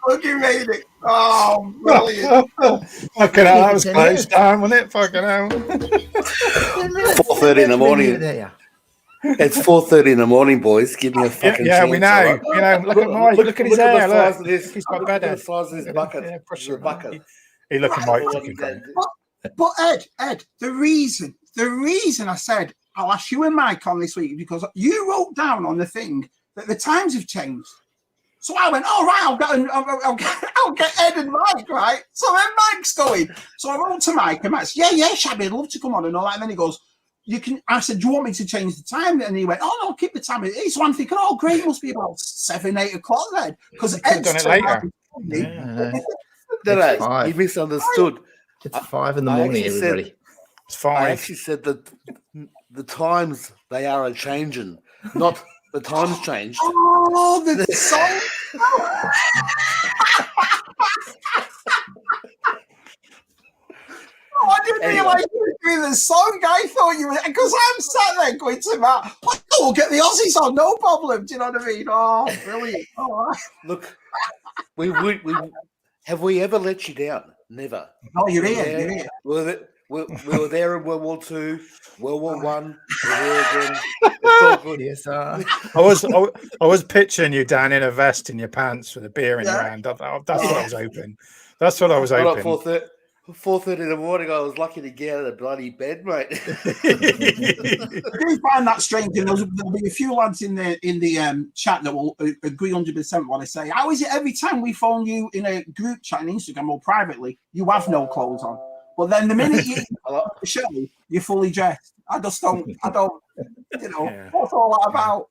Look, you made it. Oh, brilliant. Fucking hell, that was close down, wasn't it? Fucking hell. 4:30 in the morning. It's 4:30 in the morning, boys. Give me a fucking yeah, chance. we know. Right? You know, look at Mike. Look at his hair. The size of this. He's got Look better. at the size of this bucket. Yeah, the bucket. He looking Mike fucking great. But Ed, the reason I said I'll ask you and Mike on this week because you wrote down on the thing that the times have changed. So I went, all right, I'll get Ed and Mike, right? So then Mike's going. So I wrote to Mike, and Mike's, yeah, Shabby, I'd love to come on and all that. And then he goes, you can. I said, do you want me to change the time? And he went, oh no, keep the time it is. So I'm thinking, oh great, it must be about 7, 8 o'clock then, because Ed's done it later. No, you misunderstood. It's 5 in the morning, everybody. It's 5. I actually said that the times they are changing, not the times changed. Oh, the song. I didn't realise you were doing the song. I thought you were, because I'm sat there going to Matt, we'll get the Aussies on, no problem. Do you know what I mean? Oh, brilliant. Oh. Look, we have we ever let you down? Never. No, you're here. We were there in World War II, World War One. We're here again. It's all good. Yes, I was picturing you down in a vest in your pants with a beer in your hand. That's what I was hoping. That's what I was hoping. 4:30 in the morning, I was lucky to get out of the bloody bed, mate. I do find that strange, and there'll be a few lads in the chat that will agree 100% what I say. How is it every time we phone you in a group chat on Instagram or privately, you have no clothes on, but then the minute you the show, you're fully dressed? I don't, you know, what's all that about?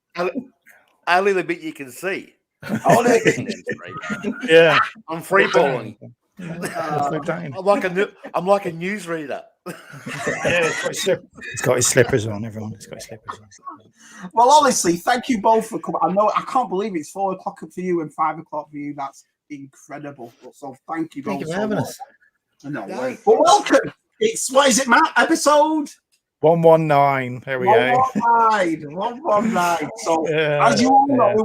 Only the bit you can see. Yeah, I'm free balling. I'm like a newsreader. He's got his slippers on, everyone. He's got his slippers on. Well, honestly, thank you both for coming. I can't believe it's 4 o'clock for you and 5 o'clock for you. That's incredible. So thank you both. Thank you for having us. No way. Well, welcome. It's, what is it, Matt? Episode 119. There we go. 119. So, as you all know, we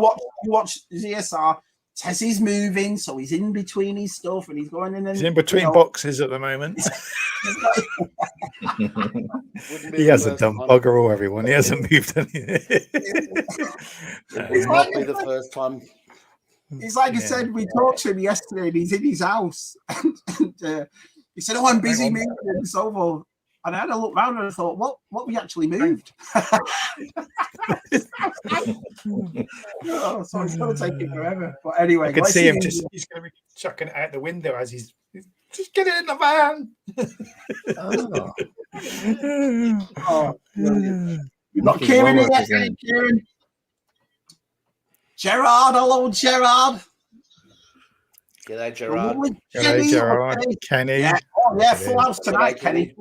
watch ZSR. Tessie's moving, so he's in between his stuff, and he's going in. And, he's in between boxes at the moment. He hasn't done bugger all, everyone. He hasn't moved anything. It might be the first time. It's like I said, we talked to him yesterday, and he's in his house. And he said, "Oh, I'm busy moving." And so forth. And I had a look round and I thought, what we actually moved? So it's going to take him forever. But anyway, I can see him just, he's going to be chucking it out the window as he's just get it in the van. We've got Kieran here. Kieran. Gerard, hello, Gerard. G'day, Gerard. G'day, Gerard. Kenny. Yeah. Oh, yeah, full house tonight, Kenny.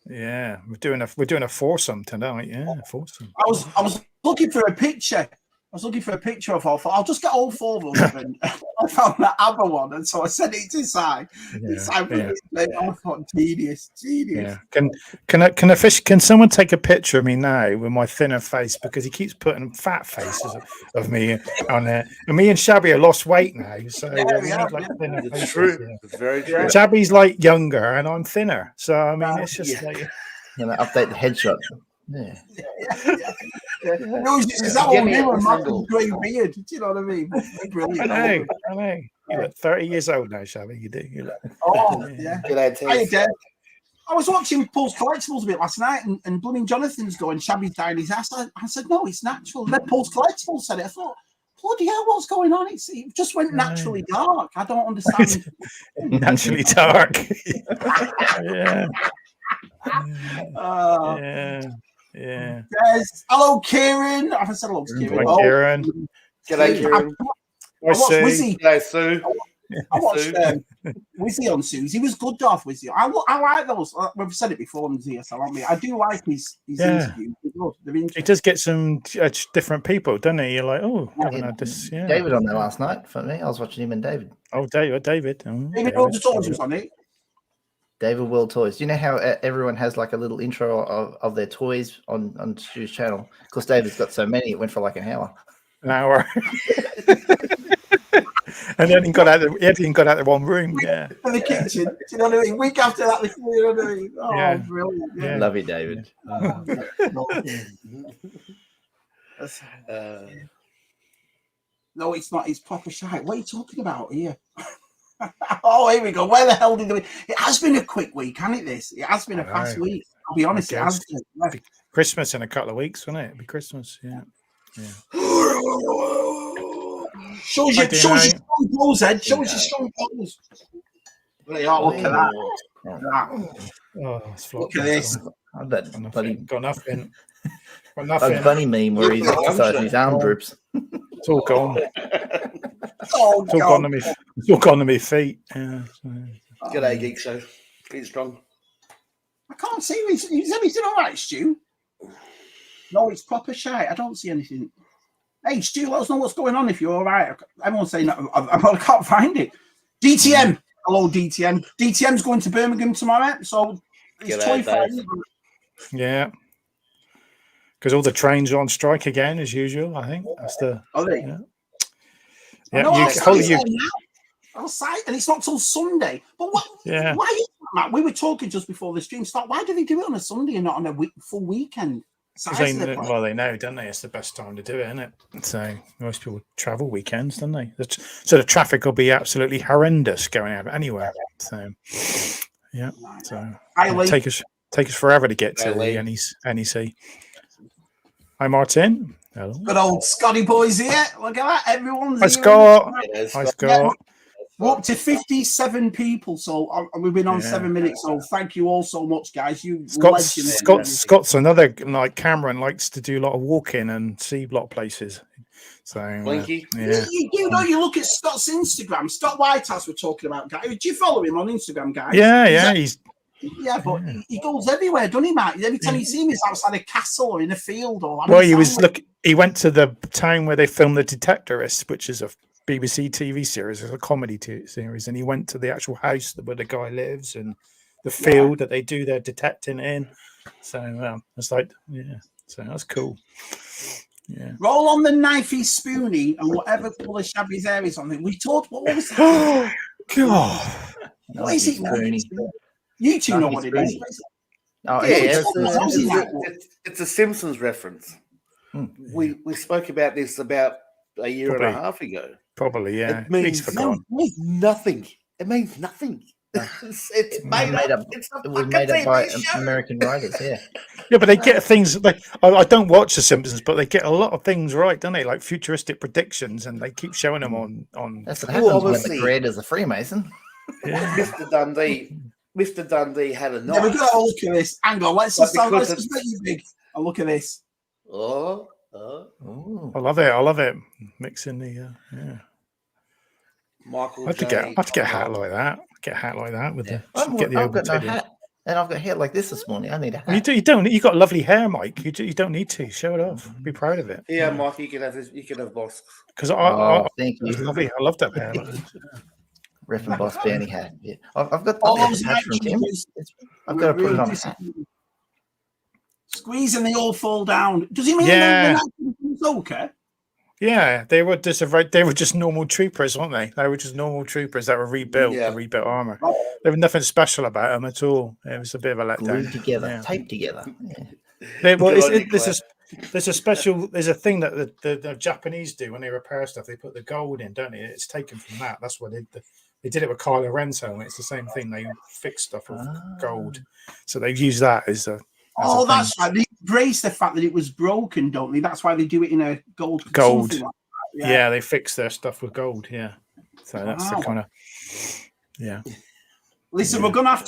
Yeah, we're doing a foursome tonight. Yeah, foursome. I was looking for a picture. of all four. I'll just get all 4 of them. And I found that other one, and so I sent it to Si. I thought tedious. Yeah. Can someone take a picture of me now with my thinner face, because he keeps putting fat faces of me on there. And me and Shabby are lost weight now, so thinner faces. It's true. It's very true. Shabby's like younger, and I'm thinner. So I mean, it's just like update the headshot. Yeah. No, is that what we were? Michael grey beard. Do you know what I mean? Brilliant. I know. You're like 30 years old now, Shabby. You do. Yeah. Hey, Dad. I was watching Paul's Collectibles a bit last night, and blooming Jonathan's going, Shabby's dying his ass. I said, no, it's natural. Then Paul's Collectibles said it. I thought, bloody hell, what's going on? It just went naturally dark. I don't understand. Naturally dark. Yeah. Yes. Hello, Kieran. I said hello to Kieran. Hi, Kieran. G'day, Kieran. I watched Wizzy. G'day, Sue. I watched Wizzy on Sue's. He was good, Darth Wizzy. I like those. We've said it before on ZSL, haven't we? I do like his interviews. He does get some different people, doesn't he? You're like, oh, I haven't had this. Yeah. David on there last night for me. I was watching him and David. Oh, David. David was on it. David World Toys. Do you know how everyone has like a little intro of their toys on Stu's channel? Because David's got so many, it went for like an hour. And then he got out. He hadn't even got out of one room. Yeah. In the kitchen. Do you know what I mean? Week after that, you know what I mean? Oh, Yeah. brilliant. Yeah. Yeah. Love you, David. No, it's not. It's proper shite. What are you talking about here? Oh, here we go. Where the hell did we? It has been a quick week, hasn't it? This. It has been a fast week. I'll be honest. It has been. Yeah. Christmas in a couple of weeks, won't it? It'll be Christmas. Yeah. Shows you strong pose, Ed. Shows you strong pose. Look at that. Oh, it's Look at this. I bet got nothing. Bugs Bunny meme where he's exercising his arm groups. It's all gone. Oh, It's all gone to me. It's all gone to my feet. Yeah. G'day, Geek Show. Keep strong. I can't see. Is everything all right, Stu? No, it's proper shite. I don't see anything. Hey, Stu, let us know what's going on if you're all right. Everyone's saying that I can't find it. DTM. Hello, DTM. DTM's going to Birmingham tomorrow, so it's toy fair. Yeah. Because all the trains are on strike again, as usual. I think that's the. Are they? Yeah. No, and it's not till Sunday. But what? Yeah. Why is that, Matt? We were talking just before the stream started. Why do they do it on a Sunday and not on a full weekend? They know, don't they? It's the best time to do it, isn't it? So most people travel weekends, don't they? So the traffic will be absolutely horrendous going out anywhere. So yeah. So take us forever to get to the NEC. Hi, Martin. Hello. Good old Scotty boys here. Look at that. Everyone's Hi, here. Scott. Hi, Scott. We're up to 57 people, so we've been on 7 minutes. So thank you all so much, guys. Scott's another like Cameron likes to do a lot of walking and see a lot of places. So Blinky. You know, you look at Scott's Instagram. Scott Whitehouse, we're talking about, guys. Do you follow him on Instagram, guys? Yeah, but he goes everywhere, doesn't he, Matt? Every time you see him, he's outside a castle or in a field or. He went to the town where they filmed The Detectorist, which is a BBC TV series, it's a comedy series, and he went to the actual house where the guy lives and the field that they do their detecting in. So it's like, so that's cool. Yeah. Roll on the knifey spoony and whatever colour Shabby's hair is on it. We talked. What was that? God, what is it? Spoony. You two know what it is. Oh, it's a Simpsons reference. We spoke about this about a year and a half ago. Probably, yeah. It means nothing. It means nothing. It's made up. It was made up by American writers, yeah. Yeah, but they get things like I don't watch The Simpsons, but they get a lot of things right, don't they? Like futuristic predictions, and they keep showing them on. That's what happens when the creator's a Freemason. Yeah. Mr. Dundee had a knife. Yeah, we've got to look at this. Hang on, let's just make you big. And look at this. I love it. Mixing the Michael. I have to get a hat like that. Get a hat like that with the. I've got no hat, and I've got hair like this morning. I need a hat. You don't. You got lovely hair, Mike. You don't need to show it off. Be proud of it. Yeah, Mike, you can have boss. Because thank you. Lovely. I love that hair. Ref and Boss Bounty hat. Yeah. I've got the hat from Tim. I've got to put it on. Squeeze and they all fall down. Does he mean Ahsoka? Yeah, they were just normal troopers, weren't they? They were just normal troopers that were rebuilt, rebuilt armor. There was nothing special about them at all. It was a bit of a letdown. Glued together, taped together. There's a thing that the Japanese do when they repair stuff. They put the gold in, don't they? It's taken from that. That's what they did it with Kylo Ren's helmet. It's the same thing. They fix stuff with gold, so they've used that as a. That's right. They embrace the fact that it was broken, don't they? That's why they do it in a gold. Gold. Like yeah, they fix their stuff with gold. Yeah, so that's the kind of. Yeah. Listen, we're gonna have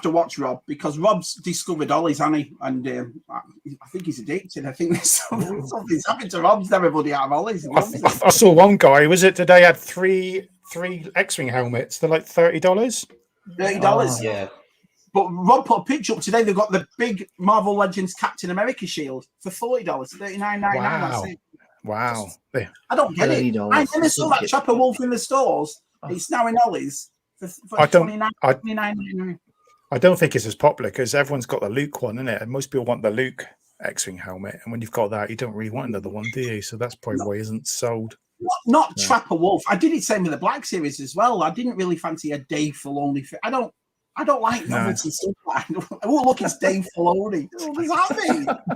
to watch Rob because Rob's discovered Ollie's, hasn't he? And I think he's addicted. I think something's happened to Rob's. Everybody out of Ollie's. I saw one guy. Was it today? Had three X-wing helmets. They're like $30. $30. Yeah. But Rob put a picture up today. They've got the big Marvel Legends Captain America shield for $40, $39.99. Wow! I don't get it. I never saw that Chopper Wolf in the stores. It's now in Ollie's for $29.99. I don't think it's as popular because everyone's got the Luke one, isn't it? And most people want the Luke X-wing helmet, and when you've got that, you don't really want another one, do you? So that's probably why it isn't sold. Not Trapper Wolf. I did it same with the Black Series as well. I didn't really fancy a Dave Filoni. I don't like novelty stuff. Oh, look, it's Dave Filoni. What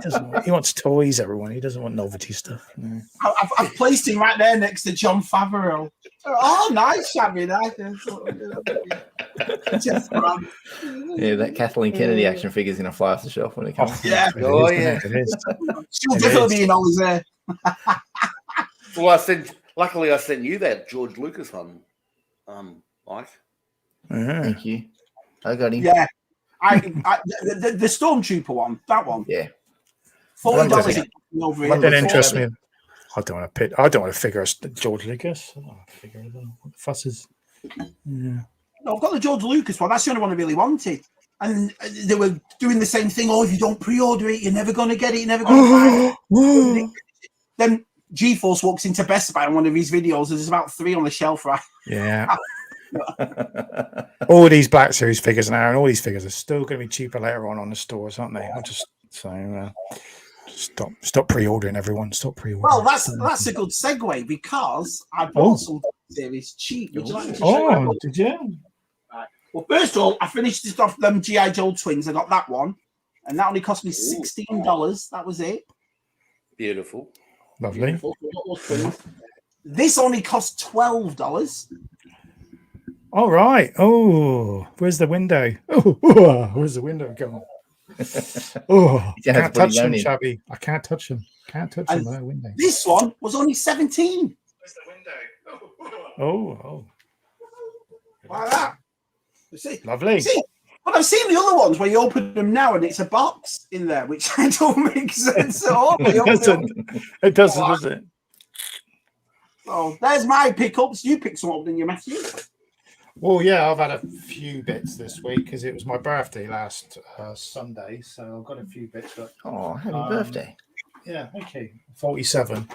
does that mean? He wants toys, everyone. He doesn't want novelty stuff. No. I've placed him right there next to John Favreau. Oh, nice, Shabby. Nice. Yeah, that Kathleen Kennedy action figure's going to fly off the shelf when it comes. Yeah. It is. She'll definitely be in all his hair. Well, luckily I sent you that George Lucas one, Mike. Thank you. I got him. Yeah. The Stormtrooper one, that one. Yeah. $40 over here. That didn't interest me. I don't want to figure George Lucas. I don't want to figure what the fuss is. Yeah. No, I've got the George Lucas one. That's the only one I really wanted. And they were doing the same thing. Oh, if you don't pre-order it, you're never going to get it. You're never going to find it. Then G-Force walks into Best Buy on one of his videos. There's about 3 on the shelf, right? Yeah. All these Black Series figures now, and all these figures are still going to be cheaper later on the stores, aren't they? Stop pre-ordering, everyone. Stop pre-ordering. Well, that's a good segue because I bought some series cheap. Would you like me to show you? Did you? Right. Well, first of all, I finished this off them G.I. Joe twins. I got that one, and that only cost me $16. That was it. Beautiful. Lovely. This only cost $12. All right. Oh, where's the window? Oh, where's the window going? Oh, can't touch him, Shabby. I can't touch him. Can't touch him. No window. This one was only 17. Where's the window? Oh. Like that. You see? Lovely. But I've seen the other ones where you open them now and it's a box in there, which don't make sense at all. It doesn't, does it? Oh, there's my pickups. You picked some up, didn't you, Matthew? Well, yeah, I've had a few bits this week because it was my birthday last Sunday, so I've got a few bits. But, oh, happy birthday. Yeah, okay. 47.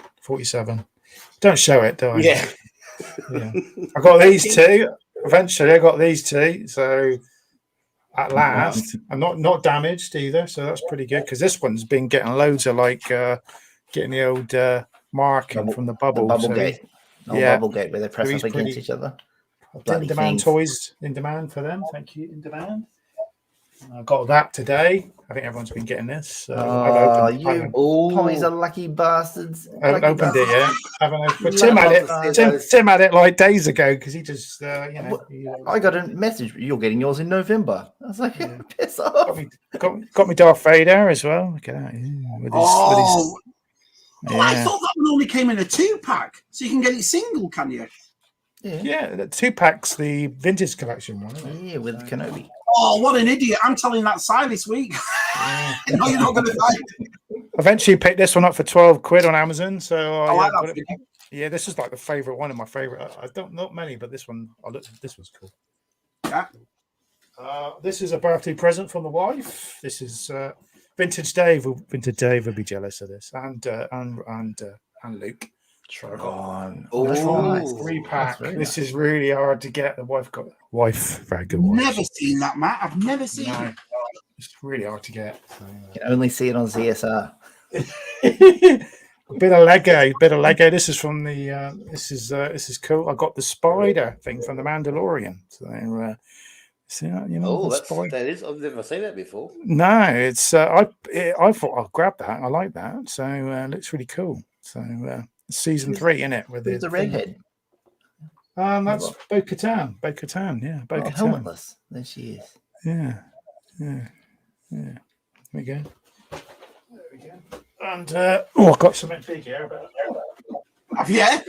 Don't show it, do I? Yeah. I got these two. Eventually, I got these two. So at last, I'm not damaged either. So that's pretty good because this one's been getting loads of getting the old marking from the bubble. Bubble gate. Bubble gate where they press up against each other. In demand toys in demand for them. Thank you. In demand. I got that today. I think everyone's been getting this. So Pommy's are lucky bastards. I haven't opened it yet. But Tim had it. Tim had it like days ago because he just, I got a message. You're getting yours in November. I was like, piss off. Got me Darth Vader as well. Look at that. I thought that one only came in a 2-pack, so you can get it single, can you? Yeah, the 2-pack's the vintage collection one, isn't it? Yeah, with Kenobi. Oh, what an idiot. I'm telling that side this week. No, you're not going to find it. Eventually picked this one up for £12 on Amazon. So I like that. Yeah, this is like the favorite one of my favorite. I don't not many, but this one, this was cool. Yeah. This is a birthday present from the wife. This is Vintage Dave. Vintage Dave would be jealous of this, and Luke. Nice. 3-pack. This is really hard to get. The wife, very good wife. Never seen that, Matt. I've never seen it. It's really hard to get. So, you can only see it on CSR. A bit of Lego. This is from the. This is cool. I got the spider thing from the Mandalorian. So, see that? That is. I've never seen that before. No, it's. I thought I'll grab that. I like that. So it looks really cool. So season 3 in it with the redhead. That's Bo-Katan. Yeah, Bo-Katan. Helmetless. There she is. Yeah. There we go. And I've got something big here. Yeah.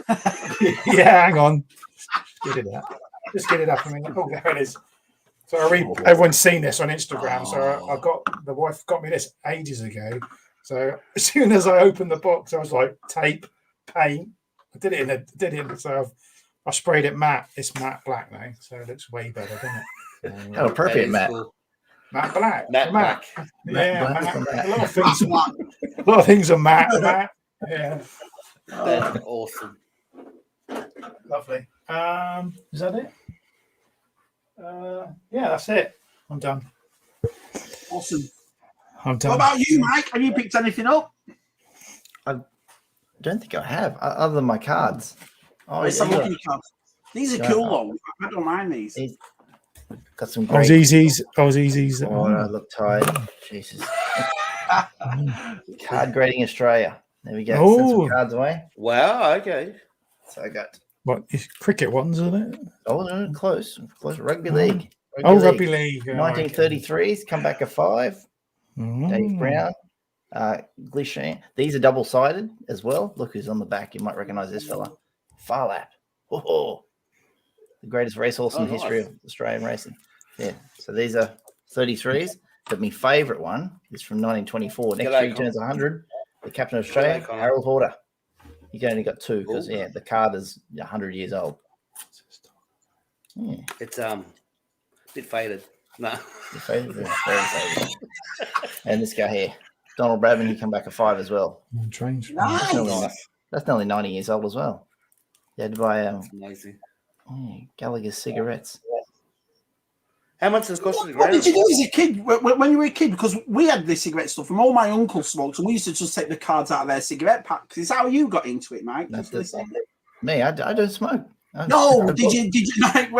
Yeah, hang on. Just get it up. I mean, there it is. So everyone's seen this on Instagram. So the wife got me this ages ago. So as soon as I opened the box, I was like, tape, paint. I did it. So I sprayed it matte. It's matte black now, so it looks way better, doesn't it? How appropriate, Matt. Cool. Matte black. Matte black. Yeah, matte. A lot of things are matte. Yeah. That's awesome. Lovely. Is that it? Yeah, that's it. I'm done. Awesome. I'm done. What about you, Mike? Have you picked anything up? I don't think I have, other than my cards. Oh, Let's have a look at your cards. These are cool, though. I don't mind these. Got some great. Aussies. Oh, I look tired. Jesus. Card grading Australia. There we go. Send some cards away. Wow. Okay. So I got. What cricket ones, isn't it? Oh no, close. Rugby league. Rugby league. 1933s. Come back a 5. Dave Brown. Glishan. These are double-sided as well. Look who's on the back. You might recognize this fella. Farlap. Oh, the greatest racehorse in the history of Australian racing. Yeah. So these are 33s. But my favourite one is from 1924. Next year he turns 100. The captain of Australia, Harold Horder. He only got 2 because the card is 100 years old. Yeah. It's a bit faded. No. Very faded. And this guy here, Donald Bradman, he come back a 5 as well. Nice. That's nearly 90 years old as well. He had to buy amazing. Gallagher's cigarettes. How much does it cost? What did you do as a kid when you were a kid? Because we had the cigarette stuff, and all my uncles smoked, and we used to just take the cards out of their cigarette packs. Is that how you got into it, Mike? Me, I don't smoke. Did you like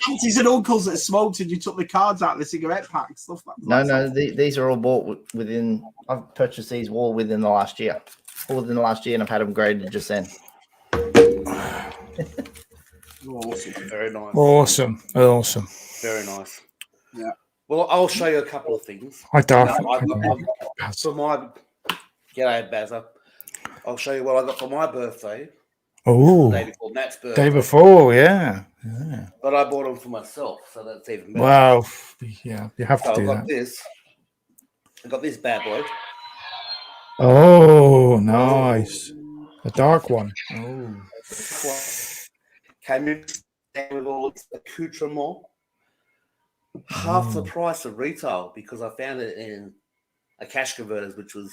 aunties and uncles that smoked, and you took the cards out of the cigarette packs, stuff like that? No. These are all bought within. I've purchased these all within the last year. And I've had them graded just then. Awesome. Very nice. Awesome. Very nice. Yeah. Well, I'll show you a couple of things. For my G'day, Bazza. I'll show you what I got for my birthday. Oh. The day before Matt's birthday. Day before, yeah. But I bought them for myself, so that's even better. Wow. Yeah, you have to do that. I got this bad boy. Oh, nice. A dark one. Oh. Came in with all its accoutrement. Half the price of retail because I found it in a cash converters, which was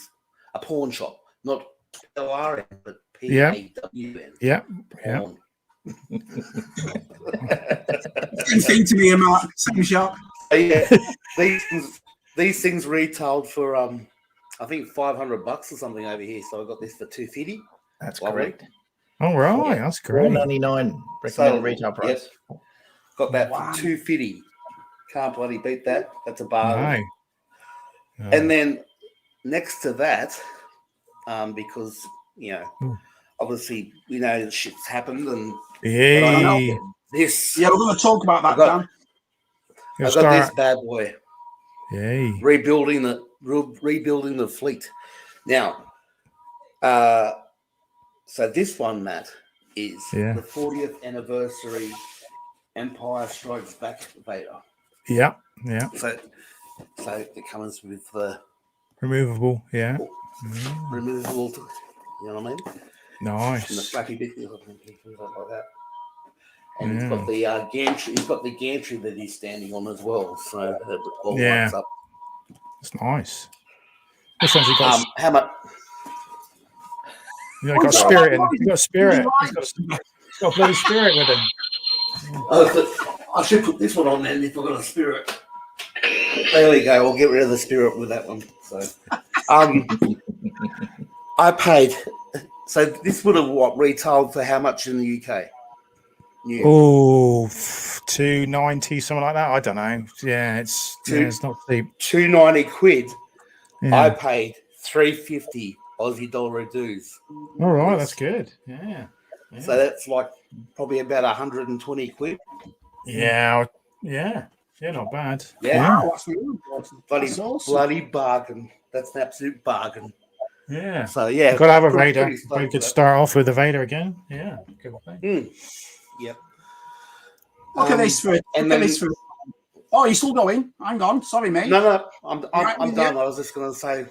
a pawn shop, not P-O-R-N, but P-A-W-N. Yeah. Pawn. Same thing to me, Mark. Same shop. Yeah, these things retailed for I think $500 or something over here. So I got this for $250. That's correct. All right, that's great. $4.99 recommended retail price. Yep. Got that for $250. Can't bloody beat that. That's a bargain. No. And then next to that, because obviously shit's happened and this. Yeah, we're going to talk about that. I got this bad boy. Yay! Rebuilding the fleet. Now, so this one, Matt, is the 40th anniversary Empire Strikes Back Vader. Yeah. So it comes with the removable, removable. You know what I mean? Nice. And the flappy bit, like that. And he's got the gantry. He's got the gantry that he's standing on as well. So it all lights up. That's nice. This one's got how much? You got spirit in. You got spirit. He's got a bloody spirit with him. I should put this one on then if I've got a spirit. There we go. I'll get rid of the spirit with that one. So, I paid. So this would have retailed for how much in the UK? Oh, $290, something like that. I don't know. Yeah, it's not cheap. £290. Yeah. I paid $350 Aussie dollar dues. All right, that's good. Yeah. So that's like probably about £120. Yeah, not bad. Yeah. That's really important. Bloody bargain. That's an absolute bargain. Yeah. So yeah, got to have a Vader. We could start off with the Vader again. Yeah. Good thing. Yep. Look at this for. Oh, you're still going? Hang on. Sorry, mate. No. I'm done. I was just going to say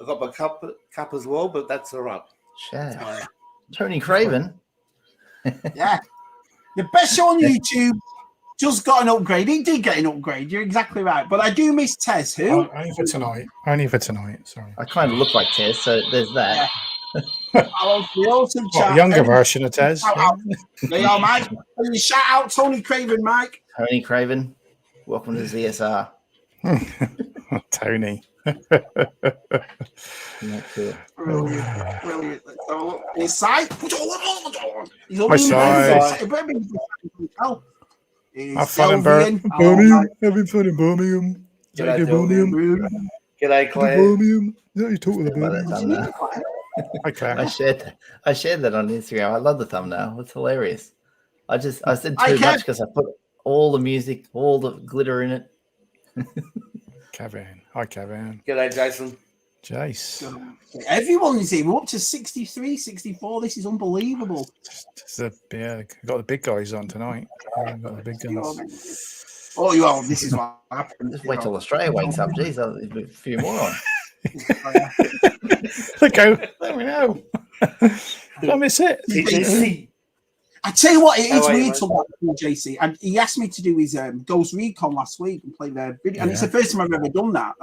I got my cup as well, but that's all right. Tony Craven. Yeah. The best show on YouTube just got an upgrade. He did get an upgrade. You're exactly right. But I do miss Tez. Who? Only for tonight. Sorry. I kind of look like Tez, so there's that. The awesome chat. Younger version of Tez. They are, Mike. Shout out Tony Craven, Mike. Tony Craven. Welcome to ZSR. Tony. Brilliant. His side. He's My side. Have fun in Birmingham. Having fun in Birmingham. G'day, Birmingham. G'day, Claire. Birmingham. Yeah, you talk with the Birmingham. Okay. I shared that on Instagram. I love the thumbnail. It's hilarious. I said too much because I put all the music, all the glitter in it. Kevin. Hi, Kevin. G'day, Jason. Jace. Everyone's here. We're up to 63, 64. This is unbelievable. Got the big guys on tonight. Got the big guns. Oh, you are. This is what happened. Just wait till Australia wakes up. Geez, there'll be a few more on. Let me know. Did I miss it? TJC. I tell you what, it is How are you, weird talking about JC. And he asked me to do his Ghost Recon last week and play the video. And it's the first time I've ever done that.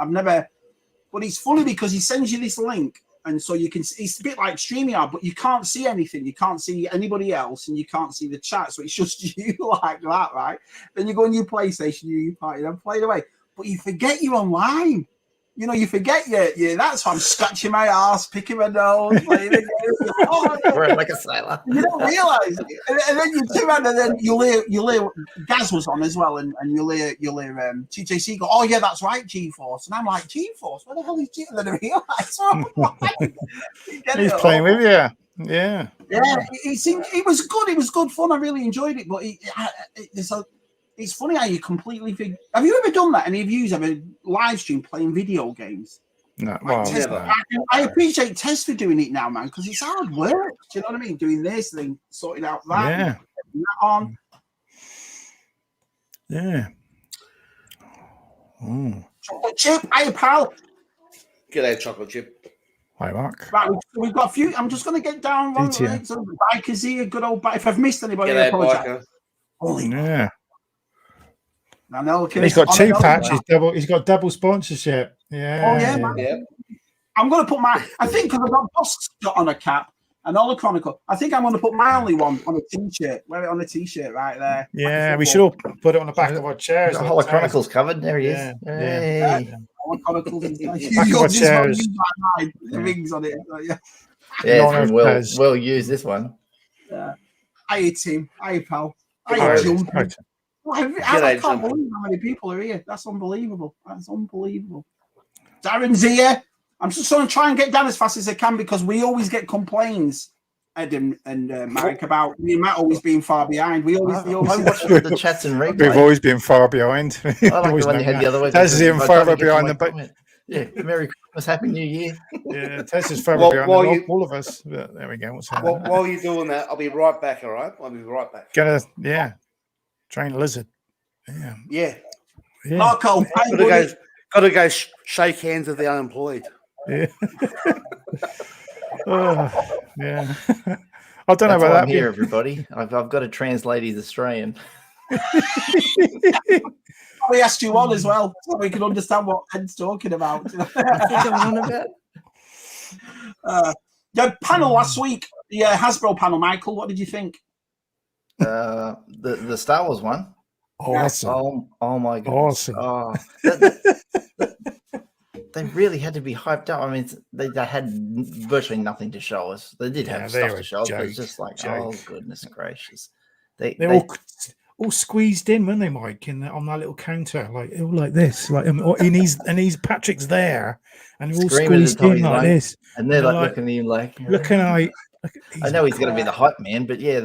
But it's funny because he sends you this link. And so you can, it's a bit like StreamYard, but you can't see anything. You can't see anybody else and you can't see the chat. So it's just you like that, right? Then you go on your PlayStation, you party, then play it away. But you forget you're online. You know, you forget that's why I'm scratching my ass, picking my nose, playing the game. We're like a sailor. You don't realise it. And then you do that, and then you'll hear Gaz was on as well, and you'll hear TJC go, oh yeah, that's right, G-Force. And I'm like, G-Force? Where the hell is G? And then I realise, he's playing with you. Yeah. Yeah, it was good. It was good fun. I really enjoyed it, but it's funny how you completely think. Have you ever done that? Any of you ever live stream playing video games? No, well, I appreciate Tess for doing it now, man, because it's hard work. Do you know what I mean? Doing this thing, sorting out that, yeah, that on. Yeah. Chocolate chip, hi pal. G'day, chocolate chip. Hi, Mark. Right, we've got a few. I'm just going to get down. Bikers here, good old bike. If I've missed anybody, I apologize. Holy yeah. I know. He's got two patches. He's got double sponsorship. Yeah. Oh yeah, man. Yeah. I'm going to put I think because I've got Boss on a cap and all the Chronicle. I think I'm going to put my only one on a T-shirt. Wear it on a T-shirt right there. Yeah, we should all put it on the back of our chairs. The whole Chronicles covered. There he is. Yeah. Hey. Chronicles. Back of our chairs. The rings on it. Yeah, we'll use this one. Yeah. Hi, team. Hi, pal. Hi, Jump. I can't believe how many people are here. That's unbelievable. Darren's here. I'm just going to try and get down as fast as I can because we always get complaints, Ed and Mike, about me and Matt always being far behind. We always watch the chats and replay. We've always been far behind. I like the one you had the other way. Tess is even further behind the. Yeah, Merry Christmas, Happy New Year. Yeah, Tess is further behind all of us. But there we go. While you're doing that, I'll be right back. All right, I'll be right back. Train lizard. Yeah. Marco, gotta go shake hands with the unemployed. Yeah. Yeah. I don't know about that. I'm here, everybody. I've got to translate his Australian. We asked you on as well, so we can understand what Ed's talking about. The panel last week, the Hasbro panel, Michael, what did you think? The Star Wars one. Awesome. Oh my God. Awesome. Oh, they really had to be hyped up. I mean, they had virtually nothing to show us. They did have stuff to show us, but it's just like, oh goodness gracious. They all squeezed in, weren't they, Mike? On that little counter, all like this, and he's Patrick's there, and they're all squeezed in like this, and they're like looking at him like I know he's going to be the hype man, but yeah,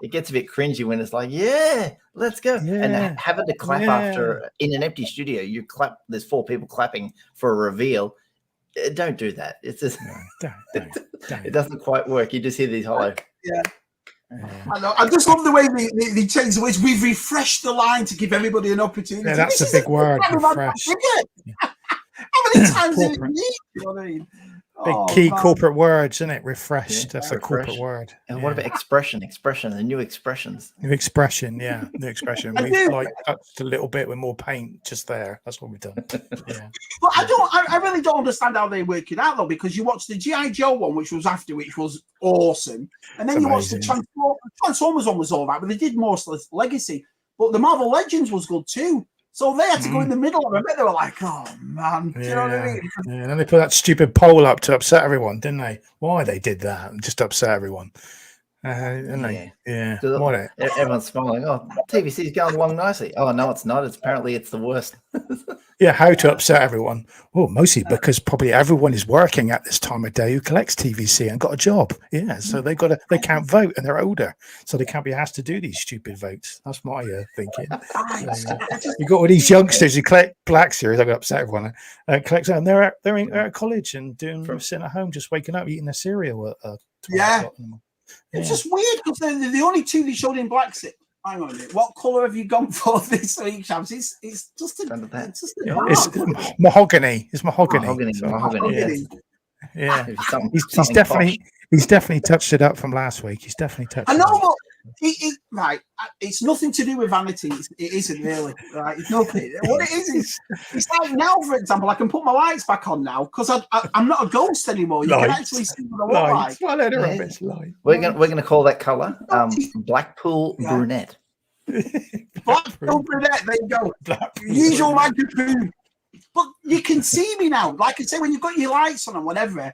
it gets a bit cringy when it's like, yeah, let's go, and having to clap after in an empty studio. You clap. There's 4 people clapping for a reveal. Don't do that. It's just it doesn't quite work. You just hear these hollow. Yeah. I know. I just love the way they change the words. We've refreshed the line to give everybody an opportunity. Yeah, that's a big word. Refresh. How many times did it need? You know what I mean? Big key corporate words, isn't it? Refreshed. That's a corporate word. And what about expression, the new expressions? New expression, yeah. New expression. We've touched a little bit with more paint just there. That's what we've done. Yeah. But I really don't understand how they work it out though, because you watched the G.I. Joe one, which was awesome. And then you watched the Transformers one was all right, but they did more Legacy. But the Marvel Legends was good too. So they had to go in the middle of it. They were like, "Oh man," do you know what I mean? Yeah, and then they put that stupid poll up to upset everyone, didn't they? Why they did that? Just to upset everyone. Didn't they? Yeah. Why everyone's smiling. Oh, TVC's going along nicely. Oh no, it's not. Apparently it's the worst. Yeah, how to upset everyone? Well, mostly because probably everyone is working at this time of day who collects TVC and got a job. Yeah, so they can't vote and they're older, so they can't be asked to do these stupid votes. That's my thinking. You got all these youngsters who collect Black Series. I got upset everyone. Collect and they're at college and sitting at home, just waking up, eating their cereal at 12 o'clock. It's just weird because they're the only two they showed in Black Series. Hang on a minute. What colour have you gone for this week, Shabs? It's just mahogany. It's mahogany. Mahogany. Yeah. He's definitely touched it up from last week. He's definitely touched it up. I know, but it's nothing to do with vanity. It isn't really. Right? It's nothing. What it is it's like now, for example, I can put my lights back on now because I'm not a ghost anymore. You can actually see what I look like. We're gonna call that colour Blackpool Brunette. Blackpool Brunette. There you go. Usual microphone. But you can see me now. Like I say, when you've got your lights on and whatever.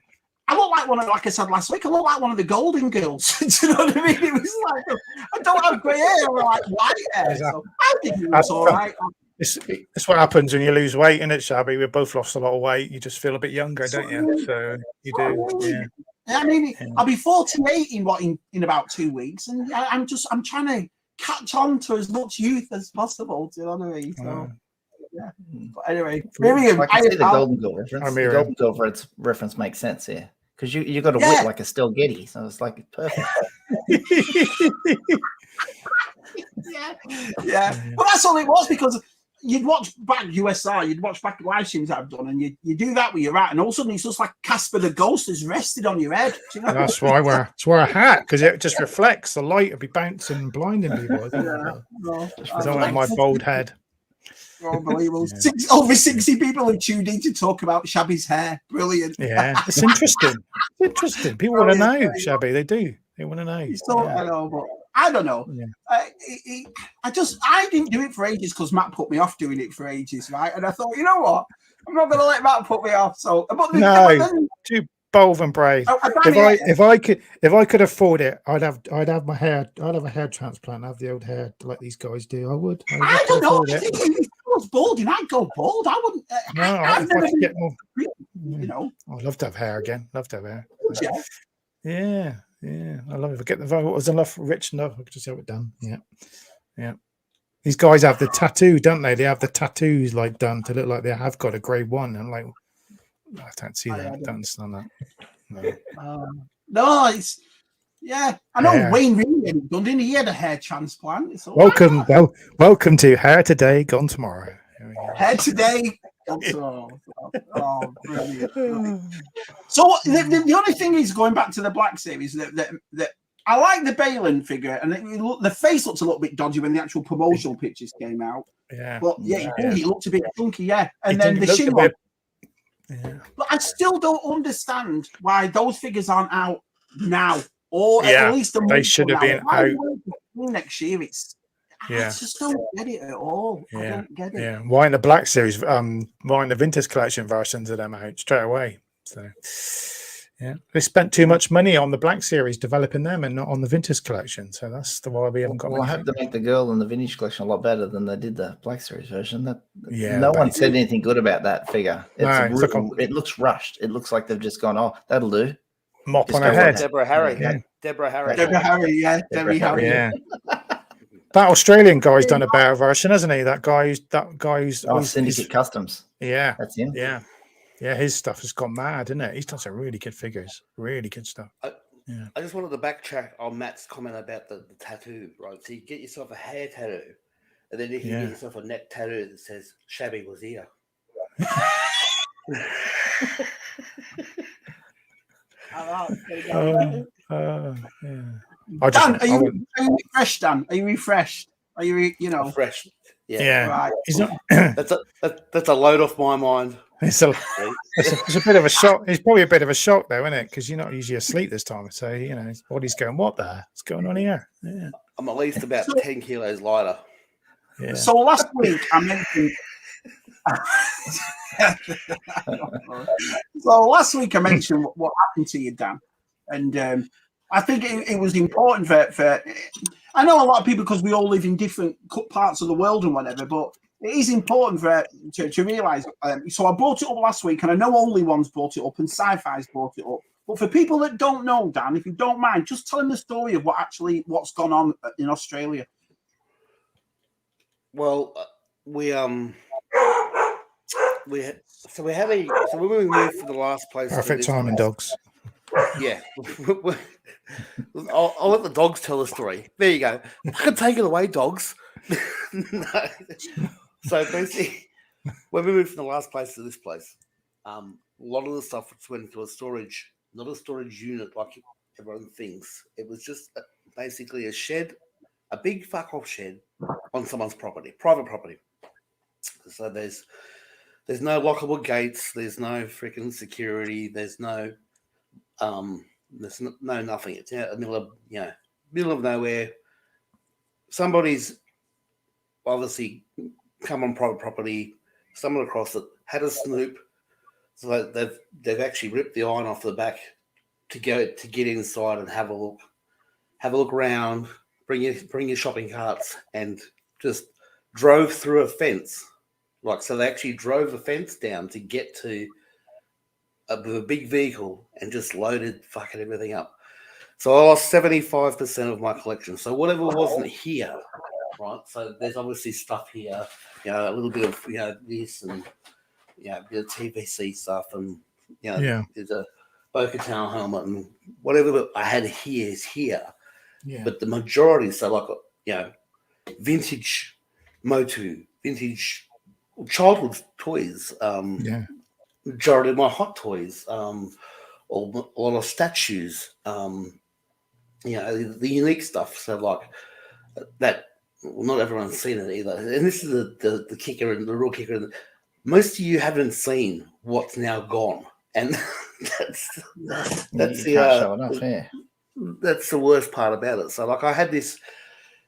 I look like like I said last week, I look like one of the Golden Girls. Do you know what I mean? It was like, I don't have grey hair, or like white hair. So I think it was all right. It's what happens when you lose weight, isn't it, Shabby? We both lost a lot of weight. You just feel a bit younger, don't you? So you do. Yeah. I mean, I'll be 48 in about 2 weeks, and I'm trying to catch on to as much youth as possible. Do you know what I mean? So. Yeah. But anyway, Miriam, I can see the Golden Girl reference. The Golden Girl reference makes sense here because you got a wit like Estelle Getty, so it's like perfect. yeah. But that's all it was because you'd watch back USR, you'd watch back live streams that I've done, and you do that where you're at, and all of a sudden it's just like Casper the Ghost is rested on your head. Do you know? That's why I wear a hat because it just reflects the light. It'll be bouncing and blinding people. I don't like my bald head. Unbelievable. Over 60 people have tuned in to talk about Shabby's hair. Brilliant. Yeah, it's interesting. It's interesting. People want to know, Shabby. They do. They want to know. I know, but I don't know. Yeah. I didn't do it for ages because Matt put me off doing it for ages, right? And I thought, you know what? I'm not going to let Matt put me off. So, too bold and brave. If I could afford it, I'd have my hair. I'd have a hair transplant. I'd have the old hair like these guys do. I would. I don't know. If I was balding, I'd go bald. I wouldn't. I'd like to get more. You know, I'd love to have hair again. Love to have hair. Yeah. Yeah. I love it. If I get the vote, was enough rich enough, I could just have it done. Yeah. These guys have the tattoo, don't they? They have the tattoos like done to look like they have got a grade 1. And like, I don't see that. I don't understand that. No, it's I know Wayne really had done, didn't he? He had a hair transplant. It's welcome to Hair Today, Gone Tomorrow. Hair Today, Gone Tomorrow. Oh, brilliant. So the only thing is, going back to the Black Series, that I like the Balin figure, and the face looks a little bit dodgy when the actual promotional pictures came out. Yeah, but he looked a bit funky. And then the shin one. Yeah. But I still don't understand why those figures aren't out now, or at least they should have been out next year. I just don't get it at all. I don't get it. Yeah, why in the Black Series? Why in the Vintage Collection versions of them out straight away? So, they spent too much money on the Black Series developing them and not on the Vintage Collection. So that's the why we haven't got. Well, I hope to make the girl in the Vintage Collection a lot better than they did the Black Series version. No one said anything good about that figure. It looks rushed. It looks like they've just gone, oh, that'll do. Mop on her head. Deborah Harry. Yeah. Deborah Harry. Deborah Harry. Yeah. That Australian guy's done a better version, hasn't he? That guy's Syndicate Customs. Yeah. That's him. Yeah, his stuff has gone mad, isn't it? He's done some really good figures. Really good stuff. I just wanted to backtrack on Matt's comment about the tattoo, right? So you get yourself a hair tattoo, and then you can get yourself a neck tattoo that says Shabby was here. Dan, are you refreshed, Dan? Are you refreshed? Are you refreshed? Yeah. Right. He's not. That's a load off my mind. It's a bit of a shock. It's probably a bit of a shock, though, isn't it? Because you're not usually asleep this time. So his body's going, "What the heck's going on here?" Yeah. I'm at least about 10 kilos lighter. Yeah. So last week I mentioned. What happened to you, Dan, and I think it was important for. I know a lot of people, because we all live in different parts of the world and whatever, but it is important to realise. So I brought it up last week, and I know Only One's brought it up, and Sci-Fi's brought it up. But for people that don't know, Dan, if you don't mind, just telling the story of what's gone on in Australia. Well, we when we moved from the last place. Perfect timing, dogs. Yeah. I'll let the dogs tell the story. There you go. I can take it away, dogs. No. So basically, when we moved from the last place to this place, a lot of the stuff went into a storage, not a storage unit like everyone thinks. It was just basically a shed, a big fuck off shed on someone's property, private property. So there's no lockable gates. There's no freaking security. There's no nothing. It's out in the middle of nowhere. Somebody's obviously come on private property, stumbled across it, had a snoop. So they've actually ripped the iron off the back to get inside and have a look around, bring your shopping carts, and just drove through a fence. So they actually drove a fence down to get to a big vehicle and just loaded fucking everything up. So I lost 75% of my collection. So whatever wasn't here, right? So there's obviously stuff here, a little bit of this and a bit of TVC stuff, and there's a Bo-Katan helmet and whatever I had here is here. Yeah. But the majority, so vintage Motu, vintage childhood toys, majority of my hot toys, or a lot of statues, the unique stuff. So that, well, not everyone's seen it either. And this is the kicker and the real kicker. Most of you haven't seen what's now gone, and that's the worst part about it. So I had this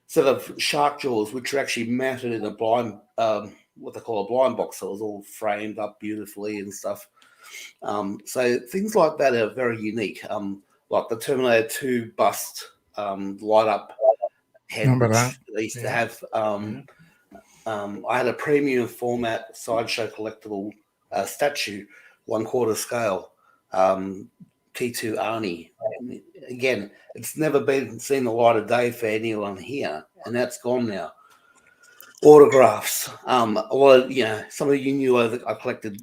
set of shark jaws, which are actually mounted in a blind, what they call a blind box. So it was all framed up beautifully and stuff. So things like that are very unique. Like the Terminator 2 bust, light up head, which they used to have. I had a premium format sideshow collectible statue, 1/4 scale, T2 Arnie. Again, it's never been seen the light of day for anyone here, and that's gone now. Autographs. A lot of, some of you knew I collected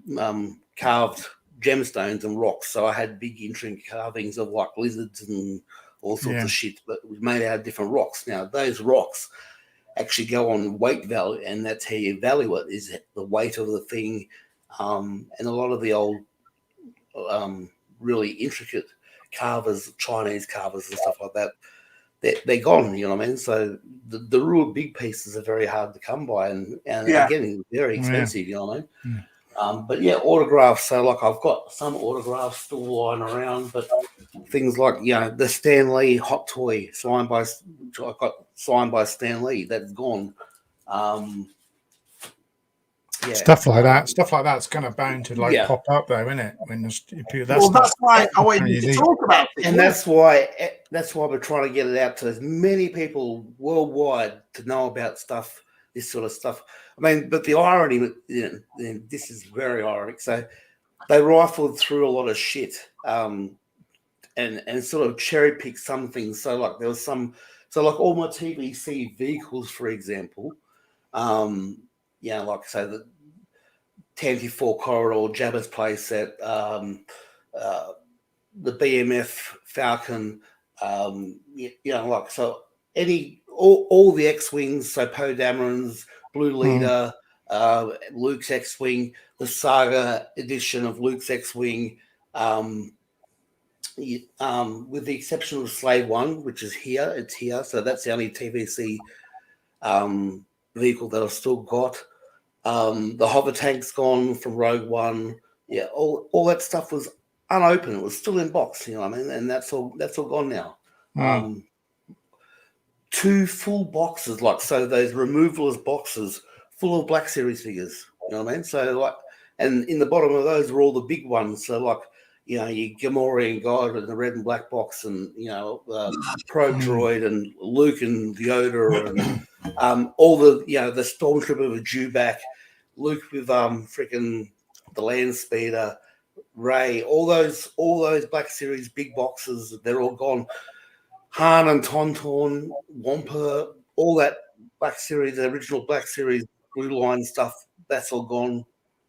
carved gemstones and rocks, so I had big intricate carvings of lizards and all sorts of shit, but it was made out of different rocks. Now, those rocks actually go on weight value, and that's how you value it, is the weight of the thing. And a lot of the old really intricate carvers, Chinese carvers and stuff like that, they're gone, you know what I mean? So the real big pieces are very hard to come by, and they're getting very expensive, you know what I mean? But autographs. So I've got some autographs still lying around, but things like the Stan Lee hot toy I got signed by Stan Lee, that's gone. Stuff like that's kind of bound to pop up though, isn't it? When that's why I wanted you to talk about it, and that's why we're trying to get it out to as many people worldwide to know about stuff, this sort of stuff. I mean, but the irony, this is very ironic. So they rifled through a lot of shit, and sort of cherry picked some things. So there was some, all my TVC vehicles, for example, the 10-4 corridor Jabba's playset, the BMF Falcon, all the X-Wings, so Poe Dameron's Blue Leader, Luke's X-Wing, the Saga edition of Luke's X-Wing, with the exception of Slave 1, which is here, it's here, so that's the only TVC vehicle that I've still got. The hover tank's gone from Rogue One. Yeah, all that stuff was unopened. It was still in box, you know what I mean? And that's all gone now. 2 full boxes, like so those removalist boxes full of Black Series figures. You know what I mean? So like, and in the bottom of those were all the big ones. So like, you know, your Gamora and God in the red and black box, and you know, Probe Droid and Luke and Yoda, and all the, you know, the Stormtrooper with Dewback, Luke with freaking the Land Speeder, Ray, all those Black Series big boxes, they're all gone. Han and Tauntaun, Wampa, all that Black Series, the original Black Series blue line stuff, that's all gone.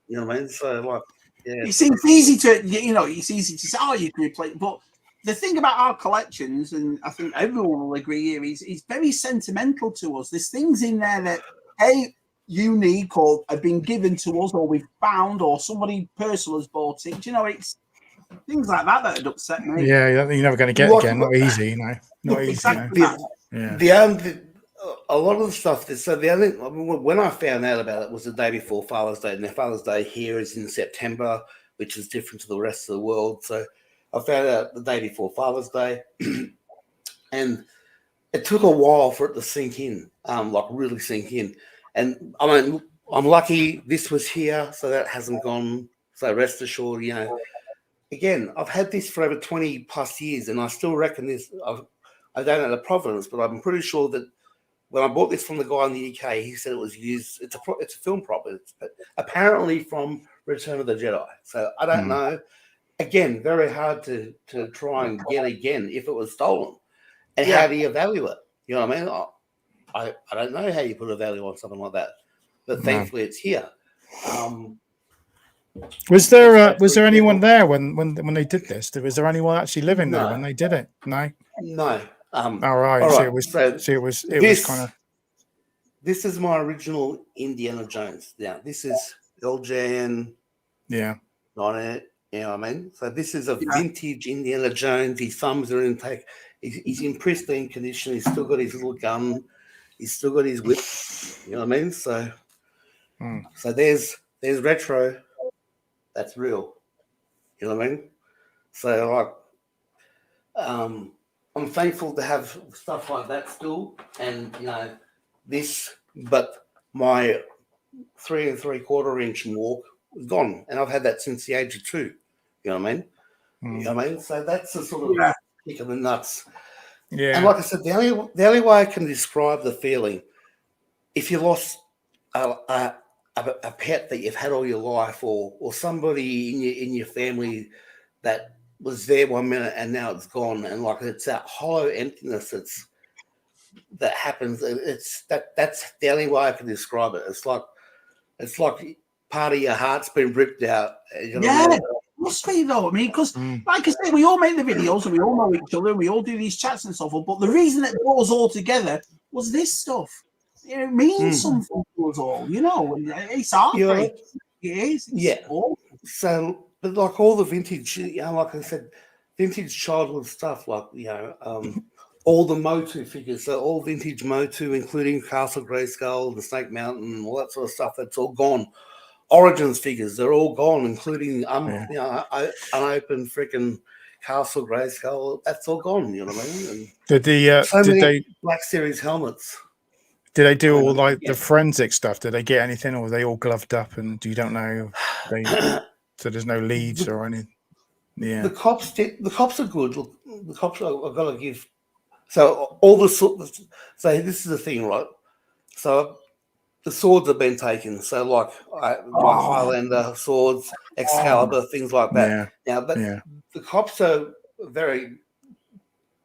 You know what I mean? So like, yeah. It seems easy to, you know, it's easy to say, oh, you can replace, but the thing about our collections, and I think everyone will agree here, is it's very sentimental to us. There's things in there that, hey, unique or have been given to us, or we've found, or somebody personal has bought it. You know, it's things like that that would upset me. Yeah, you're never going to get again. Not easy, you know. Not easy. Exactly. You know? Yeah. A lot of the stuff. So the only, when I found out about it was the day before Father's Day, and their Father's Day here is in September, which is different to the rest of the world. So I found out the day before Father's Day, and it took a while for it to sink in, like really sink in. And I mean, I'm lucky this was here, so that hasn't gone. So rest assured, you know. Again, I've had this for over 20 plus years, and I still reckon this. I don't know the provenance, but I'm pretty sure that when I bought this from the guy in the UK, he said it was used. It's a film prop. It's apparently from Return of the Jedi. So I don't know. Again, very hard to try and get again if it was stolen. And how do you value it? You know what I mean? I don't know how you put a value on something like that, but thankfully it's here. Was there anyone there when they did this? Was there anyone actually living there when they did it? No. No. All right. So it was kind of. This is my original Indiana Jones. Now this is LJN. Yeah. On it. You know what I mean? So this is a vintage Indiana Jones. His thumbs are intake. He's in pristine condition. He's still got his little gun. He's still got his whip. You know what I mean? So, so there's retro. That's real. You know what I mean? So like, I'm thankful to have stuff like that still, and you know this. But my 3 3/4 inch walk is gone, and I've had that since the age of 2. You know what I mean? You know what I mean? So that's a sort of kick in the nuts. Yeah. And like I said, the only way I can describe the feeling, if you lost a pet that you've had all your life, or somebody in your family that was there 1 minute and now it's gone, and like it's that hollow emptiness that happens. That's the only way I can describe it. It's like part of your heart's been ripped out. You know it must be though. I mean, because like I say, we all make the videos and we all know each other and we all do these chats and so forth. But the reason it brought us all together was this stuff. It means something to us all, you know. And it's heartbreak. It is. Awful. So, but like all the vintage, you know, like I said, vintage childhood stuff, like you know, all the Motu figures, so all vintage Motu, including Castle Grayskull, the Snake Mountain, and all that sort of stuff. That's all gone. Origins figures, they're all gone, including you know, unopened freaking Castle Grayskull. That's all gone. You know what I mean? And did they Black Series helmets? Did they do all like the forensic stuff? Did they get anything, or were they all gloved up? And you don't know, so there's no leads or anything. Yeah, the cops are good. Look, the cops I've got to give. So all the so this is the thing, right? So the swords have been taken. So like my Highlander swords, Excalibur, things like that. Now, but the cops are very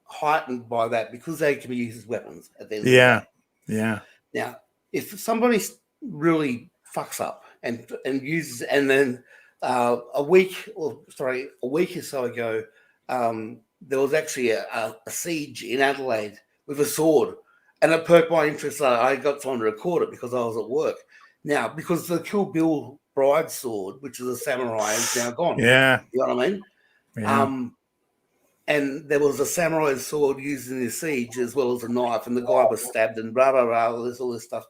heightened by that because they can be used as weapons at the end of the day. Yeah. Now, if somebody really fucks up and uses, and then a week or so ago, there was actually a siege in Adelaide with a sword, and it perked my interest. I got time to record it because I was at work. Now, because the Kill Bill bride sword, which is a samurai, is now gone. Yeah, you know what I mean. Yeah. And there was a samurai sword used in the siege as well as a knife, and the guy was stabbed and blah, blah, blah, all this stuff.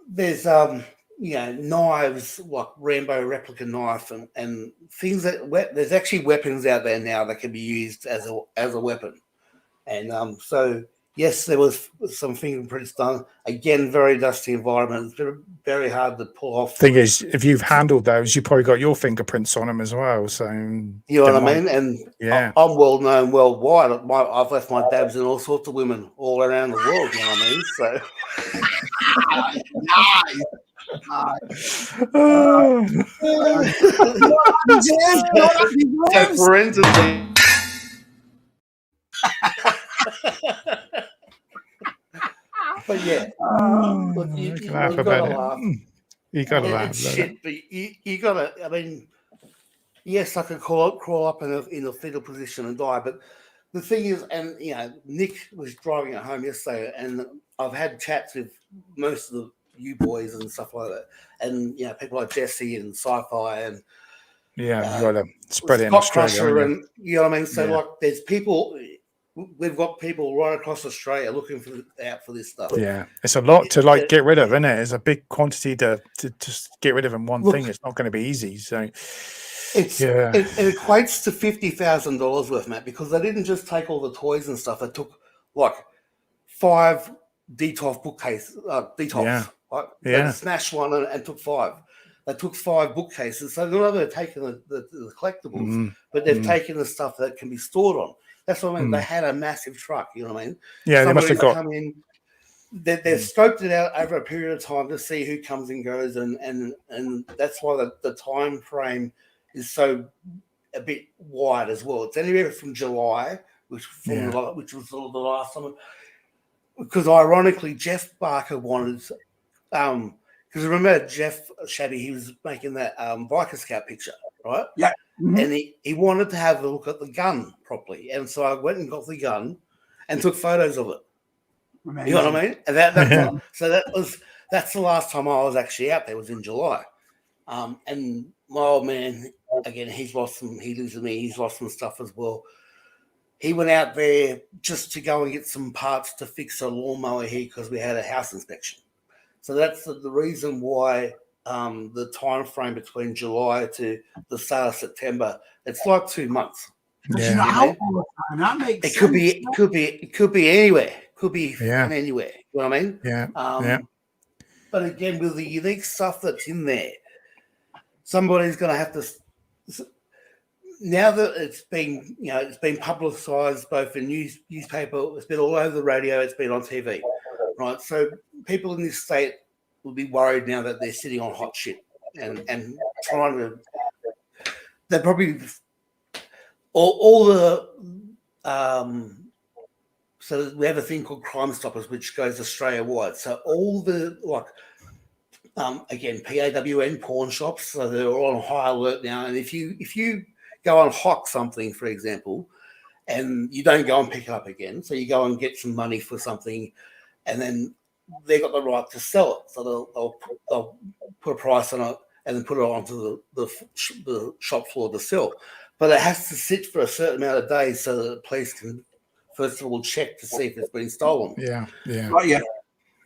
There's, you know, knives like Rambo replica knife and things that there's actually weapons out there now that can be used as a weapon. And so yes, there was some fingerprints done. Again, very dusty environment. It's very, very hard to pull off. Thing is, if you've handled those, you probably got your fingerprints on them as well. So you know what I mean? And yeah, I'm well known worldwide. I've left my dabs in all sorts of women all around the world. You know what I mean? So So for instance. But yeah, look, you gotta laugh. You gotta laugh. It's shit, but you gotta. I mean, yes, I could crawl up in a fetal position and die. But the thing is, and you know, Nick was driving at home yesterday, and I've had chats with most of you boys and stuff like that, and you know, people like Jesse and Sci-Fi and you gotta spread it in Australia, and you know what I mean. So like, there's people. We've got people right across Australia looking out for this stuff. Yeah, it's a lot to get rid of, isn't it? It's a big quantity to just get rid of in one thing. It's not going to be easy. So it equates to $50,000 worth, Matt, because they didn't just take all the toys and stuff. They took like 5 DTOF bookcases. Right? They smashed one and took 5. They took 5 bookcases. So not only they've taken the collectibles, but they've taken the stuff that can be stored on. That's what I mean. They had a massive truck, you know what I mean? Yeah, they must have got. Come in, they've scoped it out over a period of time to see who comes and goes, and that's why the time frame is so a bit wide as well. It's anywhere from July, which was the last time. Because ironically, Jeff Barker wanted, because remember Jeff Shabby, he was making that Biker Scout picture, right? Yeah. Mm-hmm. And he wanted to have a look at the gun properly. And so I went and got the gun and took photos of it. Amazing. You know what I mean? And that's the last time I was actually out there, was in July. And my old man, again, he lives with me, he's lost some stuff as well. He went out there just to go and get some parts to fix a lawnmower here because we had a house inspection. So that's the reason why the time frame between July to the start of September, it's like 2 months. Yeah, that makes sense. It could be anywhere. Could be anywhere. You know what I mean? Yeah. But again, with the unique stuff that's in there, somebody's going to have to. Now that it's been publicised both in newspaper, it's been all over the radio, it's been on TV, right? So people in this state will be worried now that they're sitting on hot shit and trying to. They're probably all the. So we have a thing called Crime Stoppers, which goes Australia wide. So all the again PAWN pawn shops, so they're all on high alert now. And if you go and hawk something, for example, and you don't go and pick it up again, so you go and get some money for something, and then they got the right to sell it, so they'll put a price on it and then put it onto the shop floor to sell. But it has to sit for a certain amount of days so that the police can first of all check to see if it's been stolen. Yeah. Oh, yeah.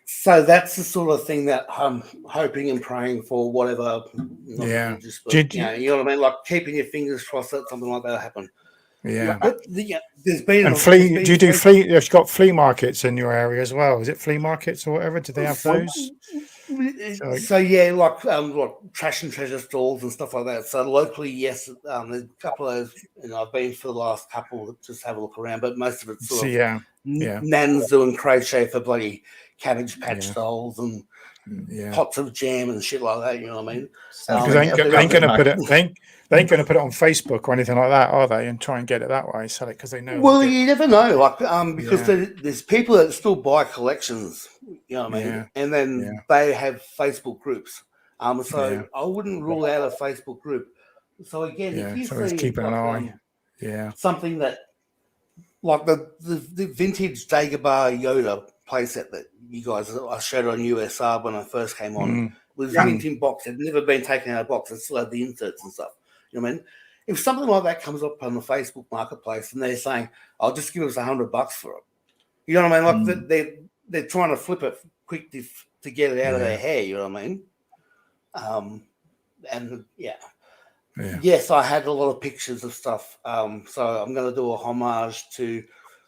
So that's the sort of thing that I'm hoping and praying for. Whatever. Yeah. But, you know what I mean? Like keeping your fingers crossed that something like that will happen. Yeah. But there's been do you do flea? You've got flea markets in your area as well. Is it flea markets or whatever? Do they have those? So yeah, like trash and treasure stalls and stuff like that. So locally, yes, there's a couple of those. I've been for the last couple to just have a look around, but most of it's sort of nans doing crochet for bloody Cabbage Patch dolls and pots of jam and shit like that. You know what I mean? Because they ain't going to put it. They ain't going to put it on Facebook or anything like that, are they? And try and get it that way, sell it because they know. Well, you never know, like because there's people that still buy collections. You know what I mean? Yeah. And then they have Facebook groups. So I wouldn't rule out a Facebook group. So again, if you see keeping an eye, something that like the vintage Dagobah Yoda playset that you guys I showed on USR when I first came on was mint in box. It had never been taken out of box. It still had the inserts and stuff. You know what I mean? If something like that comes up on the Facebook marketplace and they're saying, "I'll just give us $100 for it," you know what I mean? Like they're trying to flip it quick to get it out of their hair. You know what I mean? And yes, I had a lot of pictures of stuff. So I'm going to do a homage to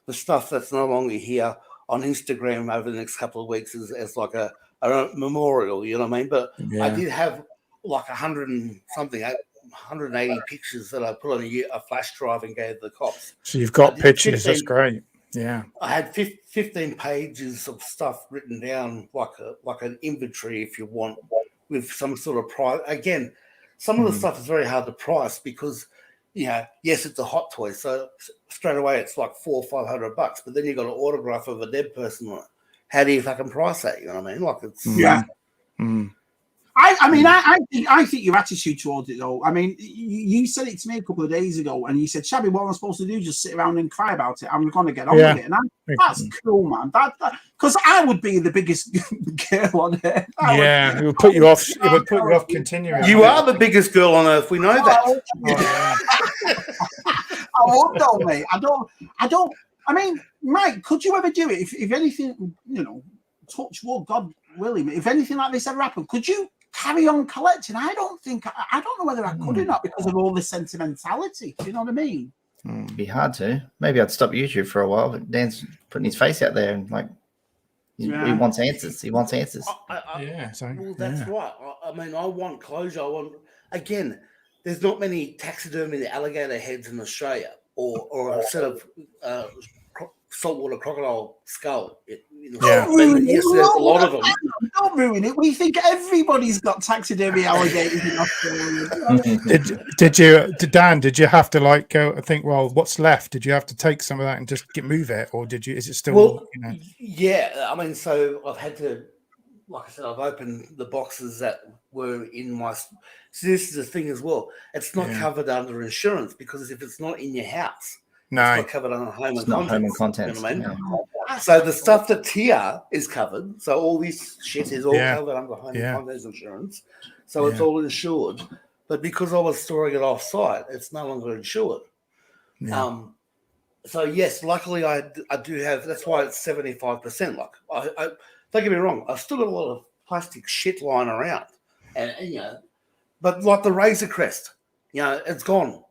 the stuff that's no longer here on Instagram over the next couple of weeks as like a memorial, you know what I mean? But I did have like 100 and something, 180 pictures that I put on a flash drive and gave the cops. So you've got pictures. That's great. Yeah. I had 15 pages of stuff written down, like an inventory, if you want, with some sort of price. Again, some of the stuff is very hard to price because, yes, it's a hot toy, so straight away it's like $400 or $500, but then you've got an autograph of a dead person on it. How do you fucking price that? You know what I mean? Like it's I think your attitude towards it, though. I mean, you said it to me a couple of days ago, and you said, "Shabby, what am I supposed to do? Just sit around and cry about it? I'm going to get on with it." And that's cool, man. Because I would be the biggest girl on earth. It would put you off. It would put you off continuing. You are the biggest girl on earth. We know that. I won't, though, mate. I don't. I mean, Mike, could you ever do it? If anything, touch wood, God willing, if anything like this ever happened, could you carry on collecting? I don't know whether I could or not because of all the sentimentality. Do you know what I mean? It'd be hard to. Maybe I'd stop YouTube for a while, but Dan's putting his face out there and like he wants answers. He wants answers. Well, that's right. I mean, I want closure. Again, there's not many taxidermy alligator heads in Australia or a set of saltwater crocodile skull. Yes, there's a lot of them. Don't ruin it. We think everybody's got taxidermy alligators in Australia. Did you have to go and think, well, what's left? Did you have to take some of that and just move it, or is it still? Well, yeah. I mean, so I've had to, like I said, I've opened the boxes that were in my. So this is the thing as well. It's not covered under insurance because if it's not in your house. No, it's not covered under home and contents. You know what I mean? Yeah. So the stuff that's here is covered. So all this shit is all covered under home and contents insurance. So it's all insured. But because I was storing it off site, it's no longer insured. Yeah. So yes, luckily I do have. That's why it's 75%. Like I don't get me wrong, I've still got a lot of plastic shit lying around, and but like the Razor Crest, it's gone.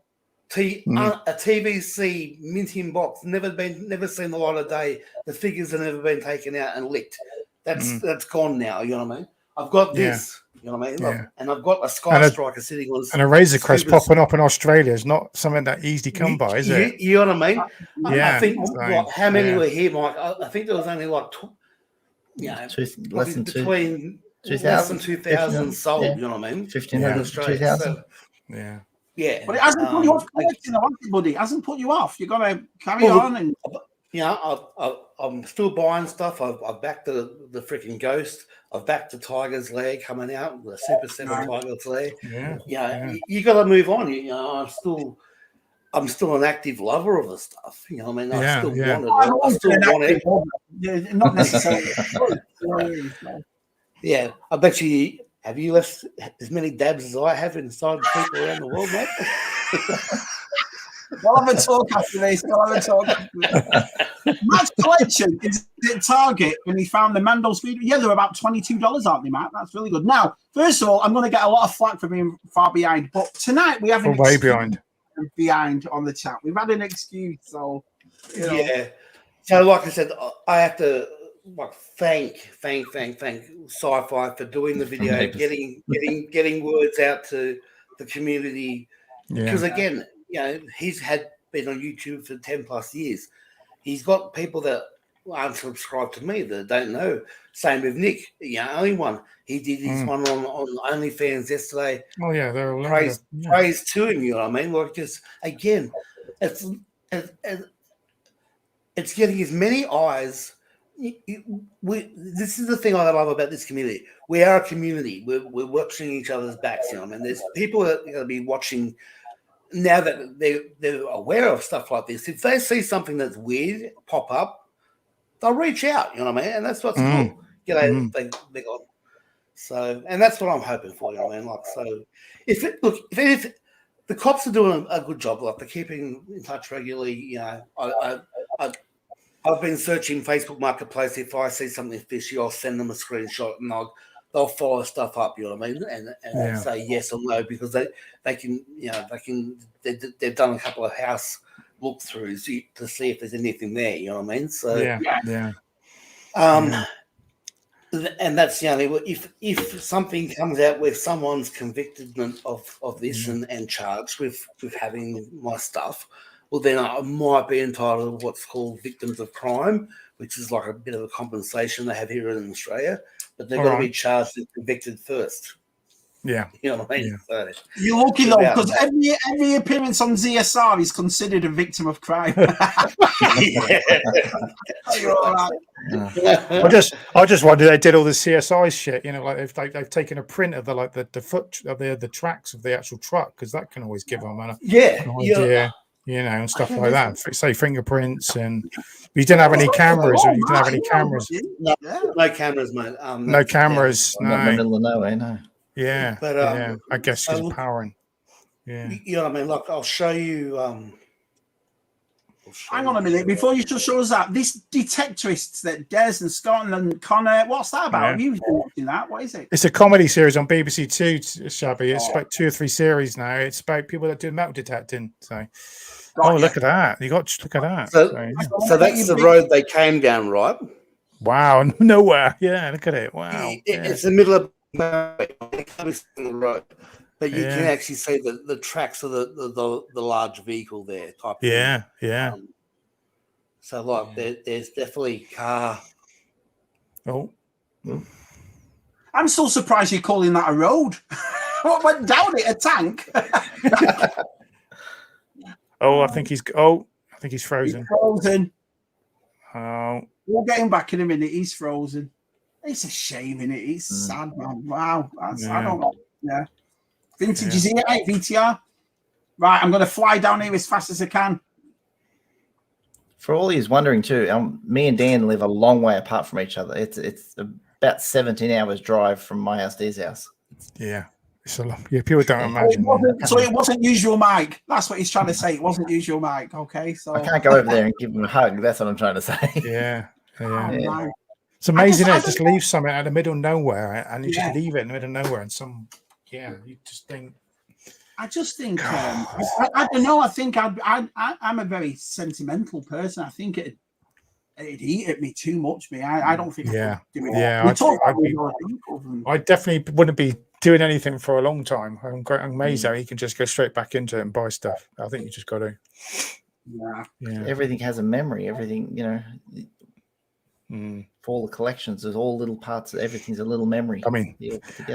A TVC mint-in box, never seen the light of day. The figures have never been taken out and licked. That's gone now. You know what I mean? I've got this. You know what I mean? Yeah. And I've got a Sky Striker sitting on. And a Razor Crest popping up in Australia is not something that easy to come by, is it? You know what I mean? Yeah. I think how many were here, Mike? I think there was only like less than between 2,000, less than 2,000 sold. You know what I mean? 1,500, 2,000. So, yeah, but it hasn't put you off collecting, buddy. It hasn't put you off. You're gonna carry on, and I'm still buying stuff. I've backed the freaking Ghost. I've backed the Tiger's Lair coming out, the Super 7 Tiger's Lair. You got to move on. I'm still an active lover of the stuff. You know what I mean? I still want it. Not necessarily. Yeah, I bet you. Have you left as many dabs as I have inside people around the world, mate? We'll have a talk after this. Matt's collection is at Target when he found the Mando speed. Yeah, they're about $22, aren't they, Matt? That's really good. Now, first of all, I'm going to get a lot of flack for being far behind, but tonight we have way behind on the chat. We've had an excuse, so yeah. So, like I said, I have to. Thank Sci-Fi for doing the video, getting words out to the community. Because again, he's been on YouTube for 10 plus years. He's got people that aren't subscribed to me that don't know. Same with Nick, only one. He did his one on OnlyFans yesterday. Oh yeah, they're all praise to him. You know what I mean? Like just again, it's getting as many eyes. This is the thing I love about this community. We are a community. We're watching each other's backs. You know, and there's people that are going to be watching now that they're aware of stuff like this. If they see something that's weird pop up, they'll reach out. You know what I mean? And that's what's cool. They got so, and that's what I'm hoping for. You know what I mean? Like so, if the cops are doing a good job, like they're keeping in touch regularly. I've been searching Facebook Marketplace. If I see something fishy, I'll send them a screenshot and they'll follow stuff up. You know what I mean? And say yes or no because they can they've done a couple of house look through to see if there's anything there. You know what I mean? So yeah. And that's the only way. If something comes out where someone's convicted of this and charged with having my stuff, well, then I might be entitled to what's called victims of crime, which is like a bit of a compensation they have here in Australia. But they've got to be charged and convicted first. Yeah. You know what I mean? Yeah. So, you're lucky though, because every appearance on ZSR is considered a victim of crime. You're all right. I just wonder they did all the CSI shit, you know, like if they've taken a print of the foot of the tracks of the actual truck, because that can always give them an idea, you know, and stuff like that. Say fingerprints, and you didn't have any cameras, or you didn't have any cameras. No cameras, mate. No cameras. Not in the middle of nowhere, no. Yeah, but I guess because powering. Yeah, you know what I mean. Look, I'll show you. Hang on a minute before you just show us that this detectorists that Des and Scott and Connor. What's that about? Have you been watching that? What is it? It's a comedy series on BBC Two, Shabby. It's about 2 or 3 series now. It's about people that do metal detecting. So, look at that! You got to look at that. So that's the road they came down, right? Wow, nowhere. Yeah, look at it. Wow, it's the middle of the road, but you can actually see the tracks of the large vehicle there. Type yeah. So like there's definitely car. Oh, I'm still surprised you're calling that a road. What went down it? A tank? I think he's frozen. He's frozen. Oh, we'll get him back in a minute. He's frozen. It's a shame, isn't it? It's sad, man. Wow. I don't know. Yeah. Vintage is here, VTR. Right, I'm going to fly down here as fast as I can. For all he's wondering too, me and Dan live a long way apart from each other. It's about 17 hours drive from my house to his house. Yeah. It's a lot. Yeah, people don't imagine. So it wasn't UsualMike. That's what he's trying to say. It wasn't UsualMike. Okay, so I can't go over there and give him a hug. That's what I'm trying to say. Yeah. No. It's amazing. It just leaves something out of the middle of nowhere, and you just leave it in the middle of nowhere, and you just think. I just think I don't know. I think I'm a very sentimental person. I think it'd eat at me too much. I don't think. I definitely wouldn't be doing anything for a long time. I'm amazed how he can just go straight back into it and buy stuff. I think you just got to. Yeah. Everything has a memory. Everything, you know. For all the collections, there's all little parts. Everything's a little memory. I mean,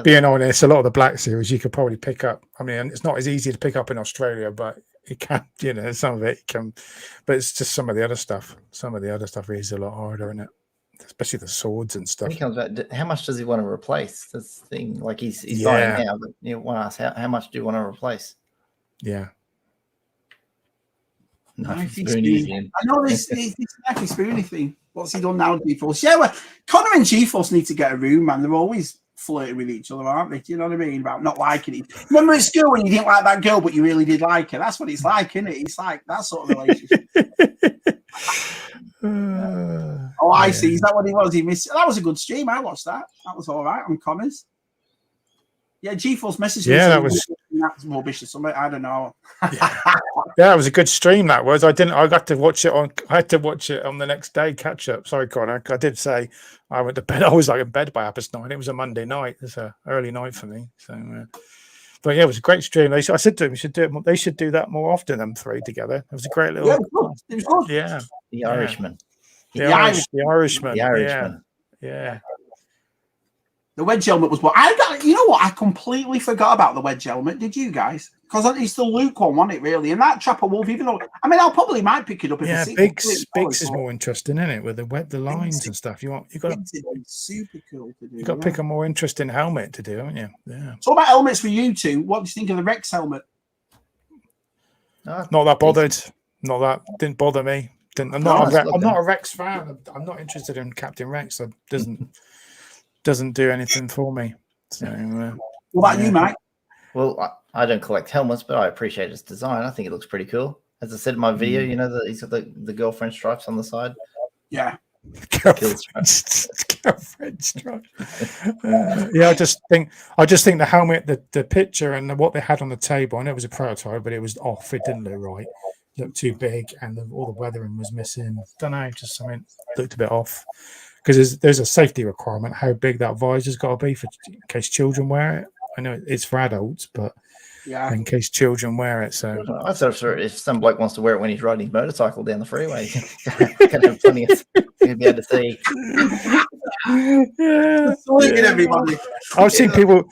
being honest, a lot of the Black Series you could probably pick up. I mean, it's not as easy to pick up in Australia, but it can. You know, some of it can. But it's just some of the other stuff. Some of the other stuff is a lot harder, isn't it? Especially the swords and stuff. When he comes back, how much does he want to replace? That's the thing. Like he's buying now, but you want to ask how much do you want to replace? Yeah. Nice spoony. I know this snacky spoony thing. What's he done now, G-Force? Yeah, well, Connor and G-Force need to get a room, man. They're always flirting with each other, aren't they? Do you know what I mean? About not liking it. Remember at school when you didn't like that girl, but you really did like her? That's what it's like, isn't it? It's like that sort of relationship. I see. Is that what he was? He missed. That was a good stream. I watched that. That was all right on Connors. Yeah, G-Force messaged me. Yeah, that's more vicious. I don't know. Yeah, it was a good stream. That was. I got to watch it on. I had to watch it on the next day. Catch up. Sorry, Connor. I did say I went to bed. I was like in bed by 9:30. It was a Monday night. It's an early night for me. So, but yeah, it was a great stream. I said to him, they should do that more often. Them three together. It was a great little. It was good. Yeah. The Irishman. The Irishman. Yeah. The wedge helmet was what I got. You know what? I completely forgot about the wedge helmet. Did you guys? Because it's the Luke one, wasn't it? Really, and that Trapper Wolf. Even though I might pick it up. If Biggs is more interesting, isn't it? With the lines and stuff. You got super cool to do. You got to pick a more interesting helmet to do, haven't you? Yeah. So about helmets for you two. What do you think of the Rex helmet? Not that bothered. Not that didn't bother me. I'm not a Rex fan. I'm not interested in Captain Rex. That doesn't do anything for me. So, what about you, Mike? Well, I don't collect helmets, but I appreciate its design. I think it looks pretty cool. As I said in my video, you know that he's got the girlfriend stripes on the side. Yeah. Girlfriend stripes. I just think the helmet, the picture, and what they had on the table. I know it was a prototype, but it was off. It didn't look right. looked too big, and all the weathering was missing. Don't know, just something looked a bit off. Because there's a safety requirement how big that visor's got to be in case children wear it. I know it's for adults, but in case children wear it. So I thought if some bloke wants to wear it when he's riding his motorcycle down the freeway, can have plenty of you'll be able to see. Everybody. I've seen people.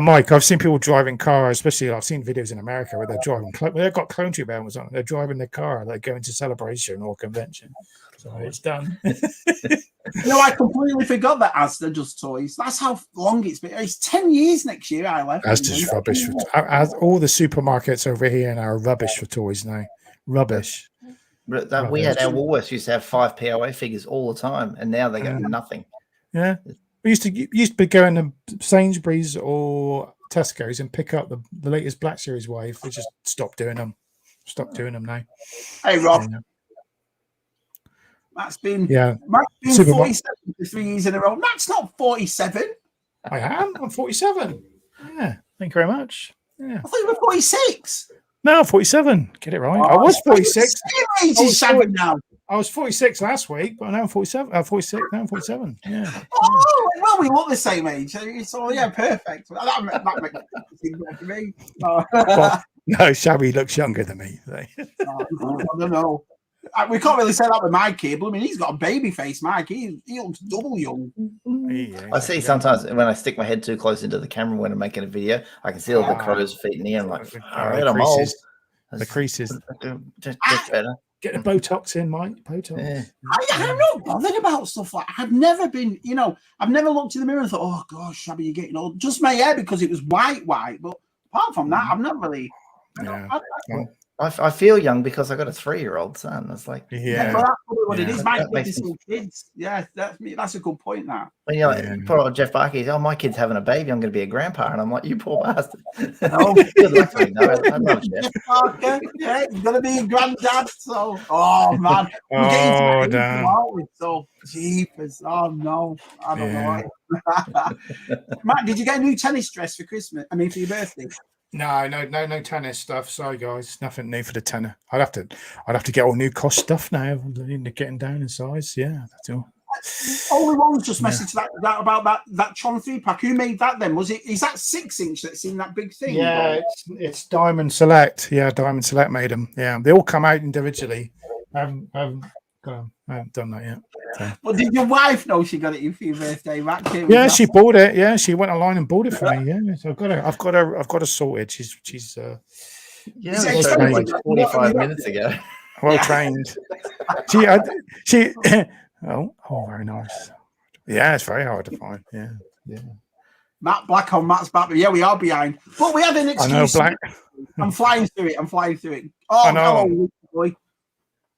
Mike, I've seen people driving cars, especially I've seen videos in America where they're driving. They've got clone tube helmets on. They're driving their car, like going to celebration or convention. So it's done. I completely forgot that Asda does toys. That's how long it's been. It's 10 years next year. I left. That's just rubbish. All the supermarkets over here now are rubbish for toys now. Rubbish. But we had our Woolworths used to have 5 POA figures all the time, and now they got nothing. Yeah. We used to be going to Sainsbury's or Tesco's and pick up the latest Black Series wave. We just stopped doing them. Stop doing them now. Hey Rob, Matt's been 47 for 3 years in a row. Matt's not 47. I am. I'm 47. Yeah. Thank you very much. Yeah. I thought you were 46. No, 47. Get it right. I was 46. I was 46 last week, but now I'm 47. 46. Now I'm 47. Yeah. Oh, well, we look the same age. So yeah, perfect. That makes sense to me. Well, no, Shabby looks younger than me. I don't know. We can't really say that with my kid, but I mean, he's got a baby face, Mike. He looks double young. I see sometimes when I stick my head too close into the camera when I'm making a video, I can see all the crow's feet in the air. I'm like, all right, I'm old. The creases. Just better. Get the Botox in, Mike. Botox. Yeah. I'm not bothered about stuff like I've never been, I've never looked in the mirror and thought, oh gosh, Shabby, you're getting old. Just my hair because it was white. But apart from that, I've not really. I feel young because I got a 3-year-old son. It's like, that's probably what it is. My kids are kids. Yeah, that's a good point. That when you're like, poor old Jeff Barkey, my kid's having a baby. I'm going to be a grandpa, and I'm like, you poor bastard. Good luck to me. No, I love Jeff. Parker, he's going to be a granddad. So, oh man, we're getting to so jeepers. Oh no, I don't know. Matt, did you get a new tennis dress for Christmas? I mean, for your birthday? No tennis stuff. Sorry, guys, nothing new for the tenner. I'd have to get all new cost stuff now. Getting down in size. Yeah, that's all. Only one just messaged that about that Tron 3-pack. Who made that then? Is that 6-inch that's in that big thing? Yeah, it's Diamond Select. Yeah, Diamond Select made them. Yeah, they all come out individually. I haven't done that yet. So. Well, did your wife know she got it for your birthday, Matt? Yeah, she bought it. Yeah, she went online and bought it for me. Yeah, so I've got her sorted. She's like 45 minutes ago. Well trained. She. Oh, very nice. Yeah, it's very hard to find. Yeah. Matt Black on Matt's back. Yeah, we are behind. But we had an excuse. I know, Black. I'm flying through it. Oh, hello, boy.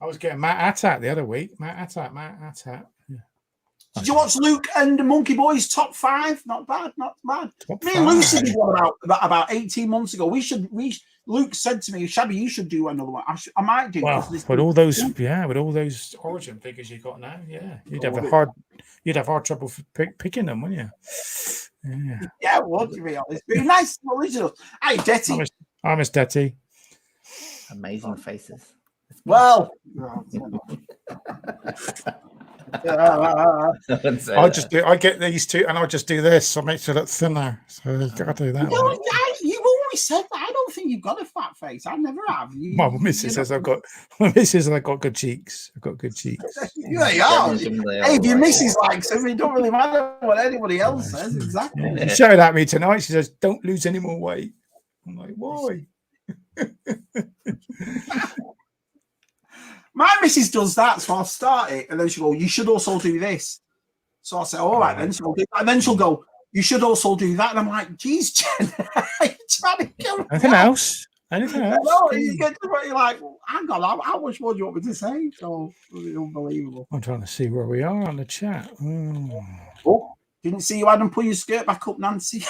I was getting Matt Attat the other week. Matt Attat. Yeah. Did you watch Luke and the Monkey Boys top 5? Not bad. Me and Lucy did one about 18 months ago. Luke said to me, Shabby, you should do another one. I might do. Well, with all those origin figures you got now, you'd have hard trouble picking them, wouldn't you? Yeah, what do you mean? It's very nice original. Hey, Detty. I miss Detty. Amazing faces. Well, I get these two, and I just do this. So I make sure that's thinner. So you got to do that. You've always said that. I don't think you've got a fat face. I never have. My missus says I've got. My missus says I've got good cheeks. I've got good cheeks. Yeah, you are. Hey, if your missus likes them, it don't really matter what anybody else says. Exactly. She shouted at me tonight. She says, "Don't lose any more weight." I'm like, why? My missus does that, so I'll start it, and then she'll go, you should also do this. So I'll say, all right, then. So I'll do that. And then she'll go, you should also do that. And I'm like, geez, Jen, you're trying to kill me. Anything else? No, you get to where you're like, hang on, how much more do you want me to say? So it's unbelievable. I'm trying to see where we are on the chat. Oh, didn't see you had them pull your skirt back up, Nancy.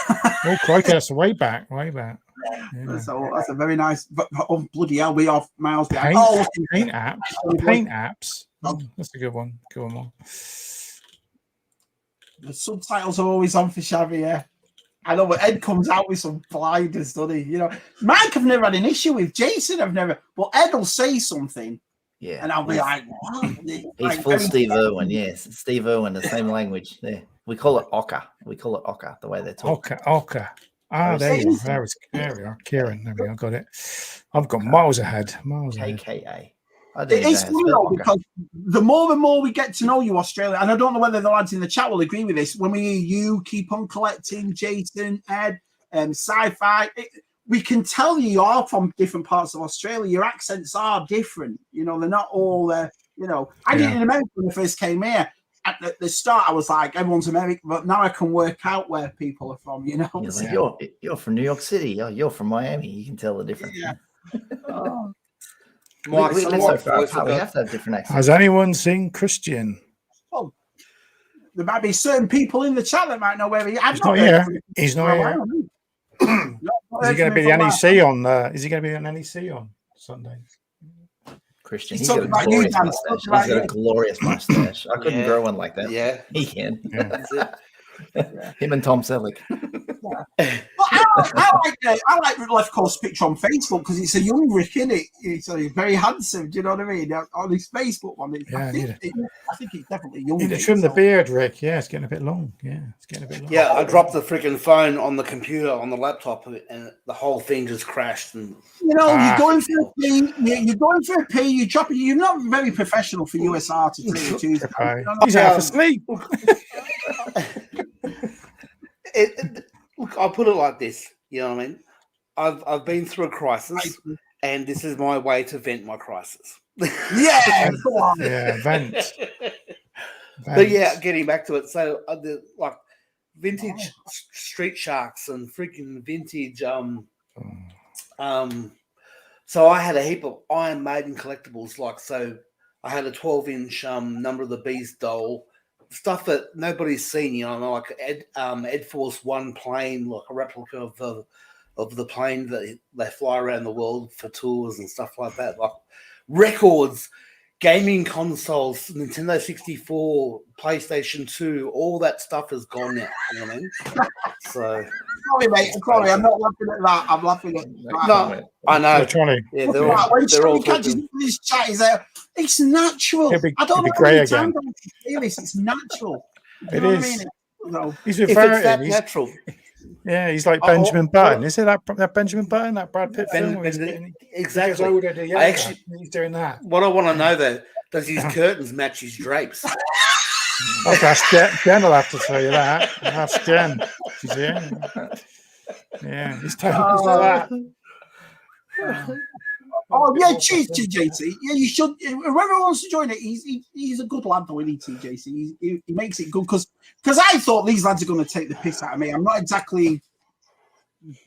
Oh, crikey, that's way back. Yeah. So that's a very nice. Oh, bloody hell, we are miles behind. Paint apps. That's a good one. The subtitles are always on for Xavier. I know, but Ed comes out with some blinders, doesn't he? You know, Mike, I've never had an issue with. Jason, I've never. But Ed will say something, and I'll be like, "What?" He's full Steve Irwin. Yes, Steve Irwin, the same language. There, we call it Ocker. We call it Ocker. The way they talk. Ocker. Ah, there you are. There we are. Kieran, there we go. Got it. I've got miles ahead. KKA. It's funny though, because the more and more we get to know you, Australia, and I don't know whether the lads in the chat will agree with this. When we hear you keep on collecting, Jason, Ed, Sci-Fi, we can tell you are from different parts of Australia. Your accents are different. You know, they're not all. You know, I did in America when I first came here. At the start, I was like, everyone's American, but now I can work out where people are from. You know, you're from New York City. Oh, you're from Miami. You can tell the difference. Yeah. Mike, we have to have different accents. Has anyone seen Christian? Well, there might be certain people in the chat that might know where he is. He's not here. He's not here. Is he going to be the NEC on? Is he going to be on NEC on Sunday? Christian, he's got a glorious mustache. I couldn't grow one like that. Yeah, he can. Yeah. That's it. Him and Tom Selleck. Well, I like Left Coast picture on Facebook because it's a young Rick, isn't it? It's very handsome. Do you know what I mean? On his Facebook one, I think he's definitely young. Need to trim the beard, Rick. Yeah, it's getting a bit long. Yeah, I dropped the freaking phone on the computer on the laptop, and the whole thing just crashed. And you know, you're going for a pee. You're going for a pee. You're dropping. You're not very professional for USR to tell you Tuesday. He's half asleep. Look, I'll put it like this. You know what I mean? I've been through a crisis, and this is my way to vent my crisis. Yeah, vent. But yeah, getting back to it. So like vintage Street Sharks and freaking vintage. So I had a heap of Iron Maiden collectibles. Like, so I had a 12-inch Number of the Beast doll. Stuff that nobody's seen, you know, like Ed Force One plane, like a replica of the plane that they fly around the world for tours and stuff like that. Like records, gaming consoles, Nintendo 64, PlayStation 2, all that stuff is gone now. You know what I mean? So sorry, mate. Sorry, I'm not laughing at that. I'm laughing at that. No, I know. Yeah, they're all catches this chat is there. It's natural. I don't know grey again. It's natural. It is. He's if it's that natural. Yeah, he's like Benjamin Button. Is it that Benjamin Button, that Brad Pitt film? Exactly. He's doing that. What I want to know though, does his curtains match his drapes? I'll ask Jen. I'll have to tell you that. Ask Jen. She's here. Yeah, he's totally like that. Oh yeah, TJC. Yeah, you should. Whoever wants to join it, he's a good lad though, isn't he, TJC? He makes it good because I thought these lads are going to take the piss out of me. I'm not exactly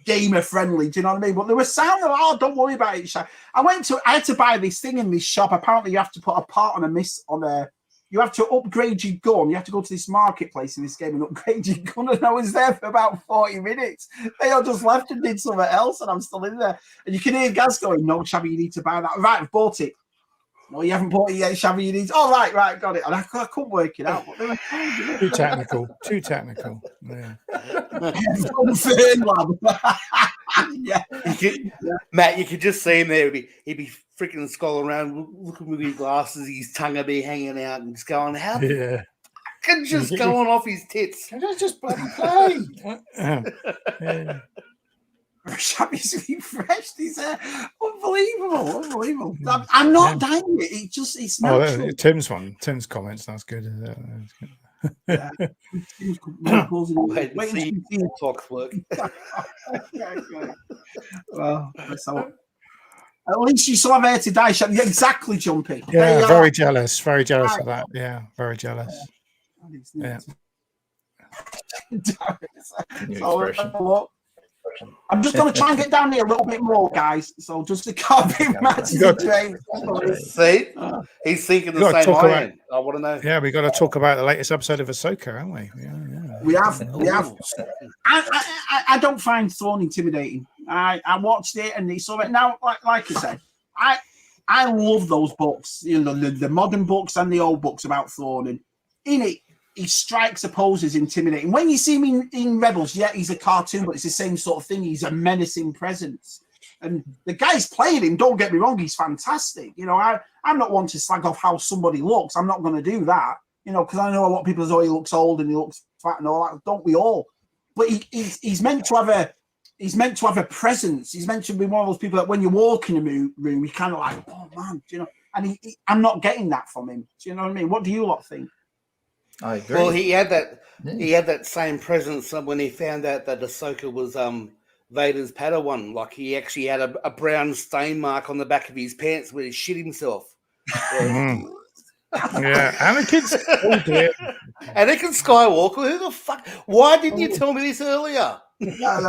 gamer friendly, do you know what I mean? But they were sounding like, oh, don't worry about it. I had to buy this thing in this shop. Apparently, you have to put a part you have to upgrade your gun. You have to go to this marketplace in this game and upgrade your gun. And I was there for about 40 minutes. They all just left and did something else, and I'm still in there. And you can hear Gaz going, "No, Shabby, you need to buy that." Right, I've bought it. No, you haven't bought it yet, Shabby. You need to... Oh, right, got it. And I couldn't work it out. But they were... Too technical. Yeah. Yeah. Matt, you could just see him there. He'd be freaking scrolling around, looking with his glasses, his tongue would be hanging out, and just going, "How can just going off his tits? Can I just bloody play?" Shabby's refreshed. He's unbelievable. I'm not dying it. It's natural. Oh, Tim's comments. That's good. Yeah. Wait to see talks work. Well, at least you still have air to die. Exactly, Jumpy. Yeah, very jealous of that. Yeah, very jealous. Yeah. I'm just going to try and get down here a little bit more, guys. So just to copy Matt's train. See? He's thinking the same way. I want to know. Yeah, we got to talk about the latest episode of Ahsoka, haven't we? Yeah. We have. I don't find Thrawn intimidating. I watched it and it's all right. Now, like I said, I love those books, you know, the modern books and the old books about Thrawn. And in it, he strikes a pose as intimidating. When you see him in Rebels, yeah, he's a cartoon, but it's the same sort of thing. He's a menacing presence. And the guy's playing him, don't get me wrong, he's fantastic. You know, I'm not one to slag off how somebody looks. I'm not going to do that, you know, because I know a lot of people say, oh, he looks old and he looks fat and all that. Don't we all? But he's meant to have a presence. He's meant to be one of those people that when you walk in a room, you kind of like, oh man, you know. And I'm not getting that from him. Do you know what I mean? What do you lot think? I agree. Well, he had that same presence when he found out that Ahsoka was Vader's Padawan. Like he actually had a brown stain mark on the back of his pants where he shit himself. Yeah, Anakin's Anakin Skywalker. Who the fuck? Why didn't you tell me this earlier? Because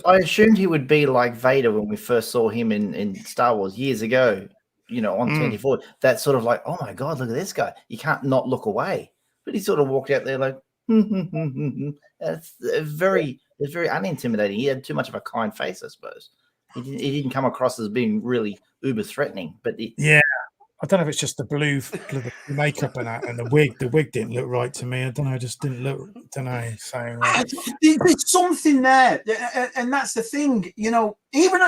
I assumed he would be like Vader when we first saw him in Star Wars years ago, you know, on 24. That's sort of like, oh my God, look at this guy. You can't not look away. But he sort of walked out there like, It's very unintimidating. He had too much of a kind face, I suppose. He didn't come across as being really uber threatening. But I don't know if it's just the blue makeup and that, and the wig. The wig didn't look right to me. I don't know. It just didn't look. I don't know. So there's something there, and that's the thing. You know, even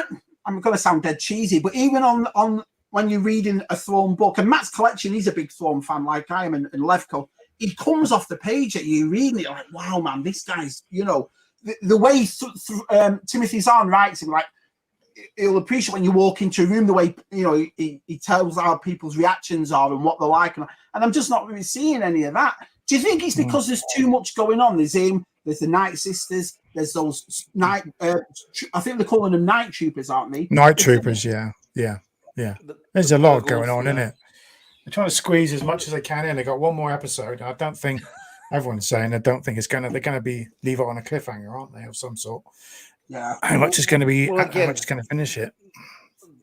I'm going to sound dead cheesy, but even on when you're reading a Thrawn book, and Matt's collection, he's a big Thrawn fan like I am, and Levco. He comes off the page at you reading it, like, wow, man, this guy's, you know, the way Timothy Zahn writes him, like. He'll appreciate when you walk into a room the way, you know, he tells how people's reactions are and what they're like, and I'm just not really seeing any of that. Do you think it's because there's too much going on? There's him, there's the Night Sisters, there's those night I think they're calling them Night Troopers, aren't they? Night Troopers, yeah. There's a lot going on, isn't it? They're trying to squeeze as much as they can in. They got one more episode. I don't think everyone's saying they're going to be leave it on a cliffhanger, aren't they, of some sort? Yeah. How much is going to be? How much is going to finish it?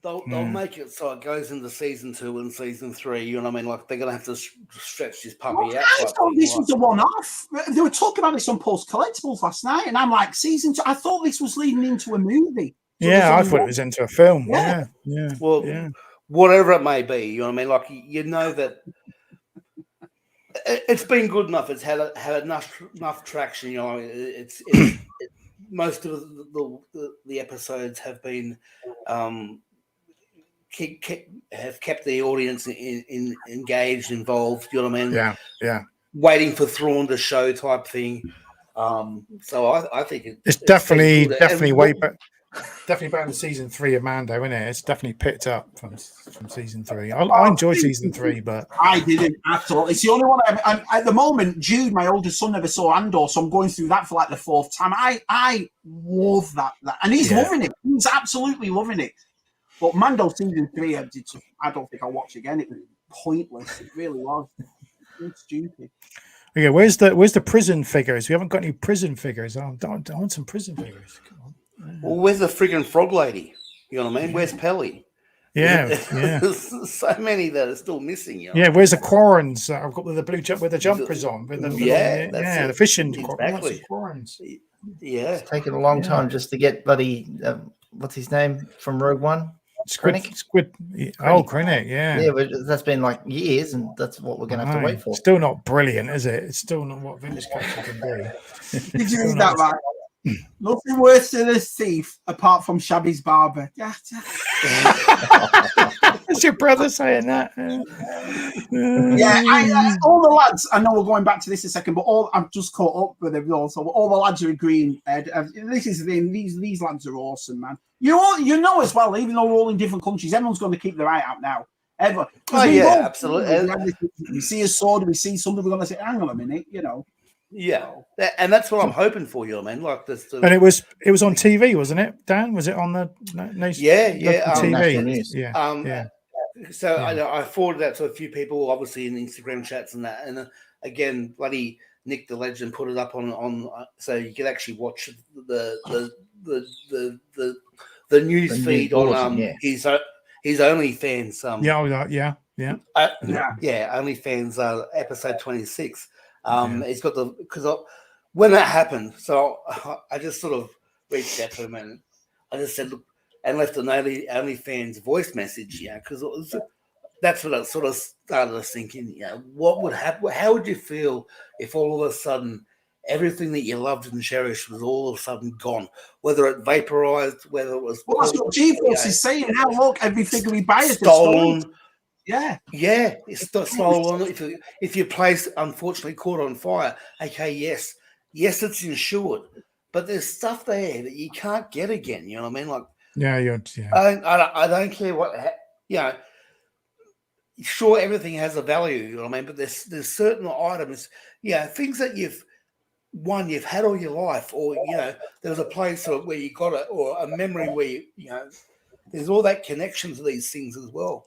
They'll make it so it goes into season 2 and season 3. You know what I mean? Like they're going to have to stretch this puppy out. I thought this was a one-off. They were talking about this on Post Collectibles last night, and I'm like, season 2. I thought this was leading into a movie. So yeah, I thought it was into a film. Yeah. Well, whatever it may be, you know what I mean? Like you know that it's been good enough. It's had enough traction. You know, it's most of the episodes have been have kept the audience engaged, involved. You know what I mean? Yeah. Waiting for Thrawn to show type thing. So I think it's definitely way back. Definitely better than season 3 of Mando, isn't it? It's definitely picked up from season 3. I enjoyed season 3, but I didn't at all. It's the only one. I'm at the moment, Jude, my oldest son, never saw Andor, so I'm going through that for like the 4th time. I love that, and he's loving it. He's absolutely loving it. But Mando season 3, I don't think I'll watch again. It was pointless. It really was. It's stupid. Okay, where's the prison figures? We haven't got any prison figures. I want some prison figures. Come on. Well, where's the friggin' frog lady? You know what I mean? Where's Pelly? Yeah. There's so many that are still missing. You know? Yeah, where's the Quarrens? I've got the blue jump with the jumpers on. With the, the fishing exactly. Quarrens. Yeah. It's taken a long time just to get bloody, what's his name from Rogue One? Squid. Oh, Krennic, yeah. Yeah, but that's been like years, and that's what we're going to have to wait for. Still not brilliant, is it? It's still not what vintage character can be. Did you read that right? Nothing worse than a thief apart from Shabby's barber. That's your brother saying that. All the lads, I know we're going back to this in a second, but I've just caught up with them all. So all the lads are agreeing, Ed. This is the thing, these lads are awesome, man. You know as well, even though we're all in different countries, everyone's going to keep their eye out now. Everyone. Absolutely. We see a sword, we see something, we're going to say, hang on a minute, you know. Yeah, and that's what I'm hoping for you, man. Like this, and it was on TV, wasn't it, Dan? Was it on the nation? TV? So I forwarded that to a few people, obviously in Instagram chats and that. And again, bloody Nick the Legend put it up on so you could actually watch the news feed on his OnlyFans. OnlyFans episode 26. It's got because when that happened, so I just sort of reached out to him and I just said, look, and left an OnlyFans voice message, because that's what I sort of started us thinking. You know, what would happen? How would you feel if all of a sudden everything that you loved and cherished was all of a sudden gone? Whether it vaporized, whether it was that's what GeForce is saying now. Look, every figure we buy is stolen. Yeah, it's stolen. If your place unfortunately caught on fire, okay, yes, it's insured, but there's stuff there that you can't get again. You know what I mean? Like, I don't care what, you know. Sure, everything has a value, you know what I mean? But there's certain items, things that you've had all your life, or there was a place where you got it, or a memory where there's all that connection to these things as well.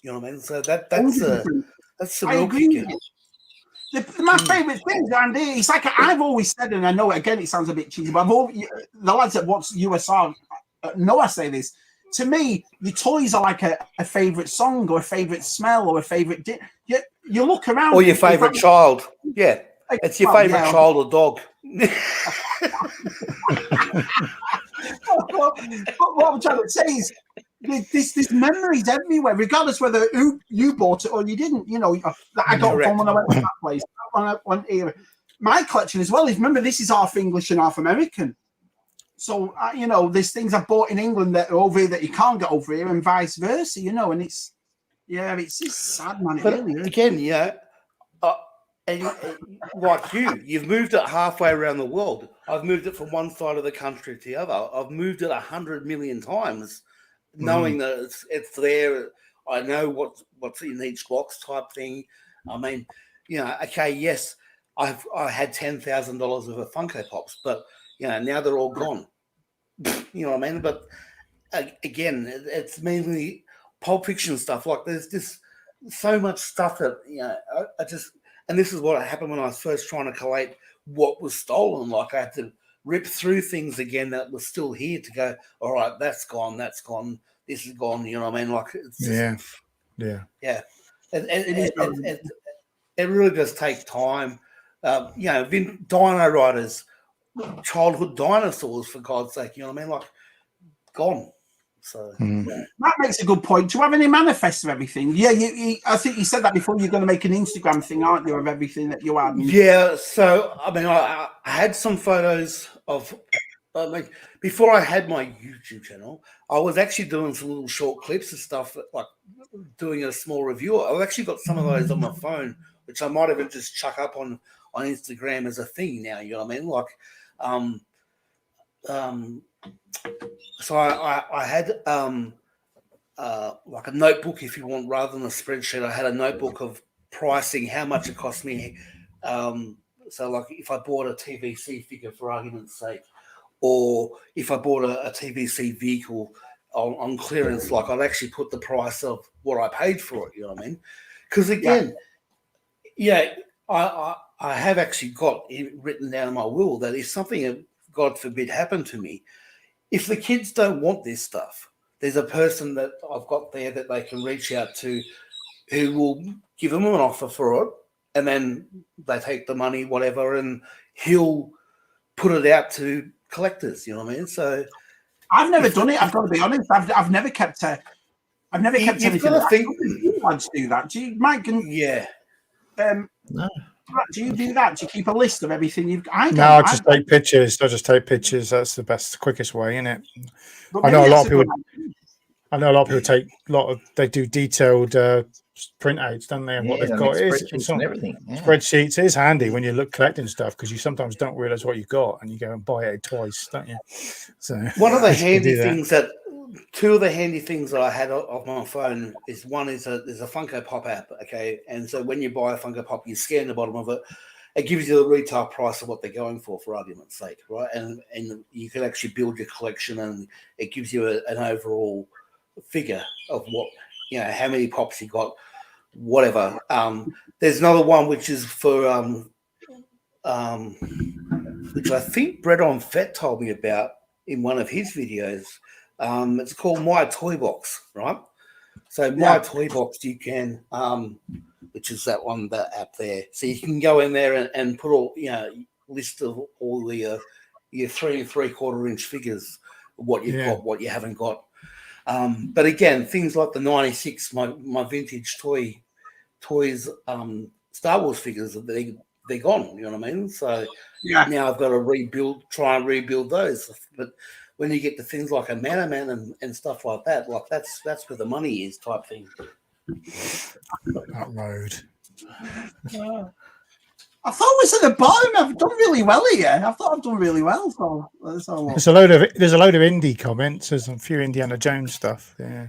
You know what I mean? So that's the real kicker. My favourite thing, Andy, it's like I've always said, and I know again it sounds a bit cheesy, but the lads that watch USR know I say this. To me, your toys are like a favourite song, or a favourite smell, or a favourite. You look around, or your favourite child. Yeah, it's your favourite child or dog. What I'm trying to say is, there's memories everywhere, regardless whether you bought it or you didn't. That I got from when I went to that place. When I went here. My collection as well is, remember, this is half English and half American. So there's things I bought in England that are over here that you can't get over here, and vice versa. And it's sad, man. But really again, and like you've moved it halfway around the world. I've moved it from one side of the country to the other. I've moved it 100 million times, knowing that it's there. I know what's in each box type thing. I mean, okay, yes, I had $10,000 worth of Funko Pops, but now they're all gone. You know what I mean? But again, it's mainly Pulp Fiction stuff. Like, there's just so much stuff that I just. And this is what happened when I was first trying to collate what was stolen. Like, I had to rip through things again that was still here to go, all right, that's gone, this is gone. You know what I mean? Like, it's just, yeah. It really does take time. Dino Riders, childhood dinosaurs, for God's sake, you know what I mean? Like, gone. So that makes a good point. Do you have any manifests of everything? Yeah, I think you said that before. You're going to make an Instagram thing, aren't you, of everything that you had? Yeah. So I mean, I had some photos of. Before I had my YouTube channel, I was actually doing some little short clips and stuff, like doing a small review. I've actually got some of those on my phone, which I might even just chuck up on Instagram as a thing now. You know what I mean? Like, so I had like a notebook, if you want, rather than a spreadsheet. I had a notebook of pricing, how much it cost me. So like, if I bought a TVC figure, for argument's sake, or if I bought a TVC vehicle on clearance, like, I'd actually put the price of what I paid for it. You know what I mean? Because again, I have actually got it written down in my will that if something, God forbid, happened to me, if the kids don't want this stuff, there's a person that I've got there that they can reach out to who will give them an offer for it, and then they take the money, whatever, and he'll put it out to collectors. You know what I mean? So I've never done it. I've got to be honest. I've never kept anything. You've got to think. You like to do that? Do you, Mike? Yeah. No. Do you do that? Do you keep a list of everything you've? I just take pictures. I just take pictures. That's the best, quickest way, isn't it? I know a lot of people. Take a lot of. They do detailed printouts, don't they? And what they've got spreadsheets and everything. Yeah. Spreadsheets is handy when you look collecting stuff, because you sometimes don't realize what you've got, and you go and buy it twice, don't you? So one of the handy things that. Two of the handy things that I had off my phone is, one is there's a Funko Pop app, okay? And so when you buy a Funko Pop, you scan the bottom of it, it gives you the retail price of what they're going for argument's sake, right? And you can actually build your collection, and it gives you an overall figure of what, how many pops you got, whatever. There's another one which is for which I think Bread on Fett told me about in one of his videos. It's called My Toy Box, right? So My Toy Box, you can, which is that one, that app there. So you can go in there and put all, list of all the your 3 3/4 inch figures, what you've got, what you haven't got. But again, things like the '96, my vintage toys, Star Wars figures, they're gone. You know what I mean? So now I've got to try and rebuild those. But when you get to things like a Man and stuff like that, like that's where the money is, type thing. That road. I thought it was at the bottom. I've done really well here. I thought I've done really well. So there's a load of indie comments. There's a few Indiana Jones stuff. Yeah.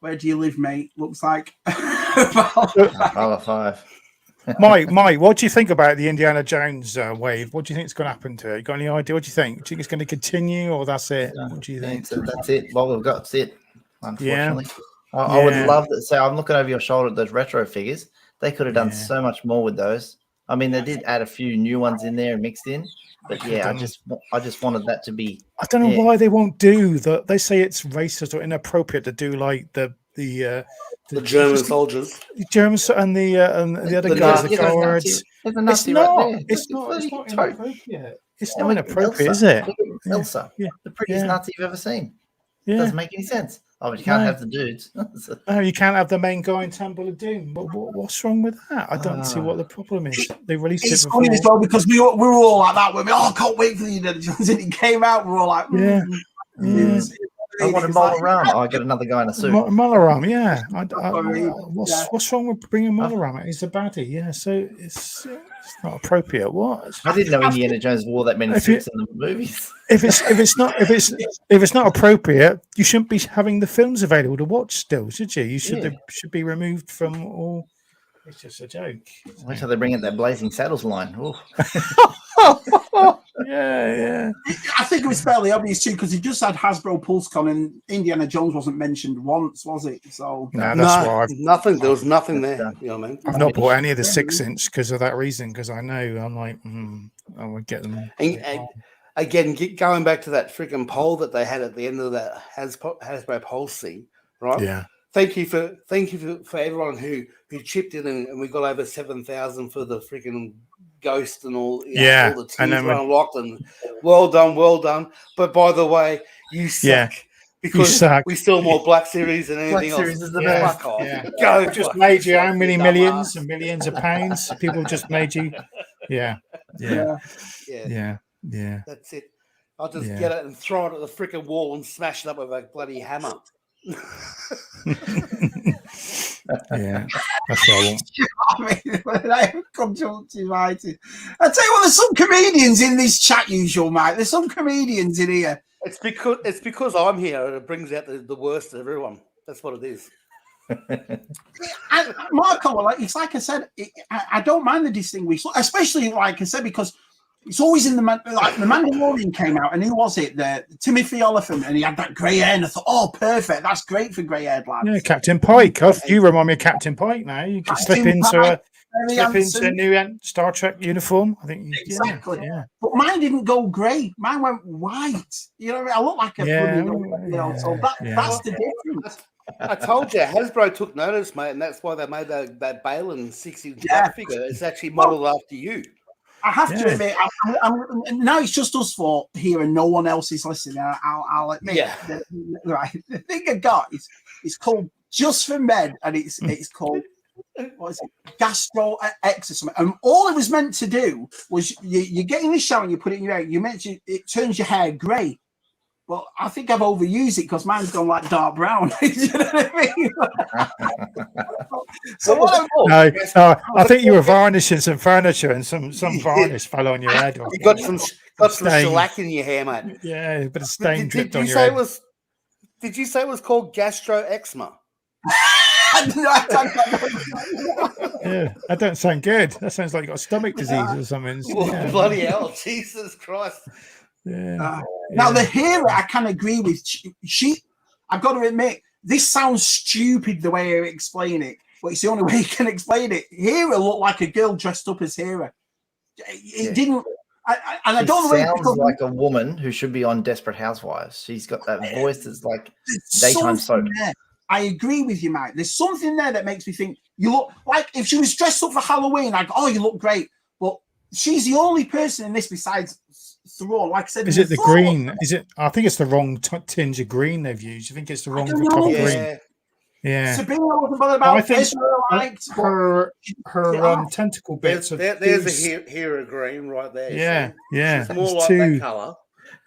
Where do you live, mate? Looks like $5. Mike, what do you think about the Indiana Jones wave? What do you think is going to happen to it? You got any idea? What do you think? Do you think it's going to continue, or that's it? What do you think? That's it. What we've got, that's it. Unfortunately, I would love to say. I'm looking over your shoulder at those retro figures. They could have done so much more with those. I mean, they did add a few new ones in there and mixed in, but I just wanted that to be. I don't know why they won't do that. They say it's racist or inappropriate to do like the German soldiers, Germans and the other guys, the guards. It's not inappropriate. It's not inappropriate, is it? Elsa, the prettiest Nazi you've ever seen. It doesn't make any sense. Oh, but you can't have the dudes. Oh, you can't have the main guy in Temple of Doom. What's wrong with that? I don't see what the problem is. They released it before. It's funny as well because we were all like that. We're I can't wait for the Indiana Jones, and it came out. We're all like, I want a Molarama. I get another guy in a suit. Molarama, yeah. What's wrong with bringing Molarama? He's a baddie, yeah. So it's not appropriate. What? I didn't know Indiana Jones wore that many suits in the movies. If it's not appropriate, you shouldn't be having the films available to watch still, should you? They should be removed from all. It's just a joke. Wait till they bring in that Blazing Saddles line. Yeah. I think it was fairly obvious too because he just had Hasbro PulseCon and Indiana Jones wasn't mentioned once, was it? So that's why nothing. There was nothing there. You know what I mean? I've not bought any of the 6-inch because of that reason. Because I know I'm like, I would get them. And again, going back to that freaking poll that they had at the end of that Hasbro Pulse thing, right? Yeah. Thank you for everyone who chipped in and we got over 7,000 for the freaking Ghost and all. All the teams were unlocked and well done. But by the way, you suck because we still more Black Series than anything else. Series is the best. Go, just made you how many millions and millions of pounds? People just made you. Yeah. That's it. I'll just get it and throw it at the freaking wall and smash it up with a bloody hammer. That's what I want. I tell you what, there's some comedians in this chat, UsualMike. There's some comedians in here. It's because I'm here and it brings out the worst of everyone. That's what it is. Marco, it's like I said, I don't mind the distinguished, especially like I said, because it's always in the Mandalorian came out, and who was it? The Timothy Oliphant, and he had that grey hair, and I thought, oh, perfect, that's great for grey-haired lads. Yeah, Captain Pike. You remind me of Captain Pike now. You can slip into a new Star Trek uniform. I think exactly. Yeah. But mine didn't go grey. Mine went white. You know what I mean? I look like a so that's the difference. I told you, Hasbro took notice, mate, and that's why they made that Balin 6-inch figure. It's actually modelled after you. I have to admit, now it's just us four here and no one else is listening. I'll admit. Yeah. The thing I got is called Just for Men, and it's called what is it? Gastro Exorcism. And all it was meant to do was you get in the shower and you put it in your hair. It turns your hair grey. Well, I think I've overused it because mine's gone like dark brown. You know what I mean? I think you were varnishing some furniture and some varnish fell on your head. You got some shellac in your hair, mate. Yeah, a bit of stain dripped on your head. Did you say it was called gastroeczema? Yeah, that don't sound good. That sounds like you got a stomach disease or something. Bloody hell, Jesus Christ. Now the hero, I can agree with. I've got to admit, this sounds stupid the way I explain it, but it's the only way you can explain it. Hera looked like a girl dressed up as Hera. It didn't, and I don't know. Sounds like a woman who should be on Desperate Housewives. She's got that voice that's like daytime soap. I agree with you, Mike. There's something there that makes me think you look like if she was dressed up for Halloween. I'd go, oh, you look great, but she's the only person in this besides Thrawn. Like I said, Is it the green? Is it? I think it's the wrong tinge of green they've used. I think it's the wrong cover green. Yeah. Sabina wasn't bothered about. I think Ezra her tentacle bits. There's a hero green right there. Yeah, yeah. It's more like that color.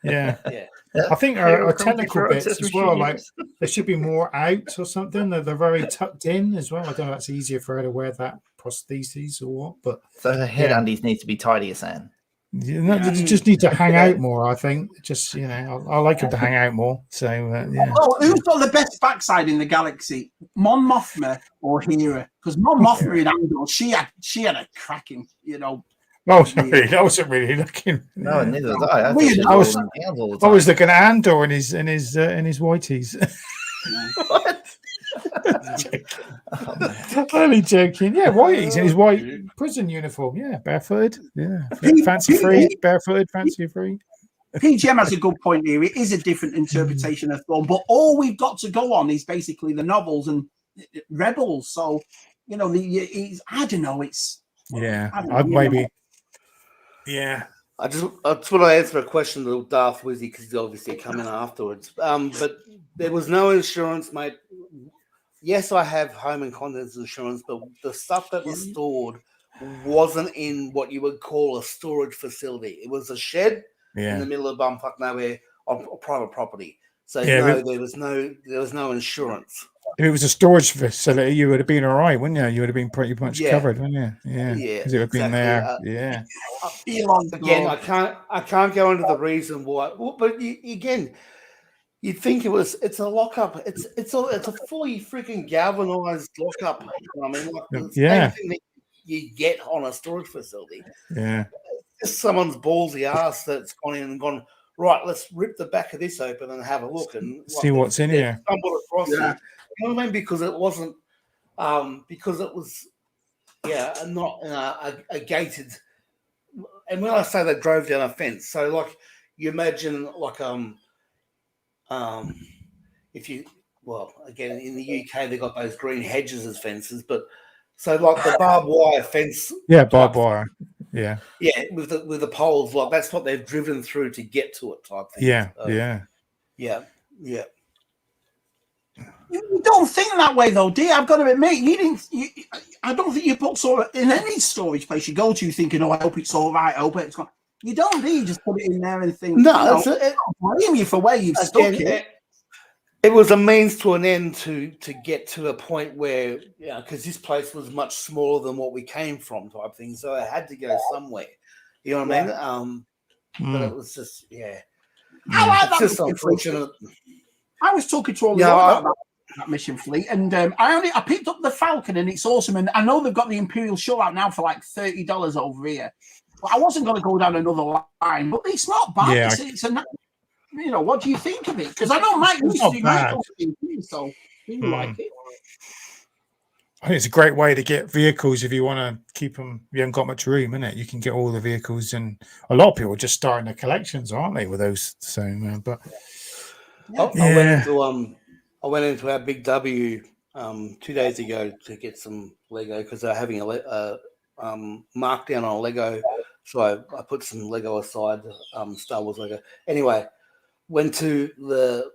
Yeah, yeah. I think her tentacle bits as well. Like there should be more out or something. They're very tucked in as well. I don't know if that's easier for her to wear that prosthesis or what. But so her head undies need to be tidy, you're saying? They just need to hang out more. I think. Just I like them to hang out more. So yeah. Oh, who's got the best backside in the galaxy, Mon Mothma or Hera? Because Mon Mothma in Andor, she had a cracking, Oh, sorry, I wasn't really looking. No, neither was I. I was looking at Andor in his whiteys. What? Only joking. Yeah, whiteys in his white prison uniform. Yeah, barefooted. Yeah, fancy free, barefooted, fancy free. PGM has a good point here. It is a different interpretation of Thrawn, but all we've got to go on is basically the novels and Rebels. So, I don't know. It's maybe. Yeah. I just want to answer a question to Darth Wizzy because he's obviously coming afterwards. But there was no insurance, mate. Yes, I have home and contents insurance, but the stuff that was stored wasn't in what you would call a storage facility. It was a shed in the middle of bumfuck nowhere on private property. So there was no insurance. If it was a storage facility, you would have been all right, wouldn't you? You would have been pretty much covered, wouldn't you? Yeah, because it would have been there. Again, I can't go into the reason why. Well, but you'd think it's a lockup. It's a fully freaking galvanized lockup. I mean, like the same thing that you get on a storage facility. Yeah, just someone's ballsy ass that's gone in and gone, right, let's rip the back of this open and have a look and see what's in here. Stumbled across it. You know what I mean? Because it wasn't, because it was, not a gated. And when I say they drove down a fence, so like you imagine like if you again in the UK they got those green hedges as fences, but so like the barbed wire fence. Yeah, barbed wire. Yeah. Yeah, with the poles, like that's what they've driven through to get to it, type thing. Yeah. You don't think that way, though, do you? I've got to admit, I don't think you put in any storage place you go to thinking, "Oh, I hope it's all right. I hope it's gone." You don't. Do you just put it in there and think? No, I don't blame you for where you've stuck it. It was a means to an end to get to a point where, because this place was much smaller than what we came from, type thing. So I had to go somewhere. You know what I mean? But it was just, I like that. Just unfortunate. I was talking to all the about that mission fleet, and I picked up the Falcon, and it's awesome. And I know they've got the Imperial Shuttle out now for like $30 over here. But I wasn't going to go down another line, but it's not bad. Yeah. It's a what do you think of it? Because I know Mike used to do my thing, so you like it. I think it's a great way to get vehicles if you want to keep them. You haven't got much room, innit? You can get all the vehicles, and a lot of people are just starting their collections, aren't they, with those? So, I went into our Big W 2 days ago to get some Lego because they're having a markdown on Lego. So I put some Lego aside, Star Wars Lego. Anyway, went to the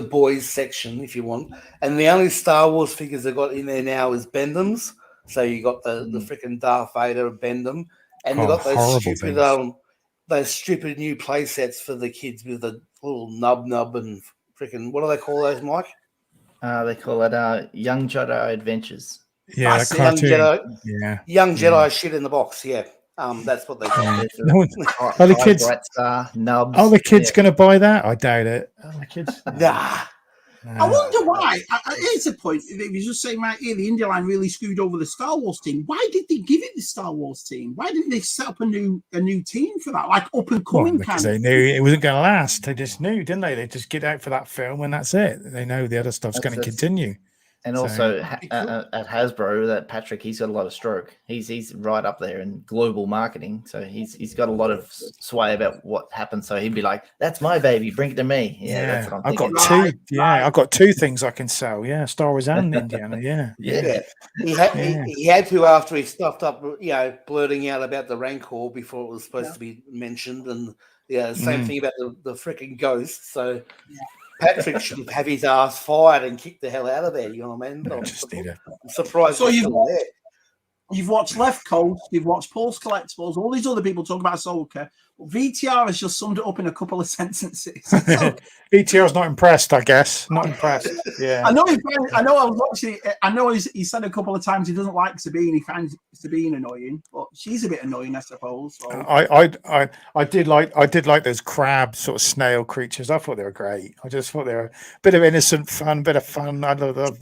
boys section, if you want, and the only Star Wars figures they got in there now is Bendham's. So you got the freaking Darth Vader of Bendham, and they got those stupid new play sets for the kids with the little nub and freaking, what do they call those, Mike? They call it Young Jedi Adventures. Yeah, Young Jedi shit in the box. Yeah, that's what they call it. Are the kids? Nubs. Are the kids going to buy that? I doubt it. Are the kids? Nah. I wonder why. Here's a point. If you're just saying right here, the India line really screwed over the Star Wars team. Why did they give it the Star Wars team? Why didn't they set up a new team for that, like up and coming? Because they knew it wasn't going to last. They just knew, didn't they? They just get out for that film and that's it. They know the other stuff's going to continue. And So- also at Hasbro, that Patrick, he's got a lot of stroke. He's right up there in global marketing, so he's got a lot of sway about what happens. So he'd be like, "That's my baby, bring it to me." Yeah, that's what I'm I've thinking. got two. Yeah, I've got two things I can sell. Yeah, Star Wars and Indiana. Yeah, Yeah. He had to after he stuffed up, blurting out about the Rancor before it was supposed to be mentioned, and same thing about the freaking ghost. So Patrick should have his ass fired and kicked the hell out of there. You know what I mean? I'm surprised. So he's you've still there. You've watched Left Coast, you've watched Pulse Collectibles, all these other people talk about Ahsoka. But VTR has just summed it up in a couple of sentences. So, VTR's not impressed, I guess. Not impressed. Yeah. I know. I was watching. I know he said a couple of times he doesn't like Sabine. He finds Sabine annoying, but she's a bit annoying, I suppose. So. I did like those crab sort of snail creatures. I thought they were great. I just thought they were a bit of innocent fun, bit of fun. I love the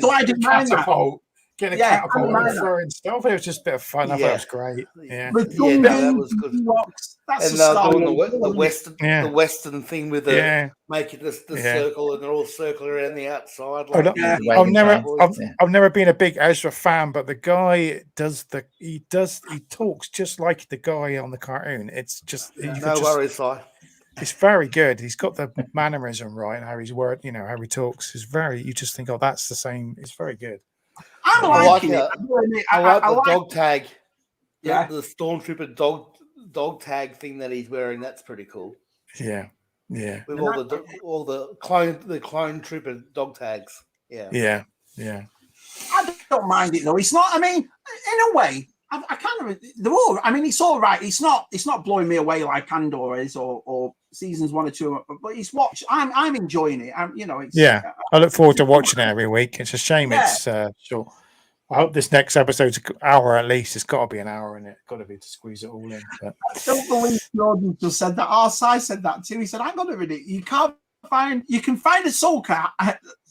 so I didn't mind that. Getting a catapult and throwing stuff. It was just a bit of fun. I thought it was great. Yeah, that was good. That's and doing the western thing with making the circle, and they're all circling around the outside. I've never been a big Ezra fan, but the guy he talks just like the guy on the cartoon. It's just worries, Si. It's very good. He's got the mannerism right, how he's how he talks. It's very. You just think, oh, that's the same. It's very good. I like it. I like the dog tag. Yeah, the stormtrooper dog tag thing that he's wearing. That's pretty cool. Yeah. With all the clone trooper dog tags. Yeah. I don't mind it though. It's not. I mean, in a way, I kind of. They're all. I mean, it's all right. It's not blowing me away like Andor is or seasons 1 or 2. But it's watch. I'm enjoying it. It's I look forward to watching it every week. It's a shame it's short. I hope this next episode's an hour at least. It's got to be an hour in it. Got to be to squeeze it all in. But. I don't believe Jordan just said that. Arsai said that too. He said, "I'm going to read it. You can find Ahsoka,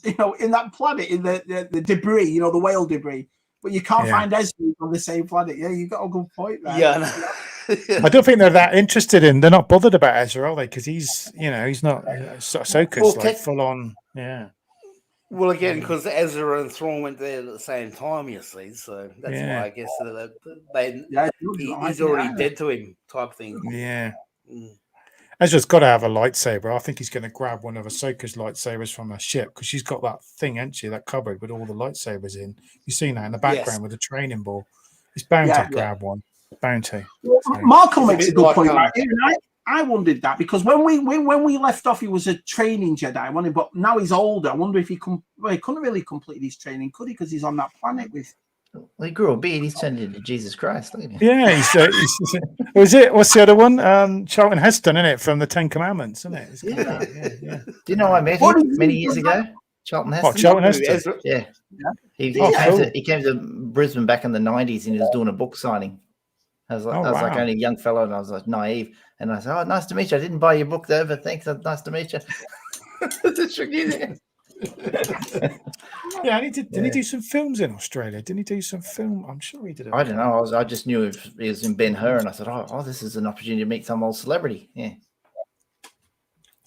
in that planet in the debris, the whale debris, but you can't find Ezra on the same planet." Yeah, you got a good point there. Yeah. I don't think they're that interested in. They're not bothered about Ezra, are they? Because he's not. Ahsoka's full on. Yeah. Well, again, because Ezra and Thrawn went there at the same time, you see, so that's why I guess he's already dead to him, type thing. Yeah. Ezra's got to have a lightsaber. I think he's going to grab one of Ahsoka's lightsabers from her ship because she's got that thing, hasn't she? That cupboard with all the lightsabers in. You've seen that in the background with the training ball. He's bound to grab one. Bound to. Well, Markle makes a good point right here, right? I wondered that because when we left off, he was a training Jedi, but now he's older. I wonder if he couldn't really complete his training, could he? Because he's on that planet with. Well, he grew a beard. He's turned into Jesus Christ. Look at him. Yeah, what's the other one? Charlton Heston, isn't it? From the Ten Commandments, isn't it? Yeah. Do you know I met him many years ago? Charlton Heston. Oh, Charlton Heston. Yeah. He came to Brisbane back in the 90s and he was doing a book signing. I was like only a young fellow and I was like naive. And I said, "Oh, nice to meet you. I didn't buy your book though, but thanks. Nice to meet you." Yeah, didn't he do some films in Australia? Didn't he do some film? I'm sure he did. I don't know. I just knew he was in Ben-Hur, and I said, "Oh, this is an opportunity to meet some old celebrity." Yeah,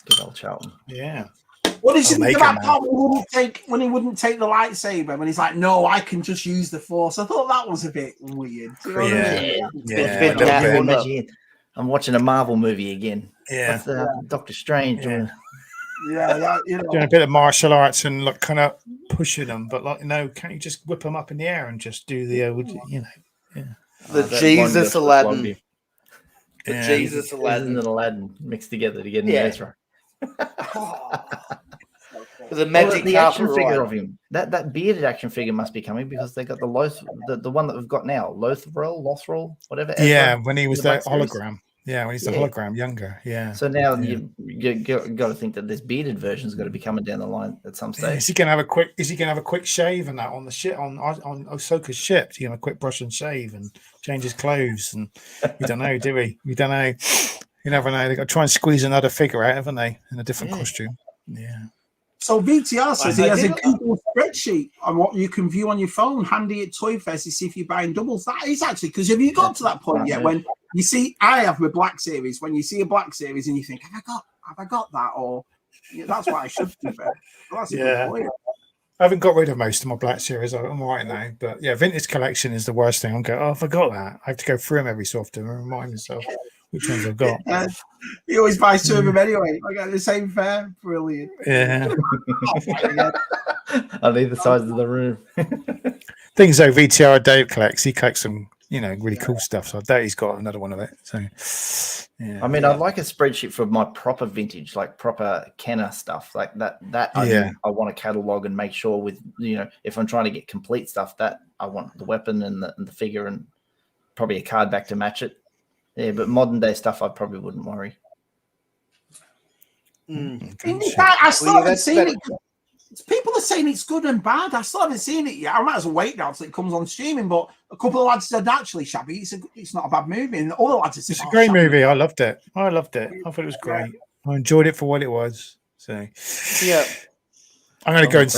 good old Charlton. Yeah. What did you think about Paul when he wouldn't take the lightsaber? When he's like, "No, I can just use the Force." I thought that was a bit weird. I'm watching a Marvel movie again. Yeah, Doctor Strange. Doing a bit of martial arts and kind of pushing them, but can't you just whip them up in the air and just do the Jesus Aladdin. Jesus Aladdin and Aladdin mixed together to get an Ezra. The magic the action figure of him. That bearded action figure must be coming because they got the one that we've got now, Lothral, whatever. Yeah, when he was the hologram. Yeah, when he's the hologram, younger. Yeah. So now you got to think that this bearded version's got to be coming down the line at some stage. Is he going to have a quick shave and that on the ship on Ahsoka's ship? A quick brush and shave and change his clothes? And we don't know, do we? We don't know. You never know. They got to try and squeeze another figure out, haven't they? In a different costume. Yeah. So VTR says he has a Google spreadsheet on what you can view on your phone, handy at Toy Fest to see if you're buying doubles. That is actually, because have you got to that point yet when you see, I have with Black Series, when you see a Black Series and you think, have I got that? Or that's what I should do. That's a good point. I haven't got rid of most of my Black Series. I'm all right now. But yeah, vintage collection is the worst thing. I'm going, oh, I forgot that. I have to go through them every so often and remind myself which ones I've got. He always buys 2 of them anyway. I got the same fare. Brilliant. Yeah. On either side of the room. Things though, VTR Dave collects. He collects some, really cool stuff. So I doubt he's got another one of it. So, yeah. I mean, I'd like a spreadsheet for my proper vintage, like proper Kenner stuff, like that. I want to catalog and make sure with if I'm trying to get complete stuff, that I want the weapon and the figure and probably a card back to match it. Yeah, but modern day stuff, I probably wouldn't worry. I still haven't seen it. People are saying it's good and bad. I still haven't seen it yet. I might as well wait now until it comes on streaming. But a couple of lads said actually, Shabby, it's not a bad movie. And other lads have said it's a great movie. I loved it. I thought it was great. I enjoyed it for what it was. So yeah, I'm going to go and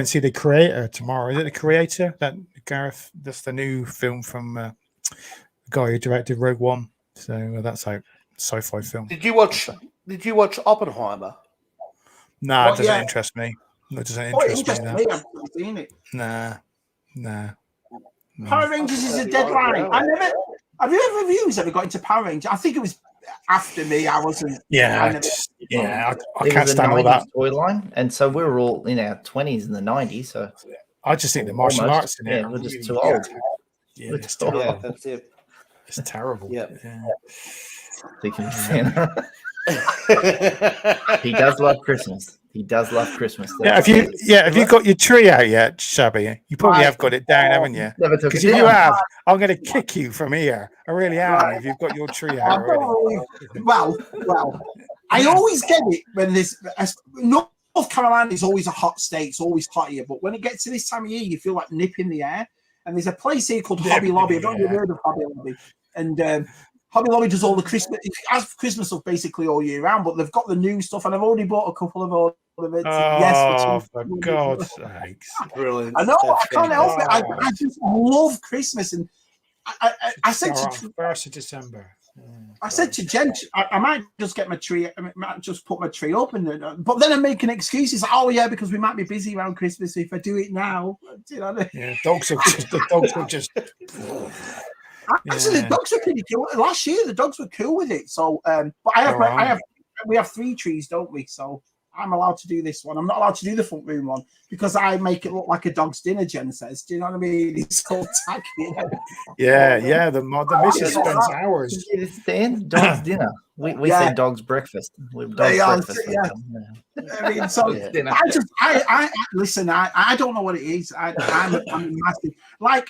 see the Creator tomorrow. Is it the Creator? That Gareth? That's the new film from the guy who directed Rogue One. So that's a sci-fi film. Did you watch Oppenheimer? No, it doesn't interest me. It doesn't interest me. I've not seen it. Nah. Power Rangers is a deadline. Have you ever got into Power Rangers? I think it was after me. I wasn't. Yeah, I can't stand all that toy line, and so we were all in our 20s and the 90s. So I just think the martial arts in it. We're just too old. Yeah, that's it. It's terrible. Yeah. He does love Christmas. Yeah, have you got your tree out yet, Shabby? You probably have got it down, haven't you? Because if you have, I'm going to kick you from here. I really am. If you've got your tree out already. Well, I always get it when North Carolina is always a hot state. It's always hot here. But when it gets to this time of year, you feel like nip in the air. And there's a place here called Hobby Lobby. I don't know if you've heard of Hobby Lobby. And Hobby Lobby does all the Christmas. It has Christmas stuff basically all year round, but they've got the new stuff, and I've already bought a couple of all of it. Oh, for God's sakes! Brilliant! I know. I can't help it. I just love Christmas, and I said to 1st of December. I said to Jen, I might just get my tree. I might just put my tree up, but then I'm making excuses. Oh yeah, because we might be busy around Christmas. So if I do it now, yeah, dogs will just. Actually, the dogs were pretty cool. Last year, the dogs were cool with it. So, but we have 3 trees, don't we? So I'm allowed to do this one. I'm not allowed to do the front room one because I make it look like a dog's dinner. Jen says, "Do you know what I mean?" It's so tacky. Yeah. The missus spends hours. It's the dog's dinner. We say dog's breakfast. Breakfast. Yeah. I mean, so I listen. I don't know what it is. I'm massive like.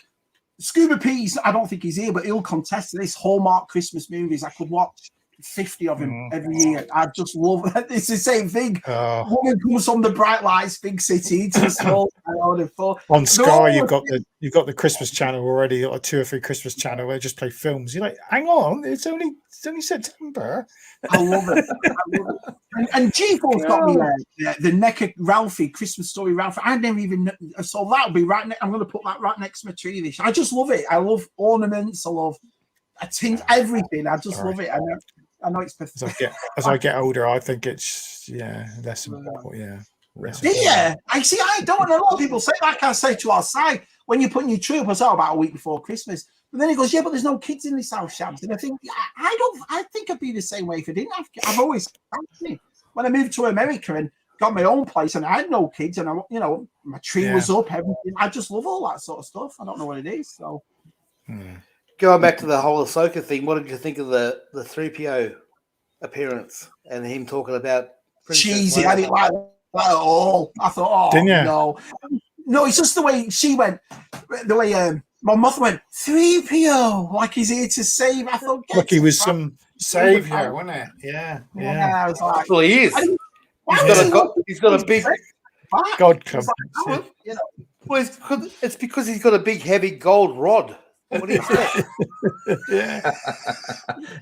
Scuba Peas, I don't think he's here, but he'll contest this Hallmark Christmas movies. I could watch 50 of them every year. I just love it. It's the same thing. Woman comes from the bright lights, big city to the small town. On Sky, you've got the Christmas channel already, or 2 or 3 Christmas channel where they just play films. You're like, hang on, it's only September. I love it. And G4's got me the NECA Ralphie Christmas Story Ralphie. I never even know. So that'll be right. I'm going to put that right next to my tree this year. I just love it. I love ornaments. I love everything. I just love it. I know it's pathetic. As I get older, I think it's less important. I see. I don't. And a lot of people say, like I say to our side, when you're putting your tree up, I said about a week before Christmas. But then he goes, yeah, but there's no kids in this house, Shams. And I think I think I'd be the same way if I didn't have kids. I've always when I moved to America and got my own place and I had no kids and my tree was up, everything. I just love all that sort of stuff. I don't know what it is. So going back to the whole Ahsoka thing, what did you think of the 3PO appearance and him talking about cheesy? I didn't like that at all. I thought, no, it's just the way she went, the way my mother went 3PO, like he's here to save. I thought, look, he was some savior, wasn't it? Yeah. I was like, well, he is. He's got a big God come. Well, it's because he's got a big, heavy gold rod. What do you say?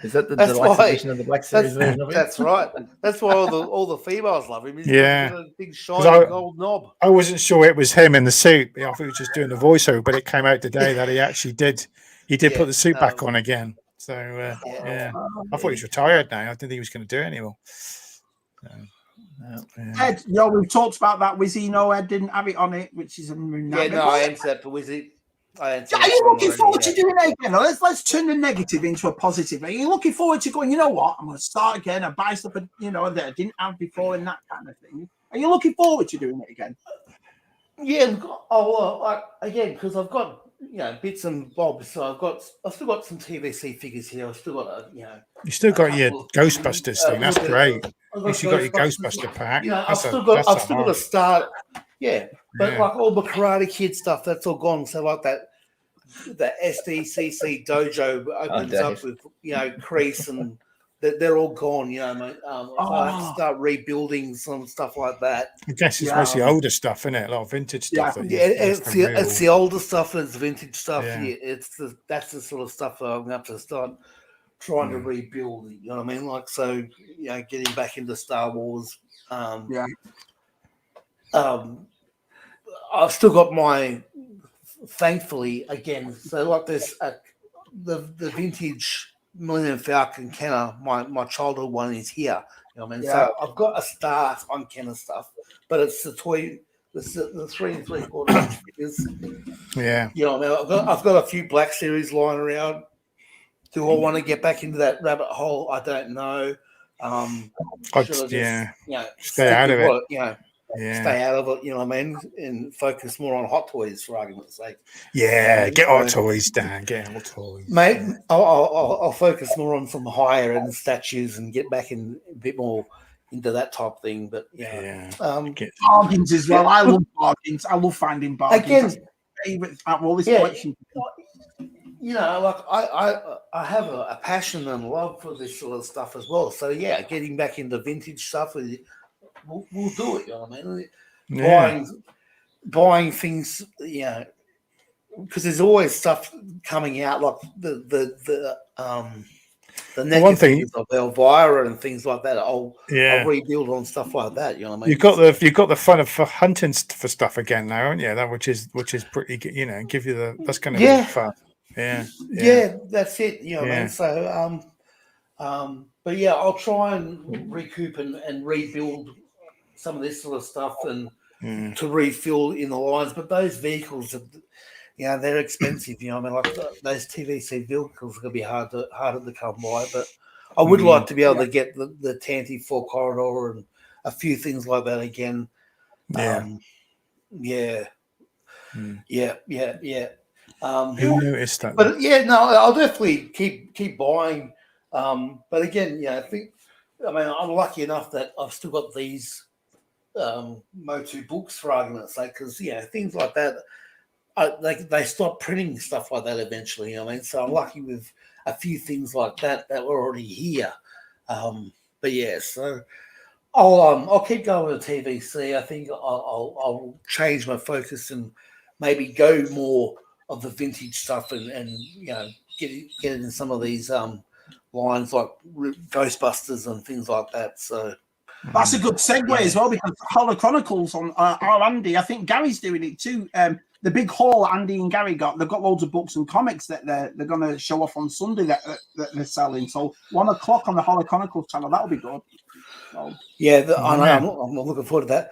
Is that the deluxe edition of the Black Series version of it? That's right. That's why all the females love him. He's got a big shiny gold knob. I wasn't sure it was him in the suit. I thought he was just doing the voiceover, but it came out today that he actually did. He did put the suit back on again. So I thought he was retired now. I didn't think he was going to do it anymore. Ed, we've talked about that. Wizzy, no, Ed didn't have it on it, which is a I answered that for Wizzy. Are you looking forward to doing it again? Let's turn the negative into a positive. Are you looking forward to going, you know what, I'm going to start again and buy stuff, that I didn't have before and that kind of thing? Are you looking forward to doing it again? Yeah, again, because I've got bits and bobs. So I've still got some TVC figures here. I've still got You still got your Ghostbusters thing. That's great. You still got your Ghostbuster pack. I've still got to start. Yeah, but like all the Karate Kid stuff, that's all gone. So like the SDCC dojo opens up with Crease and they're all gone. So I have to start rebuilding some stuff like that. I guess it's mostly older stuff, isn't it? A lot of vintage stuff. It's the older stuff and it's vintage stuff. Yeah. That's the sort of stuff that I'm going to have to start trying to rebuild. You know what I mean? Like getting back into Star Wars. I've still got my, thankfully, again, so like this, the vintage Millennium Falcon Kenner, my childhood one is here. You know what I mean? So I've got a start on Kenner stuff, but it's the toy, the 3 3/4 inch figures. Yeah. You know what I mean? I've got a few Black Series lying around. Do I want to get back into that rabbit hole? I don't know. Stay out of it. Stay out of it, you know what I mean, and focus more on Hot Toys for argument's sake. Yeah, get Hot Toys, Dan. Get Hot Toys, mate. I'll focus more on some higher end statues and get back in a bit more into that type of thing. But bargains as well. I love bargains. I love finding bargains. Again, all this collection. Like I have a passion and love for this sort of stuff as well. So getting back into vintage stuff. We'll do it, you know what I mean? Buying things, because there's always stuff coming out, like the negative things of Elvira and things like that. I'll rebuild on stuff like that. You know what I mean? You've got the fun of hunting for stuff again now, haven't you? That which is pretty good. Give you that's going to be fun. Yeah, that's it. You know what I mean? So but I'll try and recoup and rebuild some of this sort of stuff and to refill in the lines, but those vehicles are, they're expensive. You know, what I mean, like those TVC vehicles are going to be harder to come by. But I would like to be able to get the Tanty 4 corridor and a few things like that again. Who noticed that? But I'll definitely keep buying. But again, I'm lucky enough that I've still got these Motu books for argument's sake, because things like that, they stop printing stuff like that eventually. You know what I mean? So I'm lucky with a few things like that were already here. So I'll keep going with TVC. I think I'll change my focus and maybe go more of the vintage stuff and get in some of these lines like Ghostbusters and things like that. So that's a good segue as well, because Horror Chronicles on our Andy, I think Gary's doing it too. The big haul Andy and Gary they've got loads of books and comics that they're going to show off on Sunday that they're selling. So 1 o'clock on the Horror Chronicles channel, that'll be good. So, I'm looking forward to that.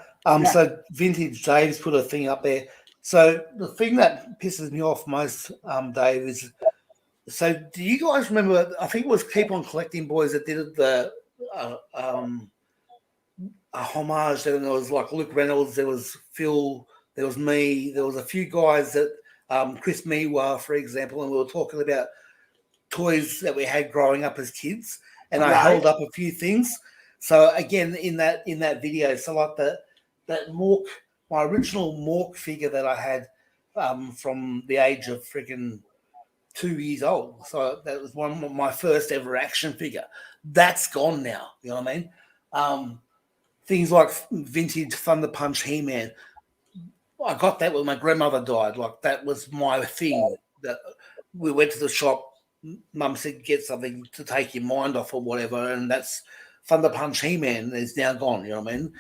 So Vintage Dave's put a thing up there. So the thing that pisses me off most, Dave, is, so do you guys remember, I think it was Keep On Collecting Boys that did the a homage. There was like Luke Reynolds, there was Phil, there was me, there was a few guys that Chris Miwa, for example, and we were talking about toys that we had growing up as kids, and I held up a few things. So again, in that video, so like that Mork, my original Mork figure that I had from the age of freaking 2 years old. So that was one of my first ever action figure. That's gone now. You know what I mean? Things like vintage Thunder Punch He-Man. I got that when my grandmother died. Like, that was my thing. That we went to the shop. Mum said, get something to take your mind off or whatever. And that's Thunder Punch He-Man is now gone. You know what I mean?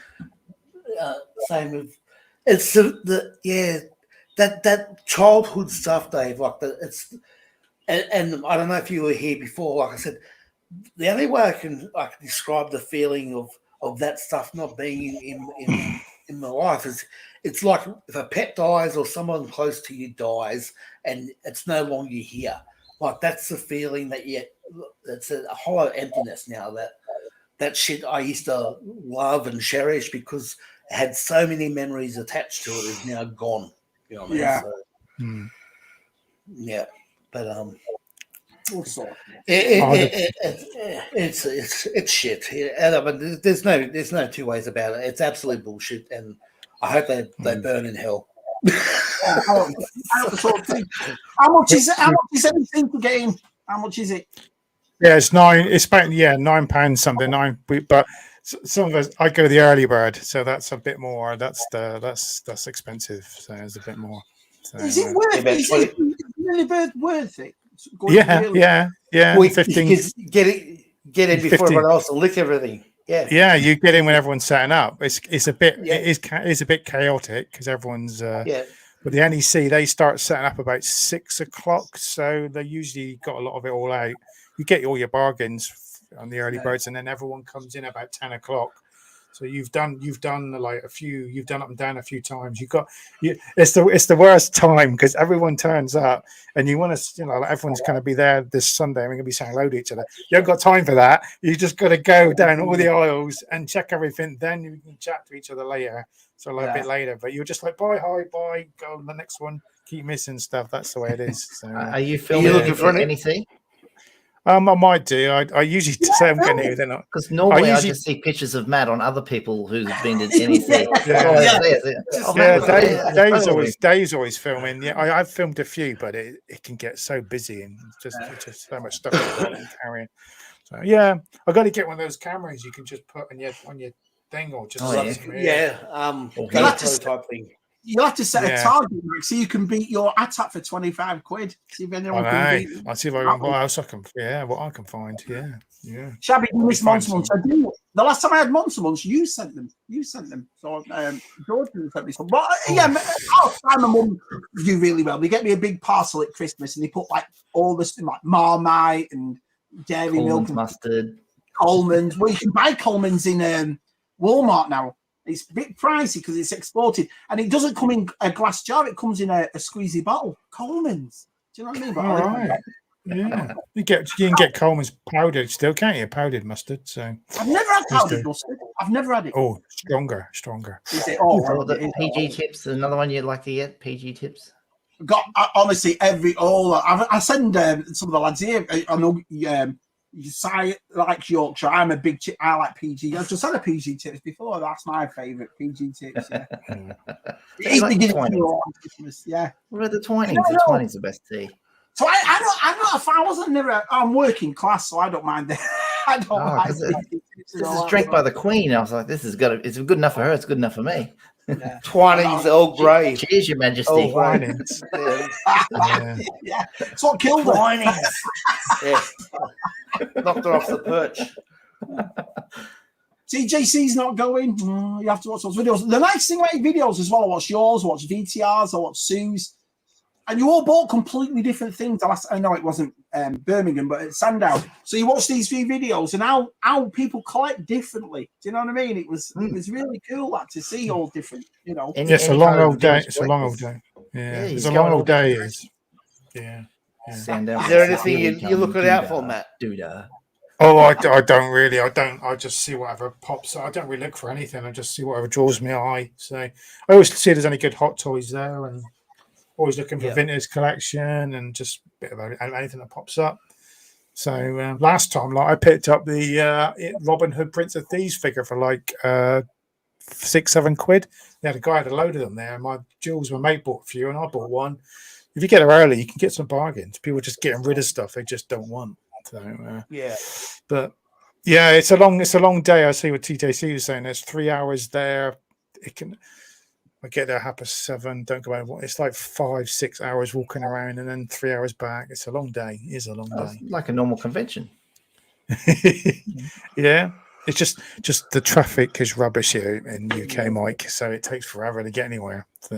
Same with, it's that childhood stuff, Dave. Like and I don't know if you were here before. Like I said, the only way I can describe the feeling of of that stuff not being in my life. It's like if a pet dies or someone close to you dies and it's no longer here. Like that's the feeling that it's a hollow emptiness now. That shit I used to love and cherish because it had so many memories attached to it is now gone. You know what I mean? Yeah. So, yeah, but it's shit. And I mean, there's no two ways about it. It's absolute bullshit, and I hope they burn in hell. How much is it? How much is anything to get in? How much is it? Yeah, it's £9. It's about £9 something. But some of us, I go the early bird, so that's a bit more. That's expensive, so it's a bit more. So, is it worth it? Is the early bird worth it? Yeah. Well, 15. Get in before everyone else and lick everything. Yeah, you get in when everyone's setting up. It's a bit it is a bit chaotic because everyone's But the NEC, they start setting up about 6 o'clock, so they usually got a lot of it all out. You get all your bargains on the early birds, and then everyone comes in about 10 o'clock. So you've done like you've done up and down a few times. It's the worst time because everyone turns up and you want to, like everyone's going to be there this Sunday and we're going to be saying hello to each other. You haven't got time for that. You just got to go down all the aisles and check everything. Then you can chat to each other later. So a bit later, but you're just like, bye, go on the next one. Keep missing stuff. That's the way it is. So, are you filming looking for anything? I might do. I usually say I'm going to. They're not, because normally I just see pictures of Matt on other people who's been to NEC. Dave's always filming. Yeah, I've filmed a few, but it can get so busy and just so much stuff carrying. So yeah, I got to get one of those cameras you can just put on your thing or just prototype thing. You'll have to set a target, Mike, so you can beat your ATAP for 25 quid. See if anyone can beat it. I'll see if I can, what else I can. Yeah, what I can find. Yeah. Shabby, you missed Monster Munch. The last time I had Monster Munch, you sent them. So George sent me some. But my mum do really well. They get me a big parcel at Christmas, and they put like all this like Marmite and dairy milk, and mustard, Coleman's. Well, you can buy Coleman's in Walmart now. It's a bit pricey because it's exported, and it doesn't come in a glass jar. It comes in a squeezy bottle. Coleman's. Do you know what I mean? But all right. Yeah. You can get Coleman's powdered still, can't you? Powdered mustard. So I've never had powdered mustard. I've never had it. Oh, stronger. Is it? The PG tips. Another one you'd like to get? PG tips. Honestly, I send some of the lads here. I know. Si likes Yorkshire. I like PG. I've just had a PG tips before. That's my favourite PG tips. Yeah. Like Christmas, yeah. What about the Twinings? The Twinings the best tea. So I wasn't never. I'm working class, so I don't mind it. I don't mind. This is drank by the Queen. I was like, it's good enough for her. It's good enough for me. Yeah. Twinings, Earl Grey. Cheers, Your Majesty. Twinings. Yeah. It's what killed her. Twinings. Knocked her off the perch. TJC's not going. You have to watch those videos. The nice thing about videos as well, I watch yours, I watch VTRs, I watch Sue's. And you all bought completely different things. I know it wasn't Birmingham, but at Sandown. So you watch these 3 videos and how people collect differently. Do you know what I mean? It was really cool to see all different, you know. It's a long old day. It's a long old day. Yeah, it's a long old day. Yeah. Is there anything you're looking out for, Matt? Oh, I don't really. I just see whatever pops. I don't really look for anything. I just see whatever draws my eye. So I always see if there's any good hot toys there, and always looking for vintage collection and just a bit of anything that pops up. So last time, I picked up the Robin Hood Prince of Thieves figure for like 6-7 quid. They had a guy had a load of them there. My mate bought a few, and I bought one. If you get it early, you can get some bargains. People are just getting rid of stuff they just don't want. So but yeah, it's a long day. I see what TJC was saying. There's 3 hours there. I get there 7:30. Don't go out. It's like 5-6 hours walking around, and then 3 hours back. It's a long day. It is a long day. Like a normal convention. Yeah. It's just the traffic is rubbish here in UK, Mike. So it takes forever to get anywhere. So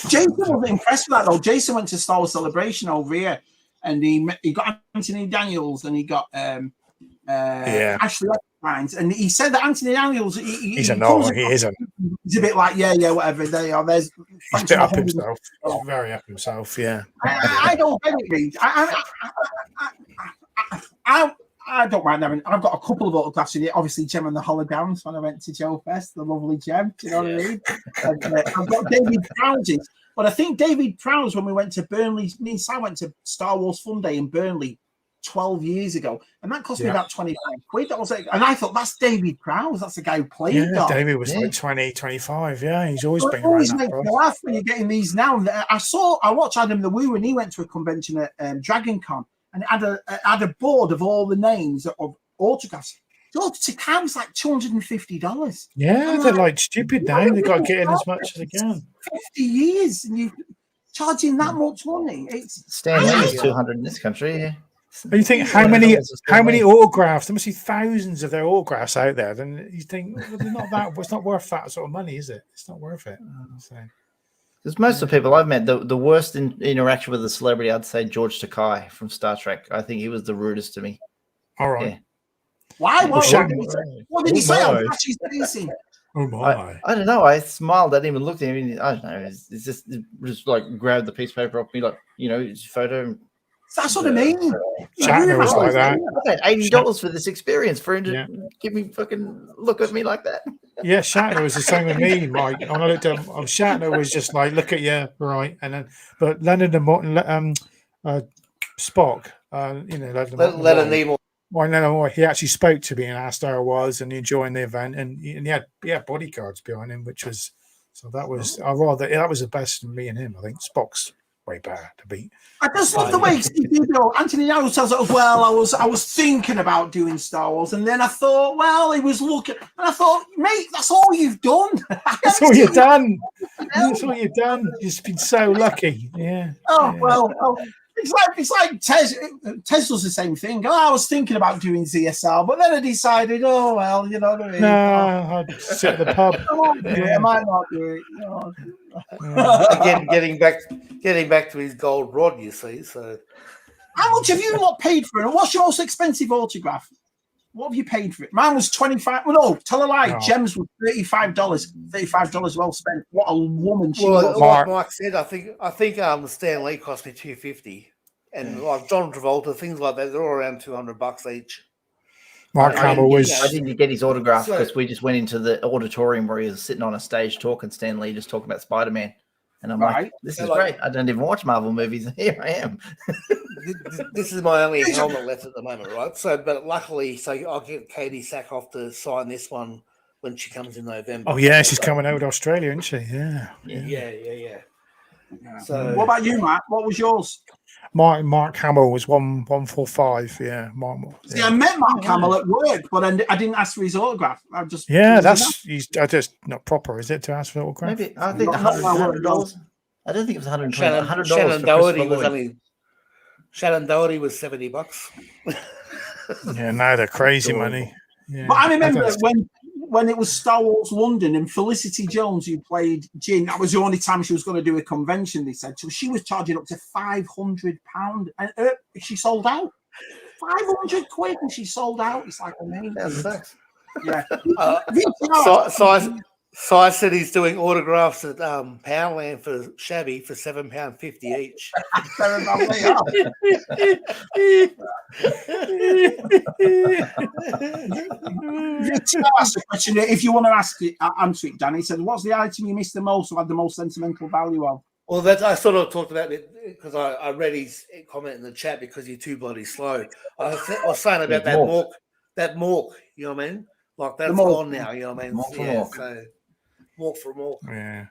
Jason was impressed with that though. Jason went to Star Wars Celebration over here, and he got Anthony Daniels, and he got Ashley lines, and he said that Anthony Daniels, he's a no, he isn't. He's a bit like, whatever. They are. There's he's a bit up himself. He's very up himself. Yeah. I don't get it, Reed. I don't mind having. I've got a couple of autographs in it. Obviously, Gem and the Holograms when I went to Joe Fest, the lovely Gem. Do you know what I mean? And, I've got David Prowse's, but I think David Prowse, when we went to Burnley, me and Sam went to Star Wars Fun Day in Burnley 12 years ago, and that cost me about 25 quid. That was like, and I thought, that's David Prowse. That's the guy who played. Yeah, David was like 20, 25. Yeah, he's always been around. Always makes me laugh when you're getting these now. I watched Adam the Woo when he went to a convention at Dragon Con, and it had a board of all the names of autographs. George Takei was like $250. Yeah, they're like stupid now. They've got to get in as much as they can. 50 years, and you charging that much money. It's Stan Lee is 200 in this country. Yeah. And you think how many autographs? There must be thousands of their autographs out there. Then you think, well, they're not that. It's not worth that sort of money, is it? It's not worth it. So. Because most of the people I've met, the worst interaction with a celebrity, I'd say George Takei from Star Trek. I think he was the rudest to me. All right. Yeah. Why? What did he say? Oh my! I don't know. I smiled at him and looked at him. And I don't know. It's just like grabbed the piece of paper off me, like his photo. That's what I mean. Shatner was like that. I paid $80 for this experience for him to give me fucking look at me like that. Yeah, Shatner was the same with me, Mike. When I looked at him, Shatner was just like, look at you, right? And then, but Leonard and Spock, Leonard Nimoy. Well, no, he actually spoke to me and asked how I was and enjoying the event, and he had bodyguards behind him, which was that was that was the best for me and him. I think Spock's way better to beat. I just love the way Anthony Daniels tells it. Well, I was thinking about doing Star Wars, and then I thought, well, he was looking, and I thought, mate, that's all you've done. That's all you've done. That's all you've done. You've been so lucky. Yeah. Oh well. It's like Tesla's the same thing. I was thinking about doing ZSL, but then I decided, oh well, you know what I mean. No, I'd sit at the pub. I might not do it. No. Again, getting back to his gold rod, you see. So, how much have you not paid for it? And what's your most expensive autograph? What have you paid for it? Mine was $25. Well, no, tell a lie. No. Gems was $35. $35 well spent. What a woman she was. Like Mike said, I think Stan Lee cost me $250, and like John Travolta, things like that, they're all around $200 each. Mark Hamill was. I didn't get his autograph because we just went into the auditorium where he was sitting on a stage talking. Stan Lee just talking about Spider-Man. And I'm like, this is great. I don't even watch Marvel movies. And here I am. This is my only helmet left at the moment, right? So, but luckily, I'll get Katie Sackhoff to sign this one when she comes in November. Oh, yeah, she's coming out of Australia, isn't she? Yeah. So, what about you, Matt? What was yours? Mark Hamill was 145. Yeah, See, I met Mark Hamill at work, but I didn't ask for his autograph. I just he's just not proper, is it, to ask for an autograph? Maybe I think $100. I don't think it was $120. $100. Shannon Doherty was $70. Yeah, now they're crazy money. Yeah. But I remember when it was Star Wars London and Felicity Jones, who played Jin, that was the only time she was going to do a convention, they said. So she was charging up to £500, and she sold out. 500 quid, and she sold out. It's like amazing. That sucks. Yeah. So I said he's doing autographs at Poundland for Shabby for £7.50 each. Ask a question. If you want to ask it, answer it, Danny. He said, "What's the item you missed the most or had the most sentimental value of?" Well, that I sort of talked about it because I read his comment in the chat because you're too bloody slow. I was saying about that Mork, you know what I mean? Like that's gone now, you know what I mean? So Mork for Mork. Yeah.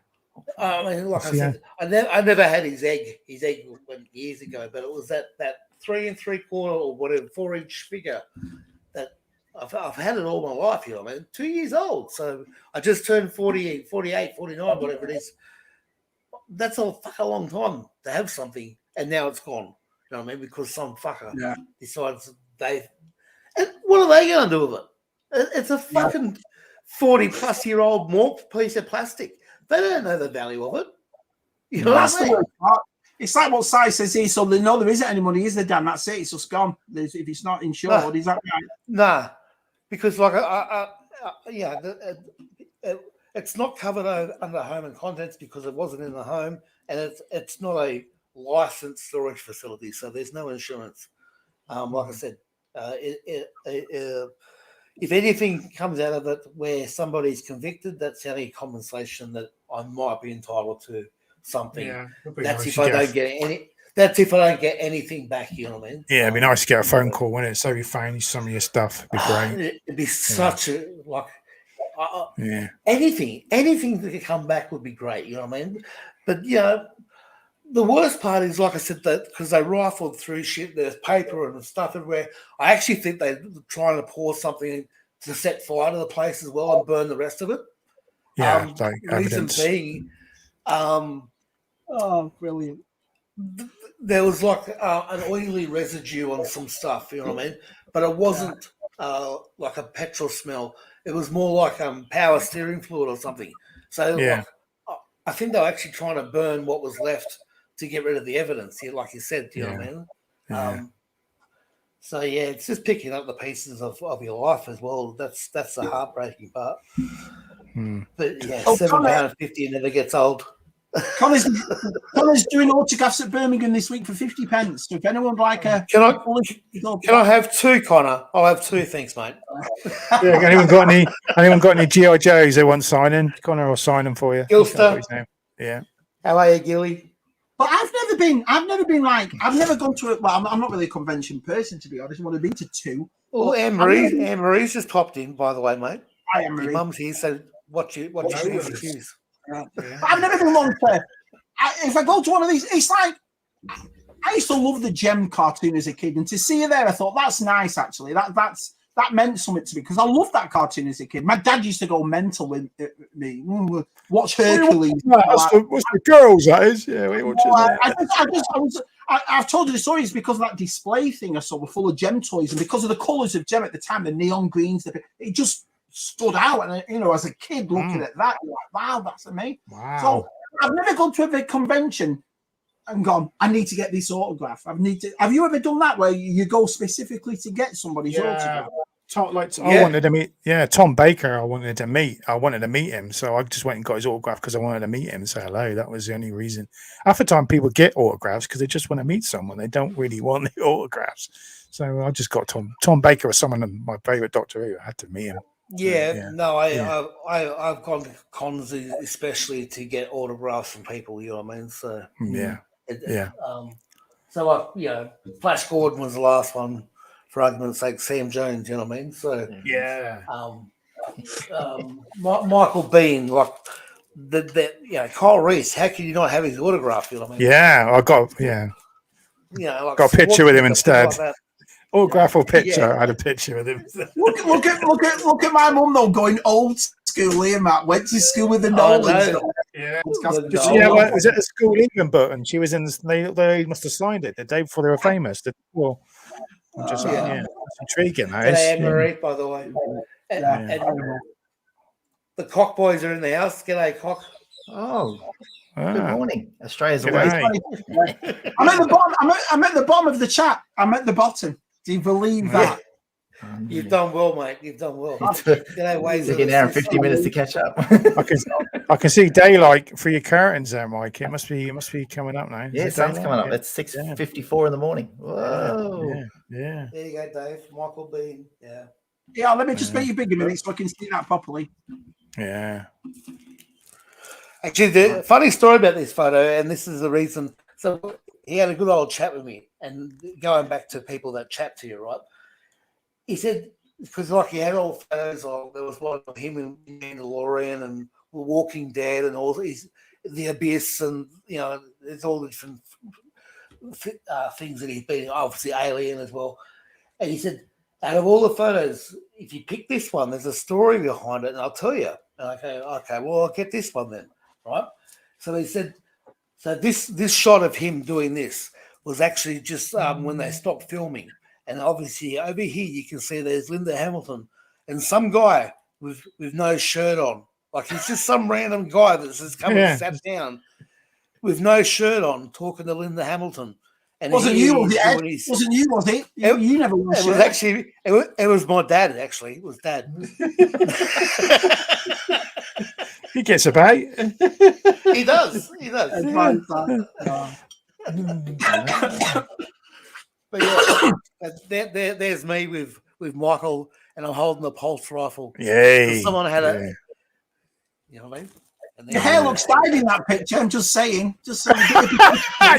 I mean, like I said, I never had his egg. His egg went years ago, but it was that 3 3/4 or whatever 4-inch figure that I've had it all my life. You know what I mean? 2 years old, so I just turned 48, 49, whatever it is. That's a long time to have something, and now it's gone. You know what I mean? Because some fucker decides and what are they going to do with it? It's a fucking 40-plus-year-old Mork piece of plastic. They don't know the value of it. You know that's the worst part. It's like what Si says here. So they know there isn't any money, is there, Dan? That's it. It's just gone. If it's not insured, is that right? Nah, because like it's not covered under home and contents because it wasn't in the home, and it's not a licensed storage facility, so there's no insurance. Like I said, if anything comes out of it where somebody's convicted, that's the only compensation that I might be entitled to. Something. Yeah, that's if I don't get any. That's if I don't get anything back. You know what I mean? Yeah, it'd be nice to get a phone call, wouldn't it? So you found some of your stuff. It'd be great. It'd be such a like. Yeah. Anything that could come back would be great. You know what I mean? But the worst part is, like I said, that because they rifled through shit, there's paper and stuff everywhere. I actually think they're trying to pour something to set fire to the place as well and burn the rest of it. Yeah, like reason evidence. being, brilliant. There was like an oily residue on some stuff, you know what I mean? But it wasn't like a petrol smell. It was more like power steering fluid or something. So like, I think they were actually trying to burn what was left to get rid of the evidence, like you said, you know what I mean? Yeah. So yeah, it's just picking up the pieces of your life as well. That's the heartbreaking part. But yeah, £7.50 never gets old. Connor's doing autographs at Birmingham this week for 50 pence. So if anyone would like a... Can I have two, Connor? I'll have two, thanks, mate. Yeah, anyone got any G.I. Joes they want signing? Connor will sign them for you. Gilster. Yeah. How are you, Gilly? But I've never gone to it. Well, I'm not really a convention person, to be honest. I've only been to two. Well, Anne-Marie's just popped in, by the way, mate. Hi, Anne-Marie. Your mum's here, so what you choose. I've never been one to. If I go to one of these, it's like I used to love the Gem cartoon as a kid, and to see it there, I thought that's nice. Actually, that meant something to me because I loved that cartoon as a kid. My dad used to go mental with me. Watch Hercules. What's the girls? That is. Yeah, we watch it. I've told you the story is because of that display thing I saw were full of Gem toys, and because of the colours of Gem at the time, the neon greens, it just stood out. And as a kid looking at that, like, wow, that's amazing. Wow. So I've never gone to a big convention and gone, I need to get this autograph. Have you ever done that where you go specifically to get somebody's autograph? I wanted to meet Tom Baker. I wanted to meet him, so I just went and got his autograph because I wanted to meet him and say hello. That was the only reason. Half the time people get autographs because they just want to meet someone. They don't really want the autographs. So I just got Tom Baker was someone of my favorite Doctor Who. I had to meet him. I've gone to cons especially to get autographs from people. You know what I mean? So Flash Gordon was the last one. For argument's sake, Sam Jones, you know what I mean? So Michael Bean, like Kyle Reese. How can you not have his autograph? You know what I mean? Yeah, I got got a picture with him instead. Like Autograph or picture? I had a picture with him. Look at my mum though, going old school here, Matt. Went to school with the Nolans. Was it a school England book? And she was in. They must have signed it the day before they were famous. It's intriguing. Anne-Marie, by the way. And the Cock boys are in the house. G'day, Cock. Oh, good morning. Australia's away. I'm at the bottom. I'm at the bottom of the chat. I'm at the bottom. Do you believe that? You've done well, mate. You've done well. It's like an hour and 50 minutes to catch up. I can see daylight through your curtains there, Mike. It must be coming up now. Yeah, sun's coming up. It's 6:54 in the morning. Whoa. Yeah. There you go, Dave. Michael Bean. Yeah. Yeah, let me just make you big a minute so I can see that properly. Yeah. Actually, the funny story about this photo, and this is the reason. So he had a good old chat with me, and going back to people that chat to you, right? He said, because like he had all photos of, there was one of him in Mandalorian and Walking Dead and all these, the Abyss, and there's all the different things that he's been, obviously Alien as well. And he said, out of all the photos, if you pick this one, there's a story behind it, and I'll tell you. And okay, well, I'll get this one then, right? So he said, so this shot of him doing this was actually just when they stopped filming. And obviously over here you can see there's Linda Hamilton and some guy with no shirt on. Like he's just some random guy that's just come and sat down with no shirt on talking to Linda Hamilton. And wasn't you, was it, Ed? Wasn't you, was it? You never wore a shirt. It was actually, it was my dad, actually. It was Dad. He gets about. He does. He does. But yeah, there's me with Michael, and I'm holding the pulse rifle. Yay. Someone had a, you know what I mean? Your hair looks fine in that picture. I'm just saying. Just saying.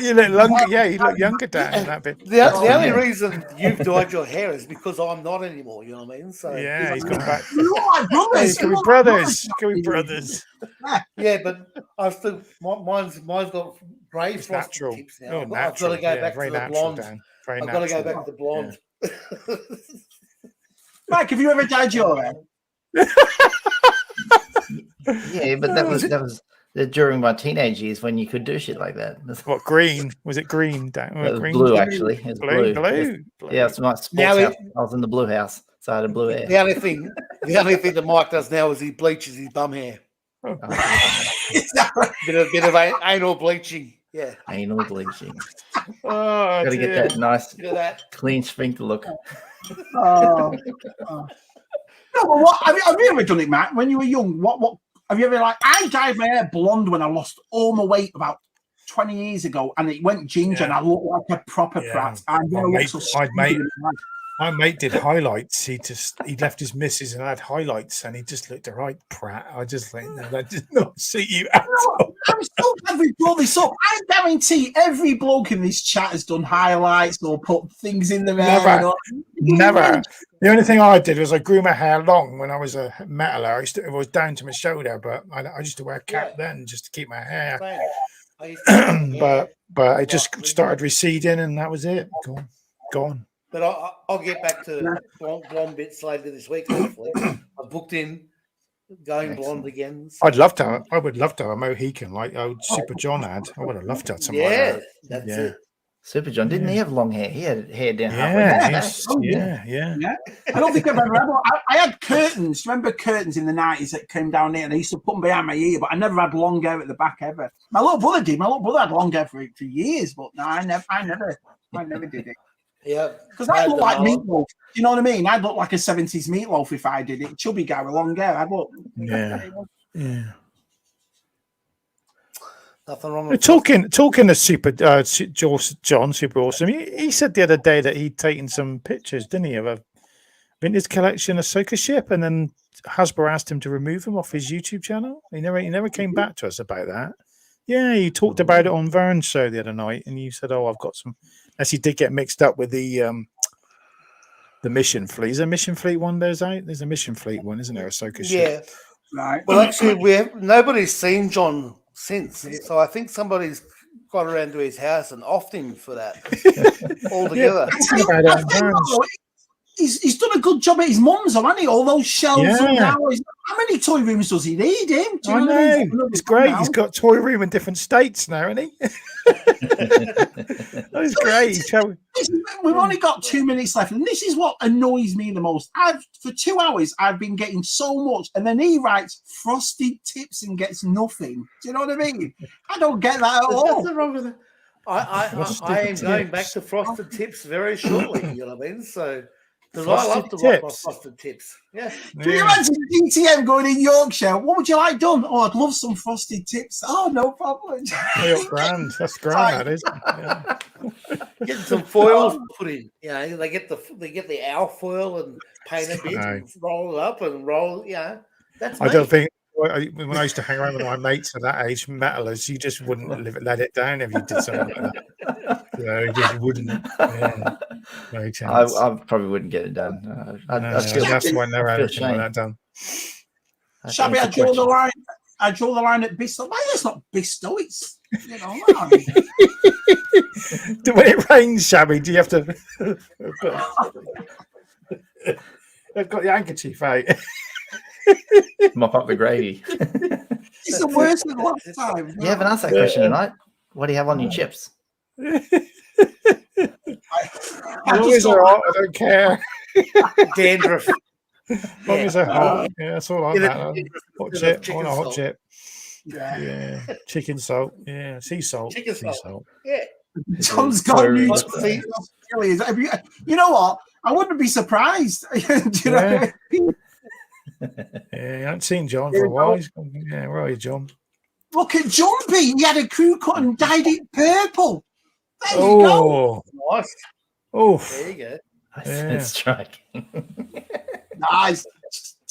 You look younger. Yeah, you look younger, Dan, in that bit. The only reason you've dyed your hair is because I'm not anymore. You know what I mean? So yeah, he's gone back. You look like brothers. Can we brothers? Can we brothers? Yeah, but I've still mine's got grey frosted tips now. I've got to go back to the blonde. I've got to go back to the blonde. Mike, have you ever dyed your hair? Yeah, but that was during my teenage years when you could do shit like that. What, green? Was it green? Dan? It was green? blue, actually. It was Blue. Yeah, it's my sports house. I was in the blue house, so I had a blue hair. The only thing that Mike does now is he bleaches his bum hair. Oh. Bit of anal bleaching. Yeah. Anal bleaching. Oh, got to get that nice, look at that clean sphincter look. Oh. No, but what have you ever done it, Matt? When you were young, what have you ever I dyed my hair blonde when I lost all my weight about 20 years ago, and it went ginger, and I looked like a proper prat. My mate did highlights. He left his missus and had highlights, and he just looked a right prat. I just think, no, that did not suit you at all. I'm so glad we brought this up. I guarantee every bloke in this chat has done highlights or put things in the hair. Never. The only thing I did was I grew my hair long when I was a metaler. It was down to my shoulder, but I used to wear a cap then just to keep my hair. but it just started receding, and that was it. Gone. But I'll get back to blonde bits later this week. Hopefully, I've booked in going blonde again. So. I would love to have a Mohican like old Super John had. I would have loved to have something like that. That's it. Super John, didn't he have long hair? He had hair down halfway. Yeah. I don't think I've ever had one. I had curtains. Remember curtains in the 90s that came down here, and I used to put them behind my ear, but I never had long hair at the back ever. My little brother did. My little brother had long hair for years, but no, I never did it. Yeah, because I look like Meatloaf. You know what I mean? I'd look like a 70s Meatloaf if I did it. Chubby guy with long hair. I'd look. Yeah. Nothing wrong with talking to Super John, Super Awesome. He said the other day that he'd taken some pictures, didn't he, of a vintage collection Ahsoka ship, and then Hasbro asked him to remove them off his YouTube channel. He never came back to us about that. Yeah, you talked about it on Vern's show the other night, and you said, "Oh, I've got some." As he did get mixed up with the Mission Fleet. Is there a Mission Fleet one? There's a Mission Fleet one, isn't there? Ahsoka ship. Yeah. Right. Well, actually, nobody's seen John since, so I think somebody's got around to his house and offed him for that altogether. He's done a good job at his mum's, hasn't he? All those shelves. How many toy rooms does he need? Him? I know. It's great. Now. He's got toy room in different states now, hasn't he? That's great. We've only got 2 minutes left, and this is what annoys me the most. For 2 hours, I've been getting so much, and then he writes frosted tips and gets nothing. Do you know what I mean? I don't get that at all. There's nothing wrong with it. I am going back to frosted tips very shortly. You know what I mean? So. Because I love to watch my frosted tips. Yeah. Can you imagine DTM going in Yorkshire? What would you like done? Oh, I'd love some frosted tips. Oh, no problem. That's grand. That's grand, that is. Yeah. Getting some foils put in. You know, they get the owl foil and paint a bit, and roll it up and roll. Yeah, that's. I don't think. When I used to hang around with my mates at that age, metalers, you just wouldn't let it down if you did something like that. You just wouldn't. Yeah, no chance. I probably wouldn't get it done. That's why I never had anything like that done. Shabby, I draw the line. I draw the line at Bristol. Why it's not Bristol? It's when it rains, Shabby, do you have to? They've got the handkerchief out. Mop up the gravy. It's the worst than last time. You haven't asked that question tonight. What do you have on your chips? As long as they're hot, I don't care. Dandruff. As long as they're hot. Yeah, that's all I want. Hot chip. I want a hot chip. Yeah. Chicken salt. Yeah. Sea salt. Chicken sea salt. Yeah. John's got a new tweet. You know what? I wouldn't be surprised. Do you know? Yeah, I haven't seen John for a while. Yeah, where are you, John? Look at Jumpy. He had a crew cut and dyed it purple. There you go. Nice. Oh, There you go. That's striking. Nice.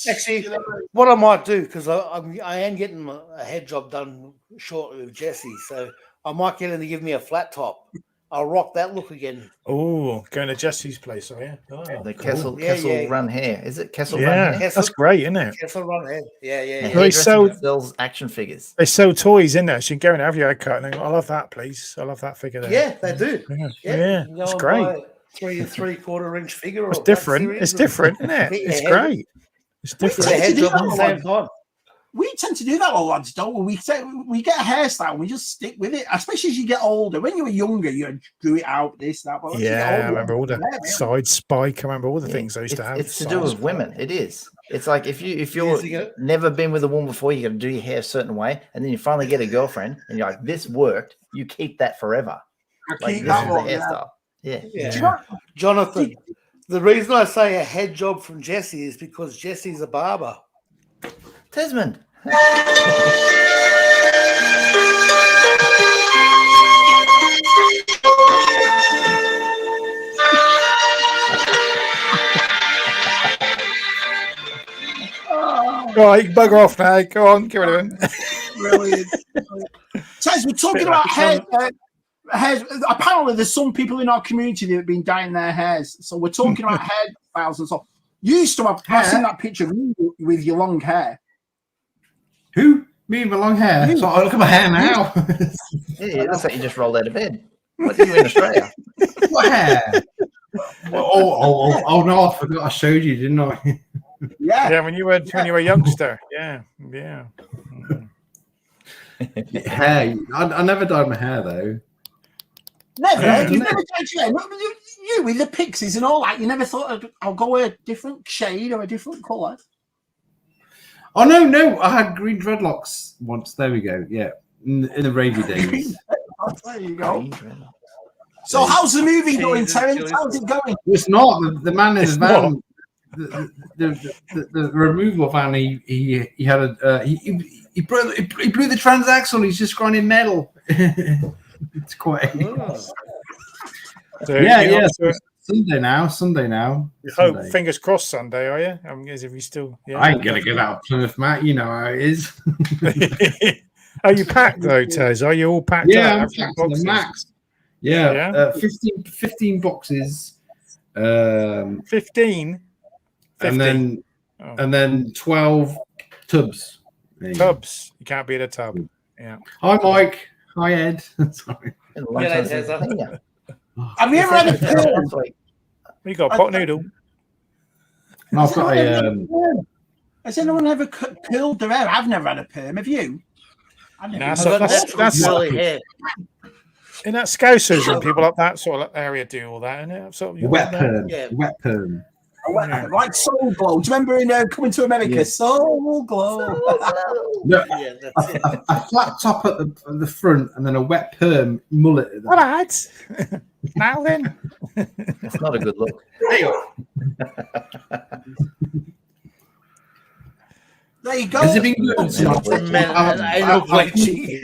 Actually, what I might do, because I am getting a head job done shortly with Jesse, so I might get him to give me a flat top. I'll rock that look again. oh, going to Jesse's place, are you? Oh, The cool. Kessel Run Hair. Is it Kessel Run Yeah, Hair? that's great, isn't it? Kessel Run Head. Yeah. The Well, hairdresser so- that sells action figures. They sell toys in there, so you can go and have your hair cut. And go, I love that, please. I love that figure there. Yeah, they do. Yeah, You can go it's and great. buy a 3 3/4 inch figure. It's or different. Black It's Series different, isn't it? Get your It's head- great. It's Get a different. head job at the same time. We tend to do that, all lads, don't we? We get a hairstyle, we just stick with it, especially as you get older. When you were younger, you drew it out, this, that. But as you get Yeah, I older, remember all the side spike. I remember all the things I used to have. It's to do with women. It is. It's like if you're Years ago. never been with a woman before, you got to do your hair a certain way, and then you finally get a girlfriend, and you're like, "This worked." You keep that forever. I Like keep this that is the one, yeah. hairstyle. Yeah. Yeah. Do you know- Jonathan, the reason I say a head job from Jesse is because Jesse's a barber. Desmond. Right, bugger off now. Go on, get rid of him. Brilliant. Tez, we're talking about hair. Hairs. Apparently, there's some people in our community that have been dyeing their hairs. So we're talking about hairstyles and stuff. You used to have passing that picture of you with your long hair. Who? Me with my long hair. So I look at my hair now. Yeah, it looks like you just rolled out of bed. What are you in Australia? What hair? Oh no! I forgot I showed you, didn't I? Yeah. Yeah, when you were a youngster. Yeah. Hair. I never dyed my hair though. Never. You never dyed your hair. You with the pixies and all that. You never thought I'll go a different shade or a different colour. Oh no! I had green dreadlocks once. There we go. Yeah, in the Ravy days. There you go. So how's the movie going, Terence? How's it going? It's not the man in the van. The removal van. He had a he blew the transaxle. He's just grinding metal. It's quite. So Yeah. Sunday now. You hope, fingers crossed, Sunday, are you? I mean, as if you still. Yeah. I ain't gonna get out of Plymouth, Matt. You know how it is. Are you packed though, Tez? Are you all packed? Yeah, out? I'm packed to the max. Yeah. 15 boxes. 15. And then 12 tubs. Tubs. You can't be in a tub. Yeah. Hi, Mike. Hi, Ed. Sorry. Have you ever had a perm? You got a pot noodle. I've got a. Has anyone ever curled their hair? I've never had a perm. Have you? That's hair. in that Scousers and people up that sort of area do all that, isn't it? Sort of, Wet perm. Yeah. Wet perm. Like Soul Glow. Do you remember in Coming to America? Yeah. Soul Glow. No, Yeah, that's it. a flat top at the front and then a wet perm mullet. At the all right. Now then. That's not a good look. There you go. Has it been good? I look like cheese.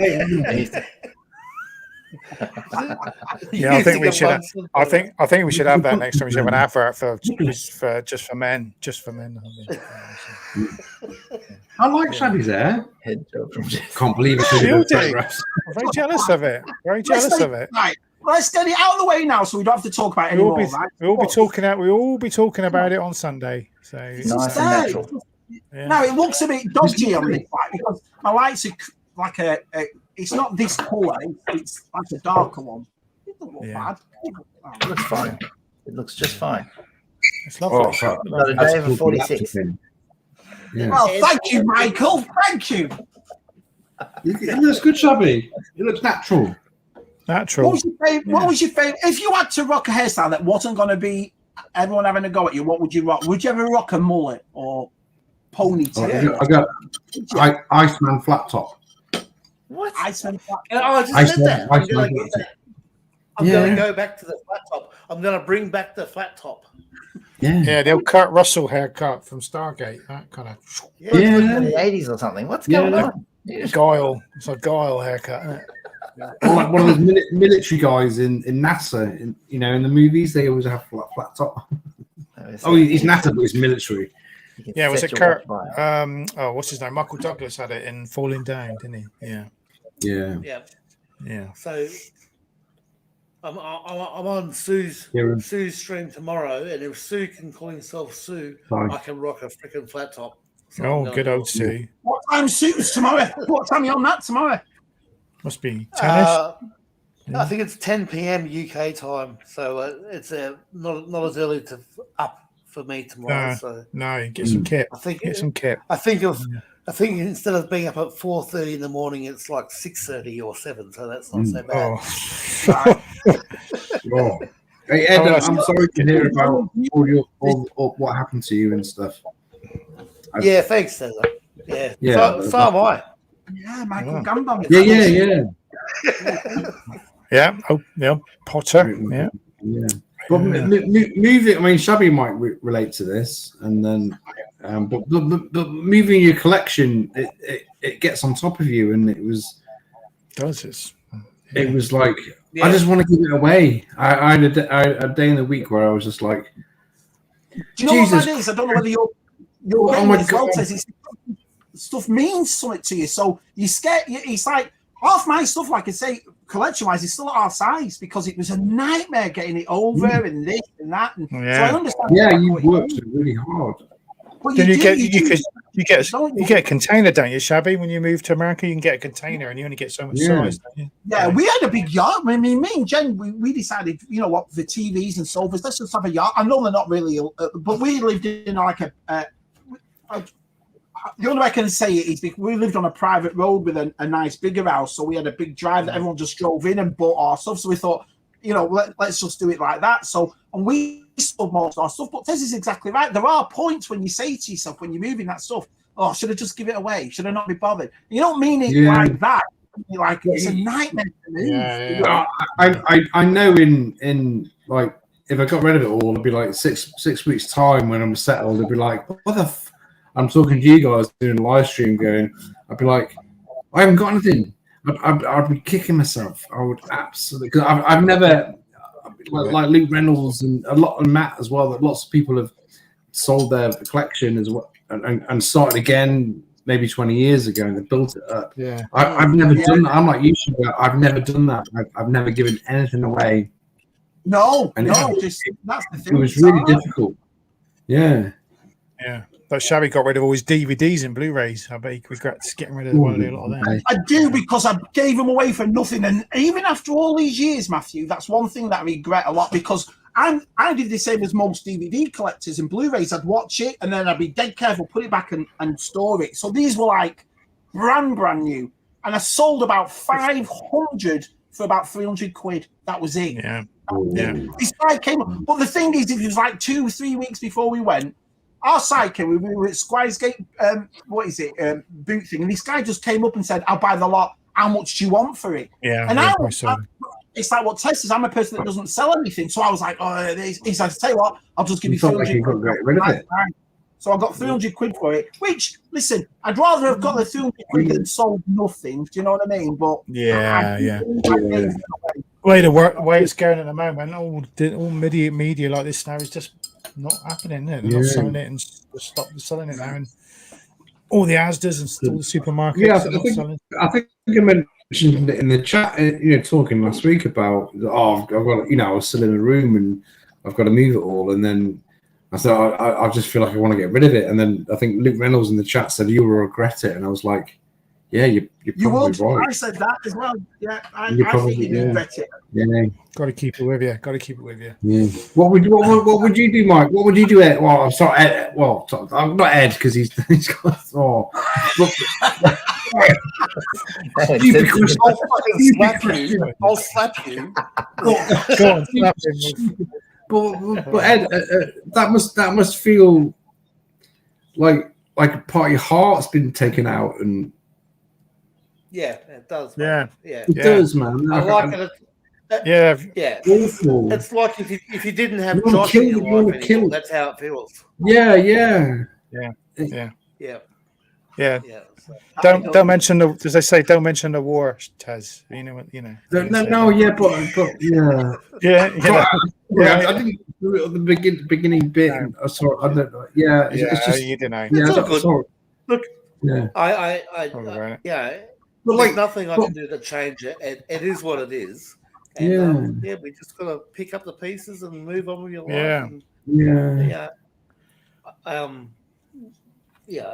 Yeah, I think we should. I think we should have that next time. We should have an advert for just for men. I like Shabby's hair. Head job from Jesse. Can't believe it's You in do. photographs. I'm very jealous of it. Very jealous of it. Right. Let's get it out of the way now, so we don't have to talk about it We'll anymore. be, Right? we'll be talking about it on Sunday. So It's Nice and there. natural. yeah. Now it looks a bit dodgy on this light because my lights are like a it's not this colour, it's like a darker one. It doesn't look Yeah. bad. It looks fine. It looks just fine. It's lovely. Got a day of a 46. Yeah. Well, thank you, Michael. Thank you. It looks good, Shabby. It looks natural. Natural. What was your favorite? If you had to rock a hairstyle that wasn't going to be everyone having a go at you, what would you rock? Would you ever rock a mullet or ponytail? I got Iceman flat top. What? Iceman. Oh, I just said that. Iceman. I'm going to go back to the flat top. I'm going to bring back the flat top. Yeah, the old Kurt Russell haircut from Stargate. That kind of From the 80s or something. What's going on? Guile. It's a Guile haircut, isn't it? Or like one of those military guys in NASA. In the movies, they always have flat top. Oh, he's NASA, but he's military. Yeah, was it Kurt? What's his name? Michael Douglas had it in Falling Down, didn't he? Yeah. So I'm on Sue's stream tomorrow, and if Sue can call himself Sue, I can rock a freaking flat top. So good old Sue. What time Sue's tomorrow? What time are you on that tomorrow? Must be 10ish. I think it's 10 p.m. UK time, so it's not as early to up for me tomorrow. Get some kit. Get some kit. I think instead of being up at 4:30 in the morning, it's like 6:30 or 7. So that's not so bad. Hey Ed, I'm sorry to hear about all what happened to you and stuff. Yeah, thanks, Cesar. Yeah. So am I. Yeah, Michael Gambon. Yeah. Potter. Yeah. But moving, I mean, Shabby might relate to this, and then, but moving your collection, it gets on top of you, and it was. Does this? It was like I just want to give it away. I had a day in the week where I was just like, do you know what that is? I don't know whether you're as well, Tess. Stuff means something to you, so you scared. It's like half my stuff, like I say, collection-wise, is still at our size because it was a nightmare getting it over and this and that. And so I understand. Yeah, you worked really hard. But you get a container, don't you, Shabby? When you move to America, you can get a container, and you only get so much size, don't you? Yeah, we had a big yard. I mean, me and Jen, we decided, you know what, the TVs and sofas, let's just have a yard. I know they're not really, but we lived in like the only way I can say it is because we lived on a private road with a nice bigger house, so we had a big drive that everyone just drove in and bought our stuff. So we thought, let's just do it like that. So, and we sold most of our stuff. But Tess is exactly right. There are points when you say to yourself, when you're moving that stuff, oh, should I just give it away? Should I not be bothered? You don't mean it like that. You're like, it's a nightmare to move. I know in like, if I got rid of it all, it'd be like six weeks time when I'm settled. It'd be like, what the I'm talking to you guys doing a live stream going, I'd be like, I haven't got anything. I'd be kicking myself. I would absolutely, because I've never, like Luke Reynolds and a lot of Matt as well, that lots of people have sold their collection as well and started again maybe 20 years ago and they built it up. Yeah. I've never done that. I'm like you, I've never done that. I've never given anything away. No, that's the thing. It was really difficult. Yeah. Yeah. But Shabby got rid of all his DVDs and Blu-rays. I bet he regrets getting rid of a lot of that. I do, because I gave them away for nothing. And even after all these years, Matthew, that's one thing that I regret a lot, because I did the same as most DVD collectors and Blu-rays. I'd watch it and then I'd be dead careful, put it back and store it. So these were like brand new. And I sold about 500 for about 300 quid. That was it. Yeah. This guy came up. But the thing is, it was like 2-3 weeks before we went. Our side came, we were at Squiresgate, boot thing, and this guy just came up and said, I'll buy the lot, how much do you want for it? Yeah. And it's like what Tess says, I'm a person that doesn't sell anything, so I was like, he said, tell you what, I'll just give you 300 quid. Get rid of it. So I got 300 quid for it, which, listen, I'd rather have got the 300 quid than sold nothing, do you know what I mean? But the way it's going at the moment, all media like this now is just not happening. They're not selling it and stop selling it now, and all the Asdas and all the supermarkets. Yeah, I think I mentioned in the chat, talking last week about I've got, I was still in a room and I've got to move it all, and then I said I just feel like I want to get rid of it, and then I think Luke Reynolds in the chat said you will regret it, and I was like, yeah, you're probably right. I said that as well. Yeah, I think you regret it. Yeah, got to keep it with you. Yeah. What would you do, Mike? What would you do? Well, I'm sorry, Ed. Well, I'm not Ed because he's got. Oh. I'll slap you. Go on, slap him. But Ed, that must feel like a part of your heart's been taken out, and yeah, it does. Man. Yeah, it does, man. I Yeah. Awful. It's like if you didn't have You wanna Josh kill- in you your wanna life kill- anymore, that's how it feels. Yeah. So, Don't mention the, as I say, don't mention the war, Taz. You know what? No, yeah, but yeah. Yeah. I didn't do it at the beginning bit. No. I saw. I don't know. Yeah, it's just. you didn't know. Yeah, It's all good. sorry. Look, Yeah. Right. But there's nothing I can do to change it. It is what it is. And, we just gotta pick up the pieces and move on with your life.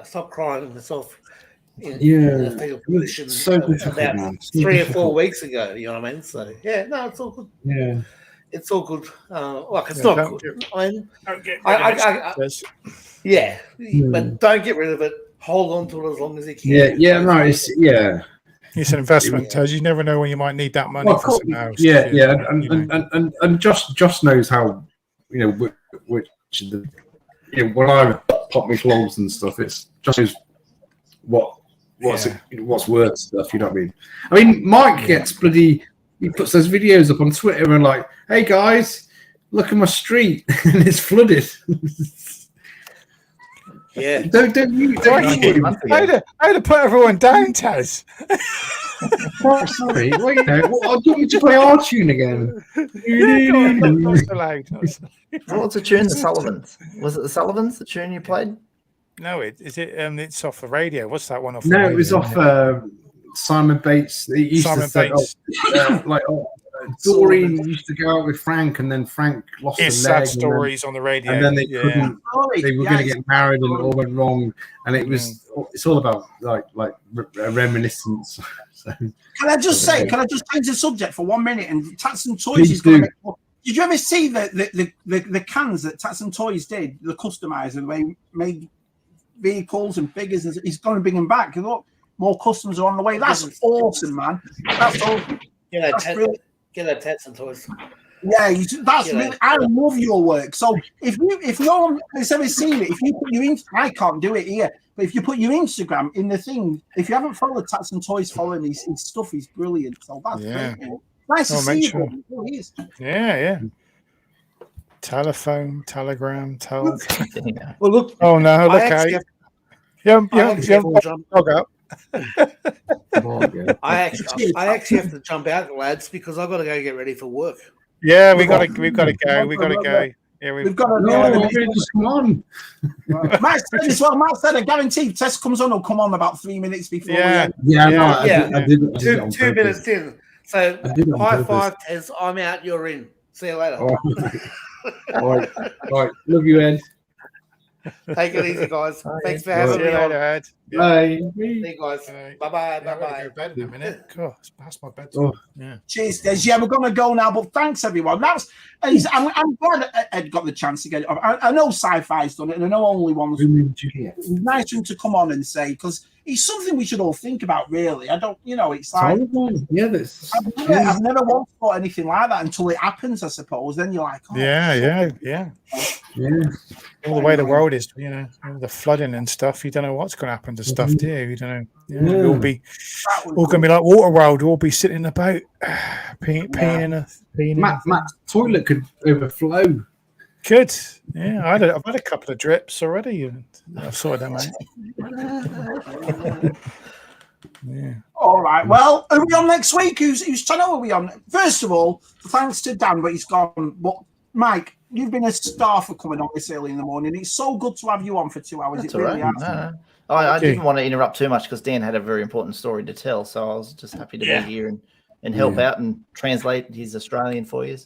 Stop crying myself in a fetal position so about man. 3 or 4 weeks ago. You know what I mean? So it's all good. Yeah. It's all good. It's not good. I mean, but don't get rid of it. Hold on to it as long as you can. It's an investment, Taz. You never know when you might need that money for something else. And Josh knows how, which the, when I pop my clothes and stuff, it's just knows what's worth stuff. You know what I mean? I mean, Mike gets bloody. He puts those videos up on Twitter and like, hey guys, look at my street and it's flooded. Yeah. Don't I'd have put everyone down, Taz. Oh, sorry. Well, I'll get you to play our tune again. Not so loud. What's the tune? The Sullivans. Was it the Sullivans? The tune you played? No, it's off the radio. What's that one off? No, it was off Simon Bates. Simon Bates. Doreen used to go out with Frank, and then Frank lost his leg. Sad stories on the radio. And then they couldn't. They were going to get married, and it all went wrong. And it was. It's all about like a reminiscence. So, can I just change the subject for 1 minute? And Tats and Toys is going to make. Did you ever see the cans that Tats and Toys did? The customizer, they made vehicles and figures, and he's going to bring them back. Look, more customers are on the way. That's awesome, man. That's awesome. Get that Tats and Toys. Yeah, really. I love your work. So if no one has ever seen it, if you put your I can't do it here, but if you put your Instagram in the thing, if you haven't followed Tats and Toys, following his stuff is brilliant. So that's great. Nice to see you. It really is. Yeah. Telephone, telegram, Well, look. Oh no! Look out! Log out. I actually have to jump out, lads, because I've got to go get ready for work. Yeah, we've got to go. Yeah, we've got to go. Just come on. Matt said as well. Matt said, I guarantee if Tess comes on, he'll come on about 3 minutes before. I did 2 minutes in. So high five, Tess. I'm out. You're in. See you later. All right. Love you, Ed. Take it easy, guys. Thanks for having me on. Bye. See you guys. Bye-bye. Go bed in a minute. God, it's past my bedtime. Oh. Yeah. Cheers, Des. Yeah, we're going to go now, but thanks, everyone. I'm glad Ed got the chance to get it. I know Sci-Fi's done it, and I know Only Ones. It's nice for him to come on and say, because it's something we should all think about, really. I don't, it's like... I've never once thought anything like that until it happens, I suppose. Then you're like, oh. Yeah. All the way the world is, the flooding and stuff. You don't know what's going to happen to stuff, do you? You don't know. We'll be all going to be like Waterworld. We'll all be sitting in the boat, peeing in a. Matt's toilet could overflow. Could, yeah. I've had a couple of drips already. I've sorted them out. Yeah. All right. Well, are we on next week? Whose channel are we on? First of all, thanks to Dan, but he's gone. But Mike, you've been a star for coming on this early in the morning. It's so good to have you on for 2 hours. That's it really right. has. I didn't want to interrupt too much because Dan had a very important story to tell, so I was just happy to be here and help out and translate his Australian for you.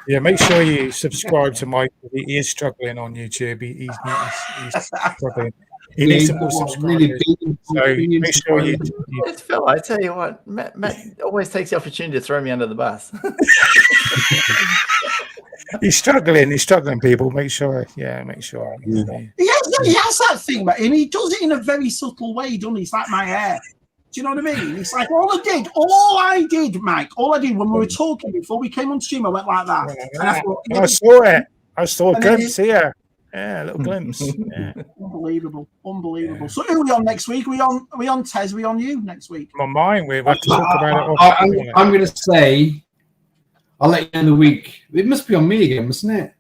Yeah, make sure you subscribe to Mike. He is struggling on YouTube. He's struggling. He needs some more subscribers. So make sure you. It's Phil, I tell you what, Matt always takes the opportunity to throw me under the bus. He's struggling, people. Make sure. He has that thing, and he does it in a very subtle way, doesn't he? It's like my hair. Do you know what I mean? It's like all I did, Mike, when we were talking before we came on stream, I went like that. I saw it. I saw it. Good to see her. Yeah, a little glimpse. Yeah. Unbelievable. Yeah. So who are we on next week? Are we on Tez? Are we on you next week? On mine, we have to talk about it. I'm going to say, I'll let you know in the week. It must be on me again, mustn't it?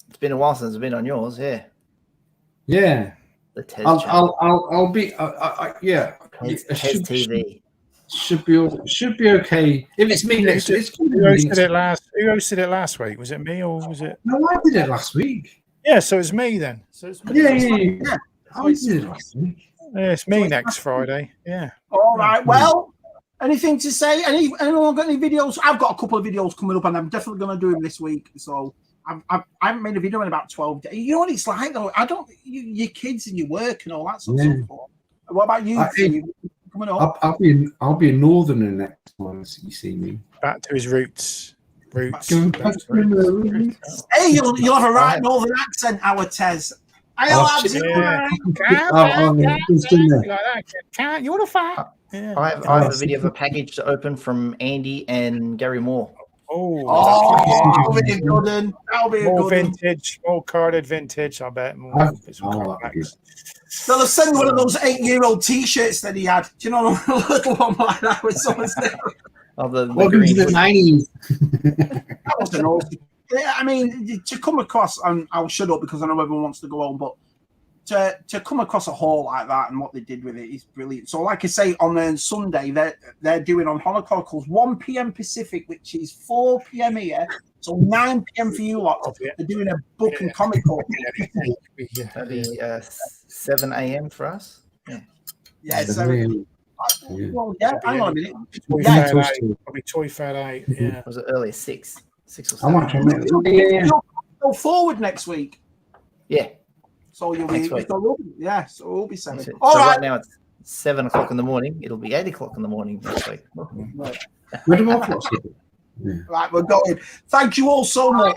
It's been a while since it's been on yours, yeah. Yeah. The Tez I'll be yeah. Tez TV. Should be okay. If it's me next week, Who hosted it last week? Was it me or was it? No, I did it last week. Yeah, so it's me then. So it's me. Yeah. I did it last week. Yeah, it's me next Friday. Yeah. All right. Well, anything to say? Anyone got any videos? I've got a couple of videos coming up, and I'm definitely going to do them this week. So I haven't made a video in about 12 days. You know what it's like, though. Your kids and your work and all that sort of stuff. What about you? Coming up? I'll be a northerner next time you see me. Back to his roots. Hey, you'll have a right northern accent, our Tez. You want to fight? I have a video of a package to open from Andy and Gary Moore. That'll be a good one. More vintage, more carded vintage, I bet. They'll send one of those 8-year-old T-shirts that he had. Do you know, a little one like that with someone's name? Welcome to the 90s. That was an awesome. I mean, to come across, and I'll shut up because I know everyone wants to go home, but to come across a haul like that and what they did with it is brilliant. So, like I say, on Sunday, they're doing on Holocaust 1 p.m. Pacific, which is 4 p.m. here, so 9 p.m. for you lot. They're doing a book and comic book. That'd be 7 a.m. for us. Yeah, 7 Well, hang on a minute. Probably Toy Fair 8. Yeah. Was it earlier? 6 or 7? I want to go forward next week. Yeah. So you'll be so it'll be 7. So All right. Right now it's 7 o'clock in the morning. It'll be 8 o'clock in the morning next week. Right, we're going. Thank you all so much.